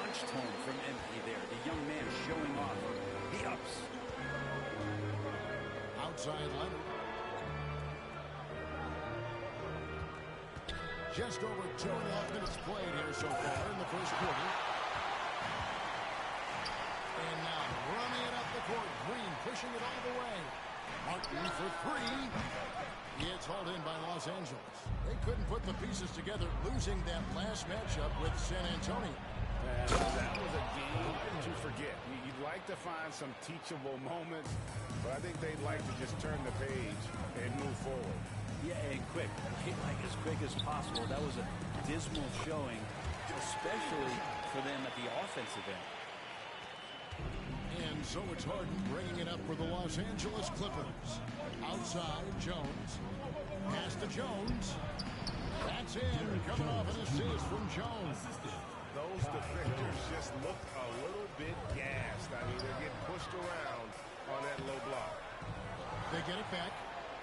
Punch tone from MP there. The young man showing off the ups. Outside Leonard. Just over 2.5 minutes played here so far in the first quarter. And now running it up the court. Green pushing it all the way. Martin for 3. It's hauled in by Los Angeles. They couldn't put the pieces together, losing that last matchup with San Antonio. That was a game to forget. You'd like to find some teachable moments, but I think they'd like to just turn the page and move forward. Yeah, and quick. Like as quick as possible. That was a dismal showing, especially for them at the offensive end. And so it's Harden bringing it up for the Los Angeles Clippers. Outside, Jones. Pass to Jones. That's in. Coming off an assist from Jones. Those defenders just look a little bit gassed. I mean, they're getting pushed around on that low block. They get it back.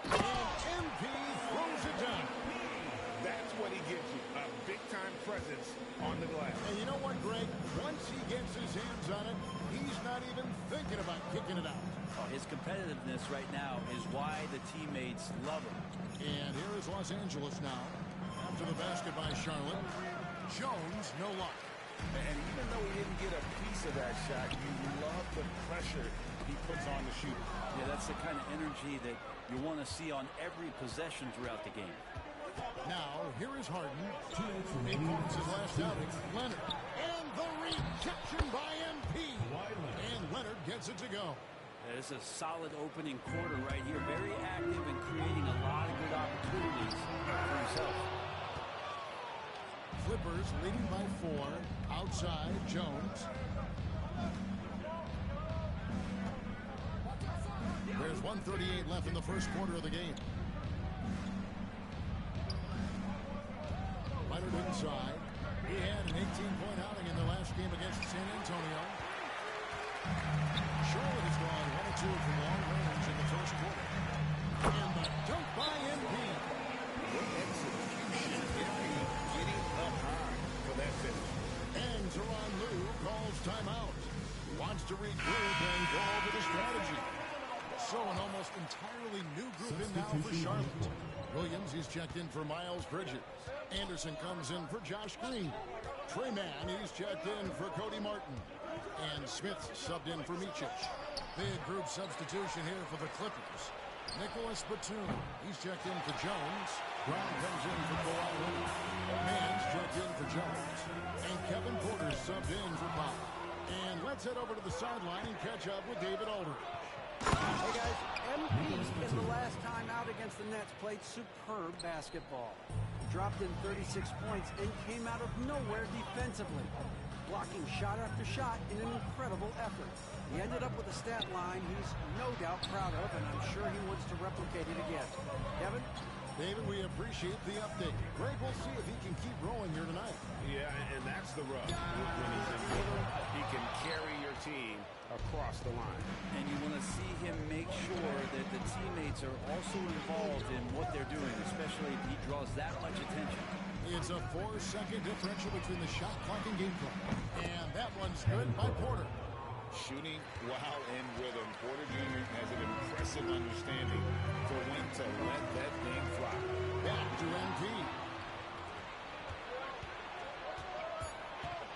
And MP throws it down. That's what he gives you, a big-time presence on the glass. And you know what, Greg? Once he gets his hands on it, he's not even thinking about kicking it out. Oh, his competitiveness right now is why the teammates love him. And here is Los Angeles now. After the basket by Charlotte. Jones, no luck. And even though he didn't get a piece of that shot, you love the pressure he puts on the shooter. Yeah, that's the kind of energy that you want to see on every possession throughout the game. Now, here is Harden. 8 points his last outing. Leonard. And the rejection by MP. And Leonard gets it to go. It's a solid opening quarter right here. Very active and creating a lot of good opportunities for himself. Clippers leading by 4. Outside, Jones. 1:38 left in the first quarter of the game. Leonard inside. He had an 18-point outing in their last game against San Antonio. Charlotte has gone 1 2 from long range in the first quarter. And the dunk by MP. Good execution. MP getting up high for that finish. And Tyronn Lue calls timeout. Wants to regroup and go over the strategy. So an almost entirely new group in now for Charlotte. Williams, he's checked in for Miles Bridges. Anderson comes in for Josh Green. Trey Mann, he's checked in for Cody Martin. And Smith subbed in for Micic. Big group substitution here for the Clippers. Nicholas Batum, he's checked in for Jones. Brown comes in for Kawhi Leonard. Mann's checked in for Jones. And Kevin Porter subbed in for Powell. And let's head over to the sideline and catch up with David Aldridge. Hey guys, MP in the last time out against the Nets played superb basketball. Dropped in 36 points and came out of nowhere defensively, blocking shot after shot in an incredible effort. He ended up with a stat line he's no doubt proud of, and I'm sure he wants to replicate it again. Kevin? David, we appreciate the update. Greg, we'll see if he can keep rolling here tonight. Yeah, and that's the rub. When he's in rhythm, he can carry your team across the line. And you want to see him make sure that the teammates are also involved in what they're doing, especially if he draws that much attention. It's a 4-second differential between the shot clock and game clock. And that one's good by Porter. Shooting while in rhythm. Porter Jr. has an impressive understanding for when to let that thing fly. Back to MP.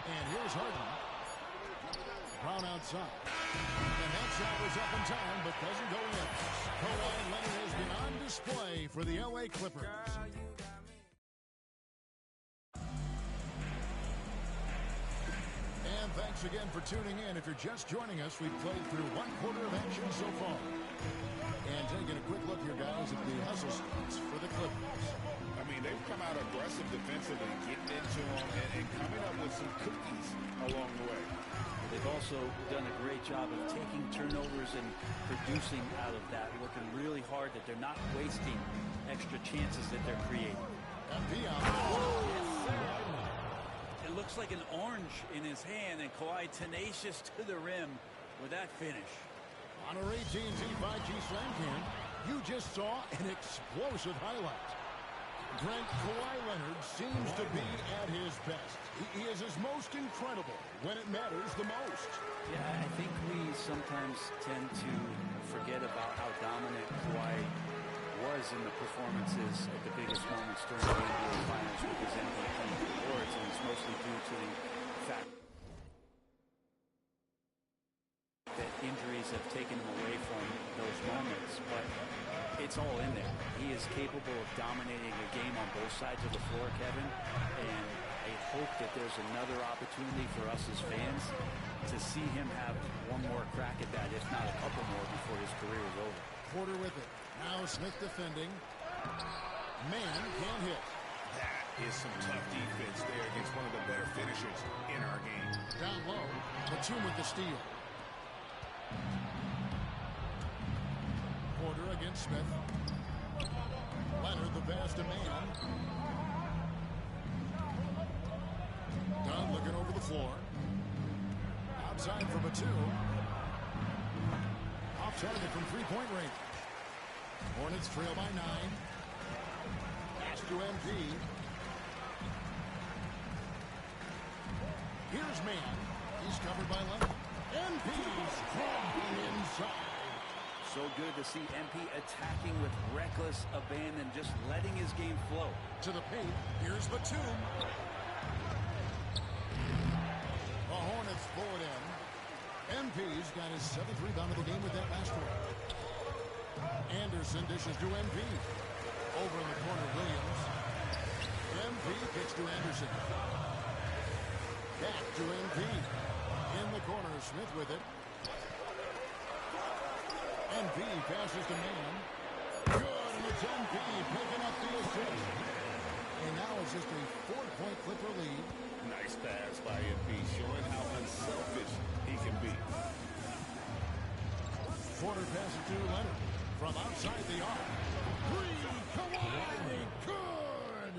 And here's Harden. Brown outside. And that shot was up in time, but doesn't go in. Kawhi Leonard has been on display for the LA Clippers. And thanks again for tuning in. If you're just joining us, we've played through one quarter of action so far. And taking a quick look here, guys, at the hustle stats for the Clippers. I mean, they've come out aggressive defensively, getting into them and coming up with some cookies along the way. They've also done a great job of taking turnovers and producing out of that, working really hard that they're not wasting extra chances that they're creating. Yes, it looks like an orange in his hand, and Kawhi tenacious to the rim with that finish. On our AT&T 5G Slam Cam, you just saw an explosive highlight. Grant, Kawhi Leonard seems to be at his best. He is his most incredible when it matters the most. Yeah, I think we sometimes tend to forget about how dominant Kawhi was in the performances at the biggest moments during the NBA Finals with his MVP awards, and it's mostly due to the fact that injuries have taken him away from those moments, but it's all in there. He is capable of dominating a game on both sides of the floor, Kevin, and I hope that there's another opportunity for us as fans to see him have one more crack at that, if not a couple more, before his career is over. Porter with it. Now Smith defending. Man can't hit. That is some tough defense there against one of the better finishers in our game. Down low. Batum with the steal. Porter against Smith. Leonard, the best of man. Dunn looking over the floor. Outside for Batum. Off target from three-point range. Hornets trail by 9. Pass to MP. Here's Mann. He's covered by Leonard. MP's dropping inside. So good to see MP attacking with reckless abandon, just letting his game flow. To the paint, here's Batum. The Hornets pull it in. MP's got his 7th rebound of the game with that last one. Anderson dishes to MP. Over in the corner, Williams. MP kicks to Anderson. Back to MP. In the corner, Smith with it. MP passes to Mann. Good, and it's MP picking up the assist. And now it's just a 4-point Clipper lead. Nice pass by MP, showing how unselfish he can be. Porter passes to Leonard. From outside the arc. Three, Kawhi, good!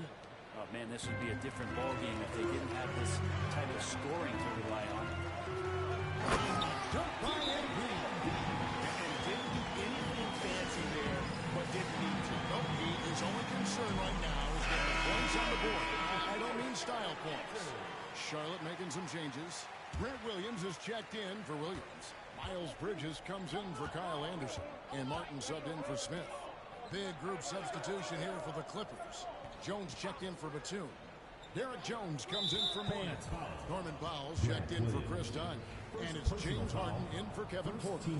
Oh, man, this would be a different ballgame if they didn't have this type of scoring to rely on. Dunked by MP. And didn't do anything fancy there, but didn't need to. Nope, his only concern right now is getting the points on the board. I don't mean style points. Charlotte making some changes. Grant Williams is checked in for Williams. Miles Bridges comes in for Kyle Anderson. And Martin subbed in for Smith. Big group substitution here for the Clippers. Jones checked in for Batum. Derek Jones comes in for Mann. Norman Powell's checked in for Chris Dunn. And it's James Harden in for Kevin Porter.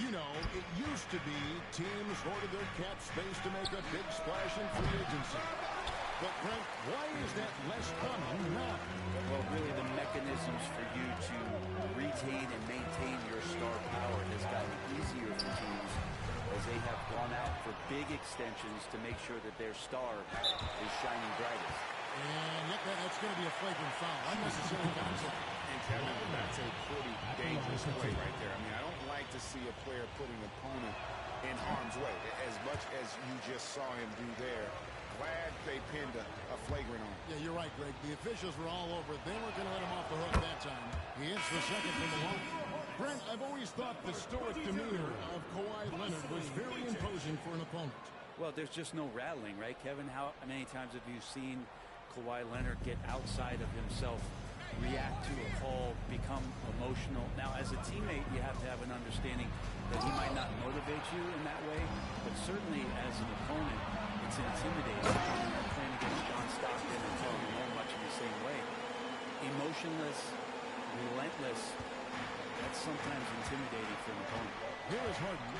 You know, it used to be teams hoarded their cap space to make a big splash in free agency. But, Brent, why is that less common now? Well, really the mechanisms for you to retain and maintain your star power has gotten easier for teams as they have gone out for big extensions to make sure that their star is shining brightest. And yet that's going to be a flagrant foul. Unnecessary contact. And Kevin, that's a pretty dangerous play right there. I mean, I don't like to see a player put an opponent in harm's way, as much as you just saw him do there. Glad they pinned a flagrant on him. Yeah, you're right, Greg. The officials were all over it. They weren't going to let him off the hook that time. He hits the second from the line. Brent, I've always thought the stoic demeanor of Kawhi Leonard was very imposing for an opponent. Well, there's just no rattling, right, Kevin? How many times have you seen Kawhi Leonard get outside of himself, react to a call, become emotional? Now, as a teammate, you have to have an understanding that he might not motivate you in that way, but certainly as an opponent, it's intimidating. You're playing against John Stockton and Tony Moore much in the same way. Emotionless, relentless, that's sometimes intimidating for an opponent. Here is Harden,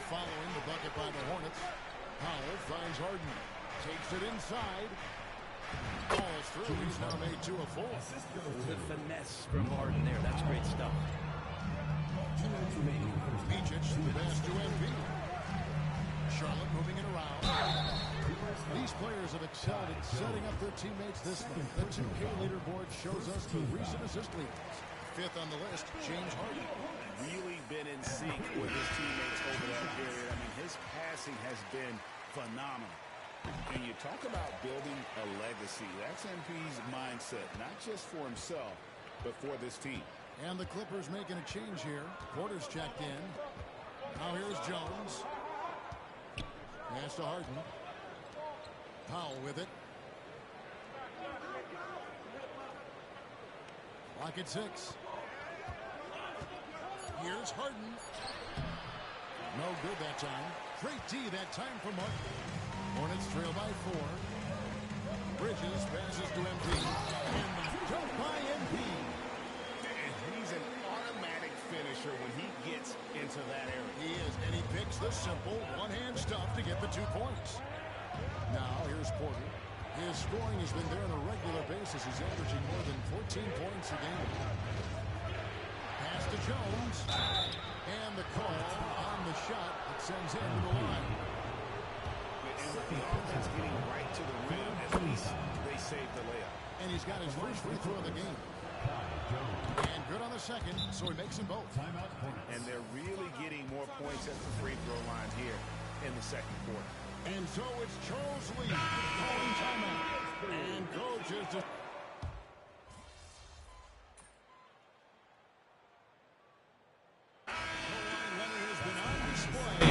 following the bucket by the Hornets. Powell finds Harden, takes it inside. Falls through. He's now made 2 of 4. The finesse from Harden there. That's great stuff. Peachic, the pass to MP. Charlotte moving it around. These players have excelled at setting up their teammates this month. The 2K leaderboard shows us the recent assist leaders. 5th on the list, James Harden. Really been in sync with his teammates over that period. I mean, his passing has been phenomenal. And you talk about building a legacy. That's MP's mindset, not just for himself, but for this team. And the Clippers making a change here. Porter's checked in. Now here's Jones. Pass to Harden. Powell with it. Clock at 6. Here's Harden. No good that time. Great D that time for Martin. Hornets trail by 4. Bridges passes to MP. And knocked out by MP. And he's an automatic finisher when he gets into that area. He is, and he picks the simple one-hand stuff to get the 2 points. Now here's Porter. His scoring has been there on a regular basis. He's averaging more than 14 points a game. Pass to Jones. And the call on the shot that sends him to the line. And with the offense getting right to the rim, at least they saved the layup. And he's got his first free throw of the game. And good on the second, so he makes them both. And they're really getting more points at the free throw line here in the second quarter. And so it's Charles Lee calling timeout. And coach is just...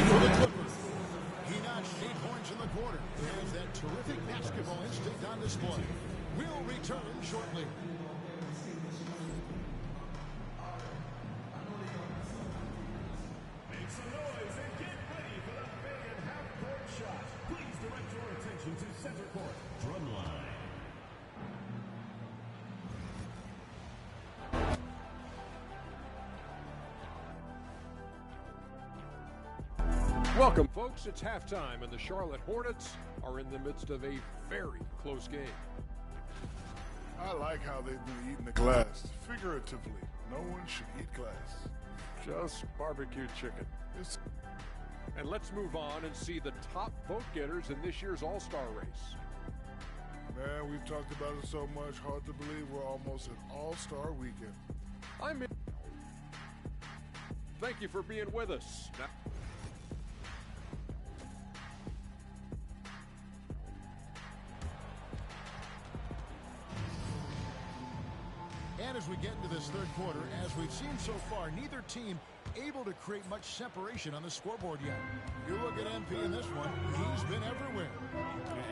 For the Clippers. He notched 8 points in the quarter. Has that terrific basketball instinct on display. We'll return shortly. Make some noise and get ready for the big and half-court shot. Please direct your attention to center court. Drumline. Welcome, folks. It's halftime, and the Charlotte Hornets are in the midst of a very close game. I like how they've been eating the glass. Figuratively, no one should eat glass. Just barbecued chicken. And let's move on and see the top vote getters in this year's All-Star race. Man, we've talked about it so much, hard to believe we're almost an all-star weekend. Thank you for being with us. Now and as we get into this third quarter, as we've seen so far, neither team able to create much separation on the scoreboard yet. You look at MP in this one, he's been everywhere.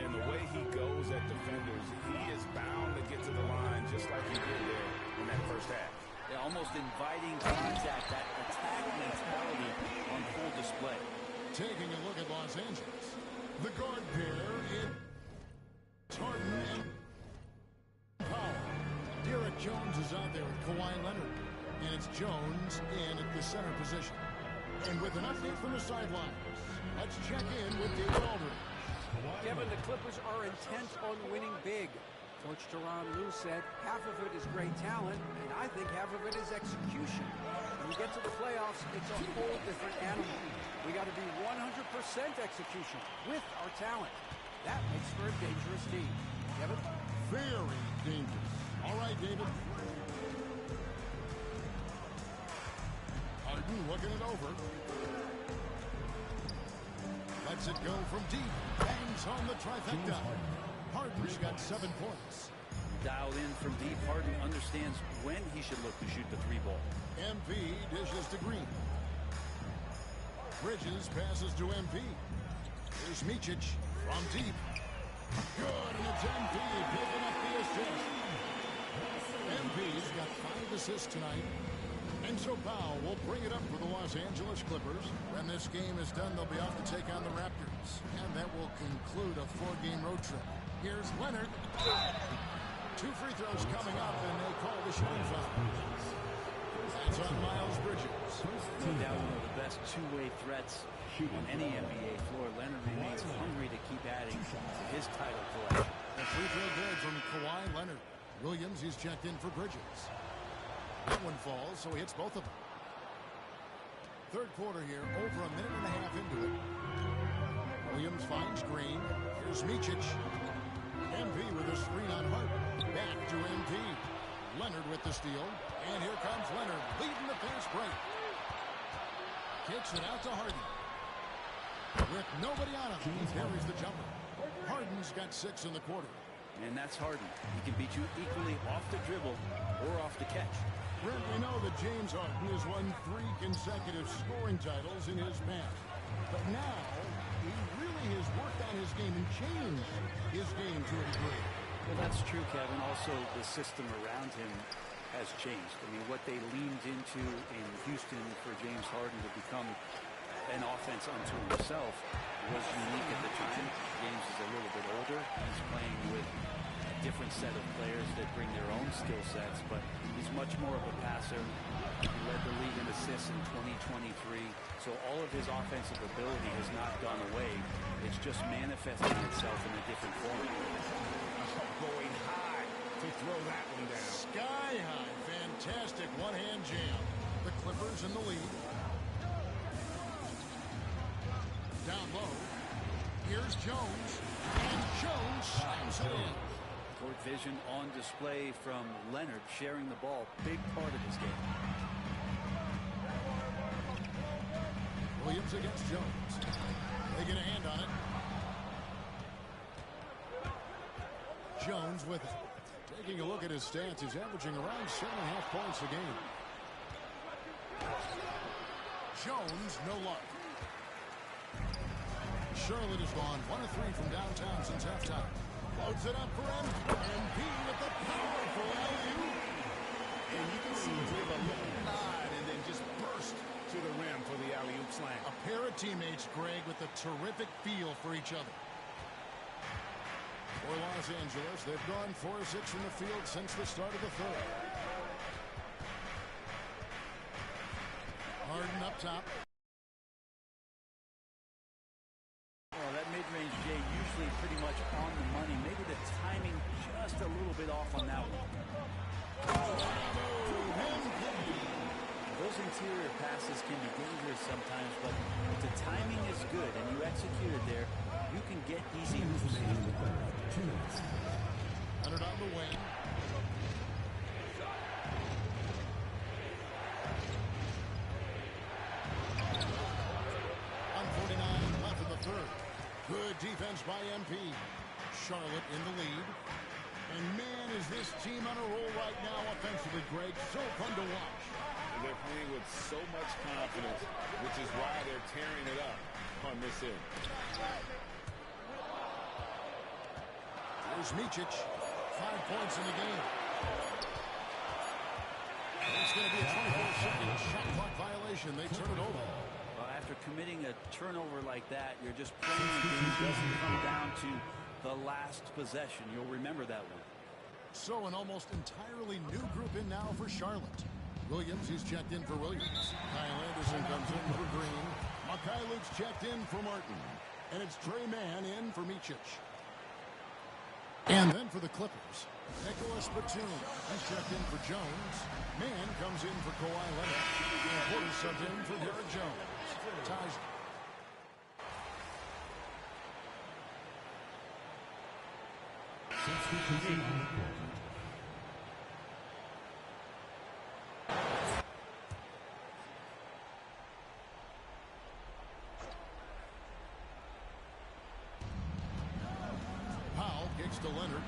And the way he goes at defenders, he is bound to get to the line just like he did there in that first half. Yeah, almost inviting contact, that attack mentality on full display. Taking a look at Los Angeles. The guard pair in Harden and Powell. Derek Jones is out there with Kawhi Leonard. And it's Jones in at the center position. And with an update from the sidelines, let's check in with David Aldridge. Kevin, the Clippers are intent on winning big. Coach Tyronn Lue said half of it is great talent, and I think half of it is execution. When you get to the playoffs, it's a whole different animal. We got to be 100% execution with our talent. That makes for a dangerous team. Kevin? Very dangerous. All right, David. Harden looking it over. Lets it go from deep. Bangs home the trifecta. Harden's got 7 points. Dialed in from deep, Harden understands when he should look to shoot the 3-ball. MP dishes to Green. Bridges passes to MP. Here's Micic from deep. Good, and it's MP picking up the assist. MP's got 5 assists tonight. And so Powell will bring it up for the Los Angeles Clippers. When this game is done, they'll be off to take on the Raptors. And that will conclude a 4-game road trip. Here's Leonard. 2 free throws coming up, and they call the shot foul. That's on Miles Bridges. No doubt one of the best two-way threats on any NBA floor. Leonard remains hungry to keep adding to his title collection. A free throw good from Kawhi Leonard. Williams, he's checked in for Bridges. That one falls, so he hits both of them. Third quarter here, over a minute and a half into it. Williams finds Green. Here's Micic. MP with a screen on Harden. Back to MP. Leonard with the steal. And here comes Leonard, leading the fast break. Kicks it out to Harden. With nobody on him, he buries the jumper. Harden's got 6 in the quarter. And that's Harden. He can beat you equally off the dribble or off the catch. Brent, we know that James Harden has won 3 consecutive scoring titles in his past. But now, he really has worked on his game and changed his game to a degree. Well, that's true, Kevin. Also, the system around him has changed. I mean, what they leaned into in Houston for James Harden to become an offense unto himself was unique at the time. James is a little bit older. He's playing with a different set of players that bring their own skill sets, but he's much more of a passer. He led the league in assists in 2023, so all of his offensive ability has not gone away. It's just manifesting itself in a different form. Going high to throw that one down. Sky high. Fantastic one-hand jam. The Clippers in the lead. Down low. Here's Jones. And Jones slams it in. Court vision on display from Leonard, sharing the ball. Big part of his game. Williams against Jones. They get a hand on it. Jones with it. Taking a look at his stats, he's averaging around 7.5 points a game. Jones, no luck. Charlotte has gone 1 of 3 from downtown since halftime. Loads it up for MP with the powerful alley-oop. And you can see him give a little nod and then just burst to the rim for the alley-oop slam. A pair of teammates, Greg, with a terrific feel for each other. For Los Angeles, they've gone 4 of 6 from the field since the start of the third. Harden up top. Well, that mid-range J usually pretty much on the money. Maybe the timing just a little bit off on that one. Those interior passes can be dangerous sometimes, but if the timing is good and you execute it there, you can get easy moves. Leonard on the wing. On 49 left in the third. Good defense by MP. Charlotte in the lead. And man, is this team on a roll right now offensively, Greg. So fun to watch. And they're playing with so much confidence, which is why they're tearing it up on this end. There's Micic. 5 points in the game. It's going to be a 24-second shot clock violation. They turn it over. Well, after committing a turnover like that, you're just playing the game. Doesn't come down to the last possession. You'll remember that one. So an almost entirely new group in now for Charlotte. Williams is checked in for Williams. Kyle Anderson comes in for Green. Mikhailov's checked in for Martin. And it's Trey Mann in for Micic. And then for the Clippers, Nicholas Batum. He's checked in for Jones. Mann comes in for Kawhi Leonard. And Porter subbed in for Derek Jones. Ties. Powell kicks to Leonard.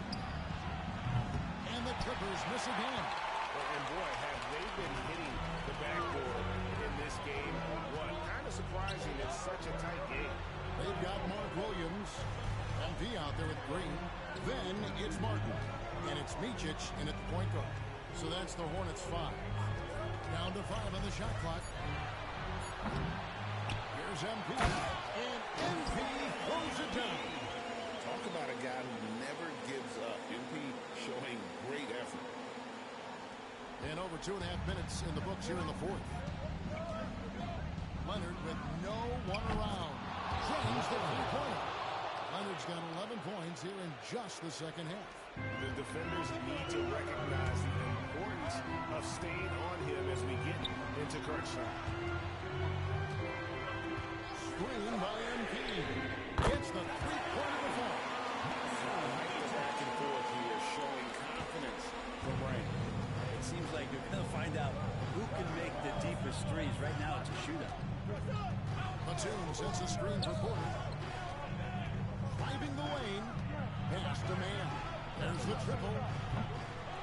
And the Clippers miss again. And boy, have they been hitting the backboard in this game. What? Kind of surprising. It's such a tight game. They've got Mark Williams. MP out there with Green. Then it's Martin. And it's Micic in at the point guard. So that's the Hornets 5. Down to 5 on the shot clock. Here's MP. And MP throws it down. Talk about a guy who never gives up. MP showing great effort. And over 2.5 minutes in the books here in the fourth. Leonard with no one around. Drains the three-pointer. Leonard's got 11 points here in just the second half. The defenders need to recognize the importance of staying on him as we get into crunch time. Screen by MP. Gets the three-pointer to fall. Back and forth here, showing confidence from Ray. It seems like you're going to find out who can make the deepest threes. Right now, it's a shootout. Batum sets a screen for Porter. Driving the lane. Pass to Mann. There's the triple.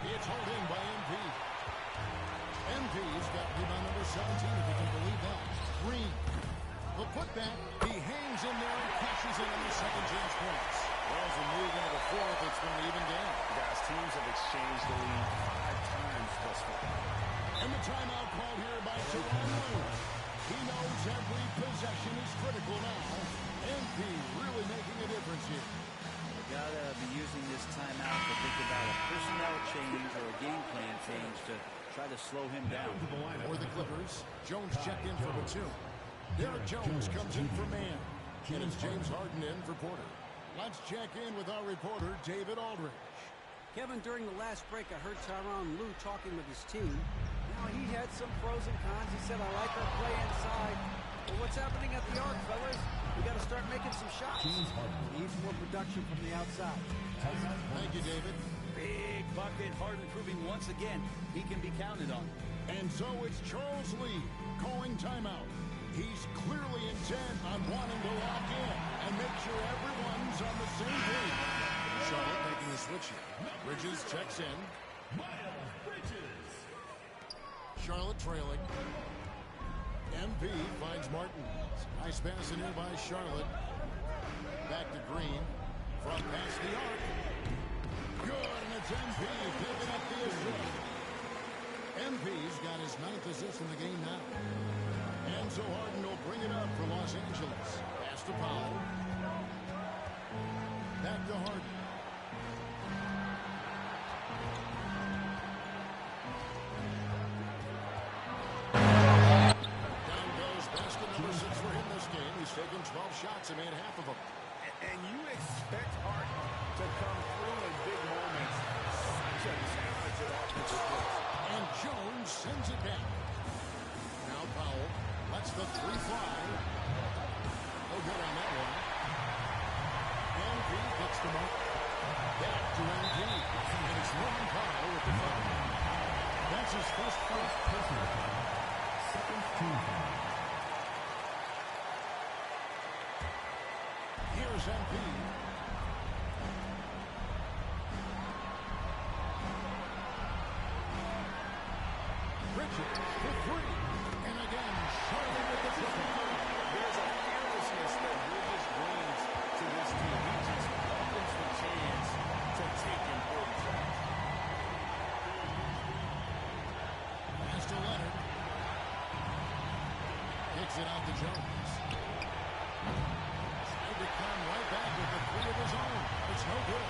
It's hauled in by MP. MP's got rebound number 17, if you can believe that. Green. The putback. He hangs in there and cashes in on the second chance points. As we move into the fourth, it's been an even game. Guys, teams have exchanged the lead 5 times thus far. And the timeout called here by Toronto. He knows every possession is critical now. MP really making a difference here. You gotta be using this timeout to think about a personnel change or a game plan change to try to slow him down. For the Clippers, Jones checked in for Batum. Derek Jones comes in for Mann. And it's James Harden in for Porter. Let's check in with our reporter, David Aldridge. Kevin, during the last break, I heard Tyronn Lue talking with his team. Now, he had some pros and cons. He said, I like our play inside. Well, what's happening at the arc, fellas? We got to start making some shots. Needs more production from the outside. Thank you, David. Big bucket. Harden proving once again he can be counted on. And so it's Charles Lee calling timeout. He's clearly intent on wanting to lock in and make sure everyone's on the same page. Charlotte making the switch here. Bridges checks in. Charlotte trailing. MP finds Martin. Nice pass in here by Charlotte. Back to Green. From past the arc. Good, and it's MP picking up the assist. MP's got his 9th assist in the game now. And so Harden will bring it up for Los Angeles. Pass to Powell. Back to Harden. Down goes basket number 6 for him this game. He's taken 12 shots and made half of them. And you expect Harden to come through in big moments. Such a talented offensive player. And Jones sends it back. Now Powell lets the three fly. No good on that one. And he gets the mark. Back to MP. And it's Norman Powell with the foul. That's his first foul. Personal foul. Second team foul. Here's MP. Richards for three. And again, Charlotte with the triple. There's a fearlessness that Bridges brings to this team. He just opens the chance to take important shots. Pass to Leonard. Kicks it out to Jones. Tried to come right back with the three of his own. It's no good.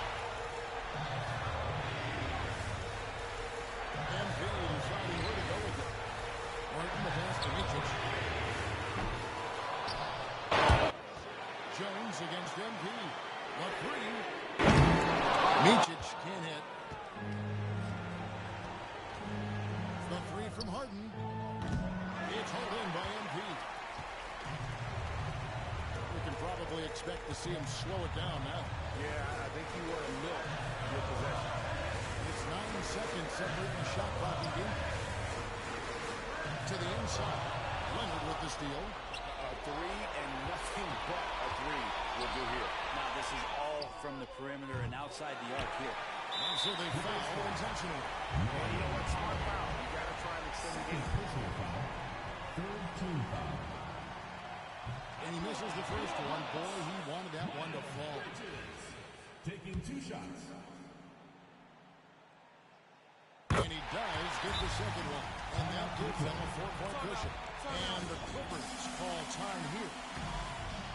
MP deciding where to go with it. Martin, the pass to Mitchell. Jones against MP. The three. Mincic can't hit. The three from Harden. It's hauled in by MP. We can probably expect to see him slow it down now. Yeah, I think you want to milk your possession. It's 9 seconds separating the shot clock and game. To the inside. Leonard with the steal. A three and nothing but a three will do here. Now this is all from the perimeter and outside the arc here. And so they foul intentionally. Well, you know what? Smart foul. You got to try and extend the game. Personal foul. Third team foul. And he misses the first one. Boy, he wanted that one to fall. Taking two shots. And he does get the second one. And that gives them a 4-point cushion. And the Clippers call time here.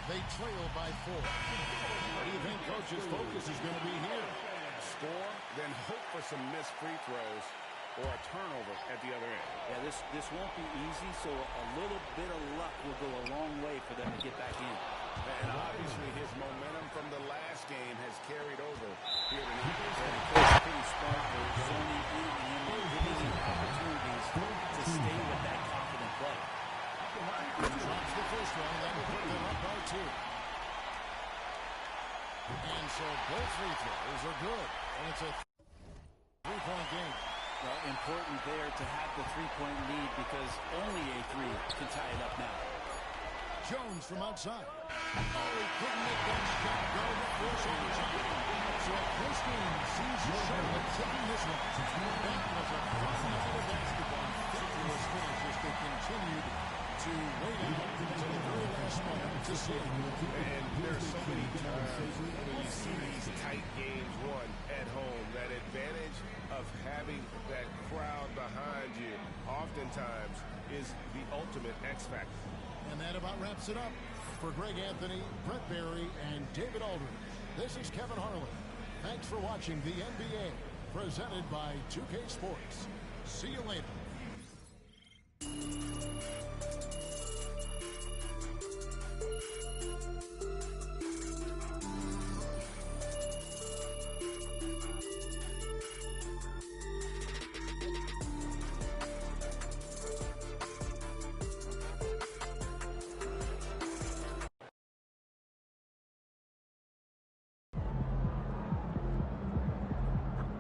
They trail by 4. What do you think Coach's focus is going to be here? Score, then hope for some missed free throws or a turnover at the other end. Yeah, this won't be easy, so a little bit of luck will go a long way for them to get back in. And obviously his momentum from the last game has carried over here tonight. It's pretty smart for Sony eating him and giving him opportunities to stay with that confident play. Drops the first one. That will put them up by 2. And so both free throws are good. And it's a 3-point game. Well, important there to have the 3-point lead because only a 3 can tie it up now. Jones from outside. Oh, he couldn't make that shot go to force overtime. So a close game sees Charlotte taking this one. That was a fun night of basketball. Fabulous finish as they continued to wait out until the very last moment to see it. And there's so many times when you see these tight games won at home, that advantage of having that crowd behind you oftentimes is the ultimate X factor. And that about wraps it up. For Greg Anthony, Brett Barry, and David Aldridge, this is Kevin Harlan. Thanks for watching the NBA, presented by 2K Sports. See you later.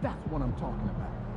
That's what I'm talking about.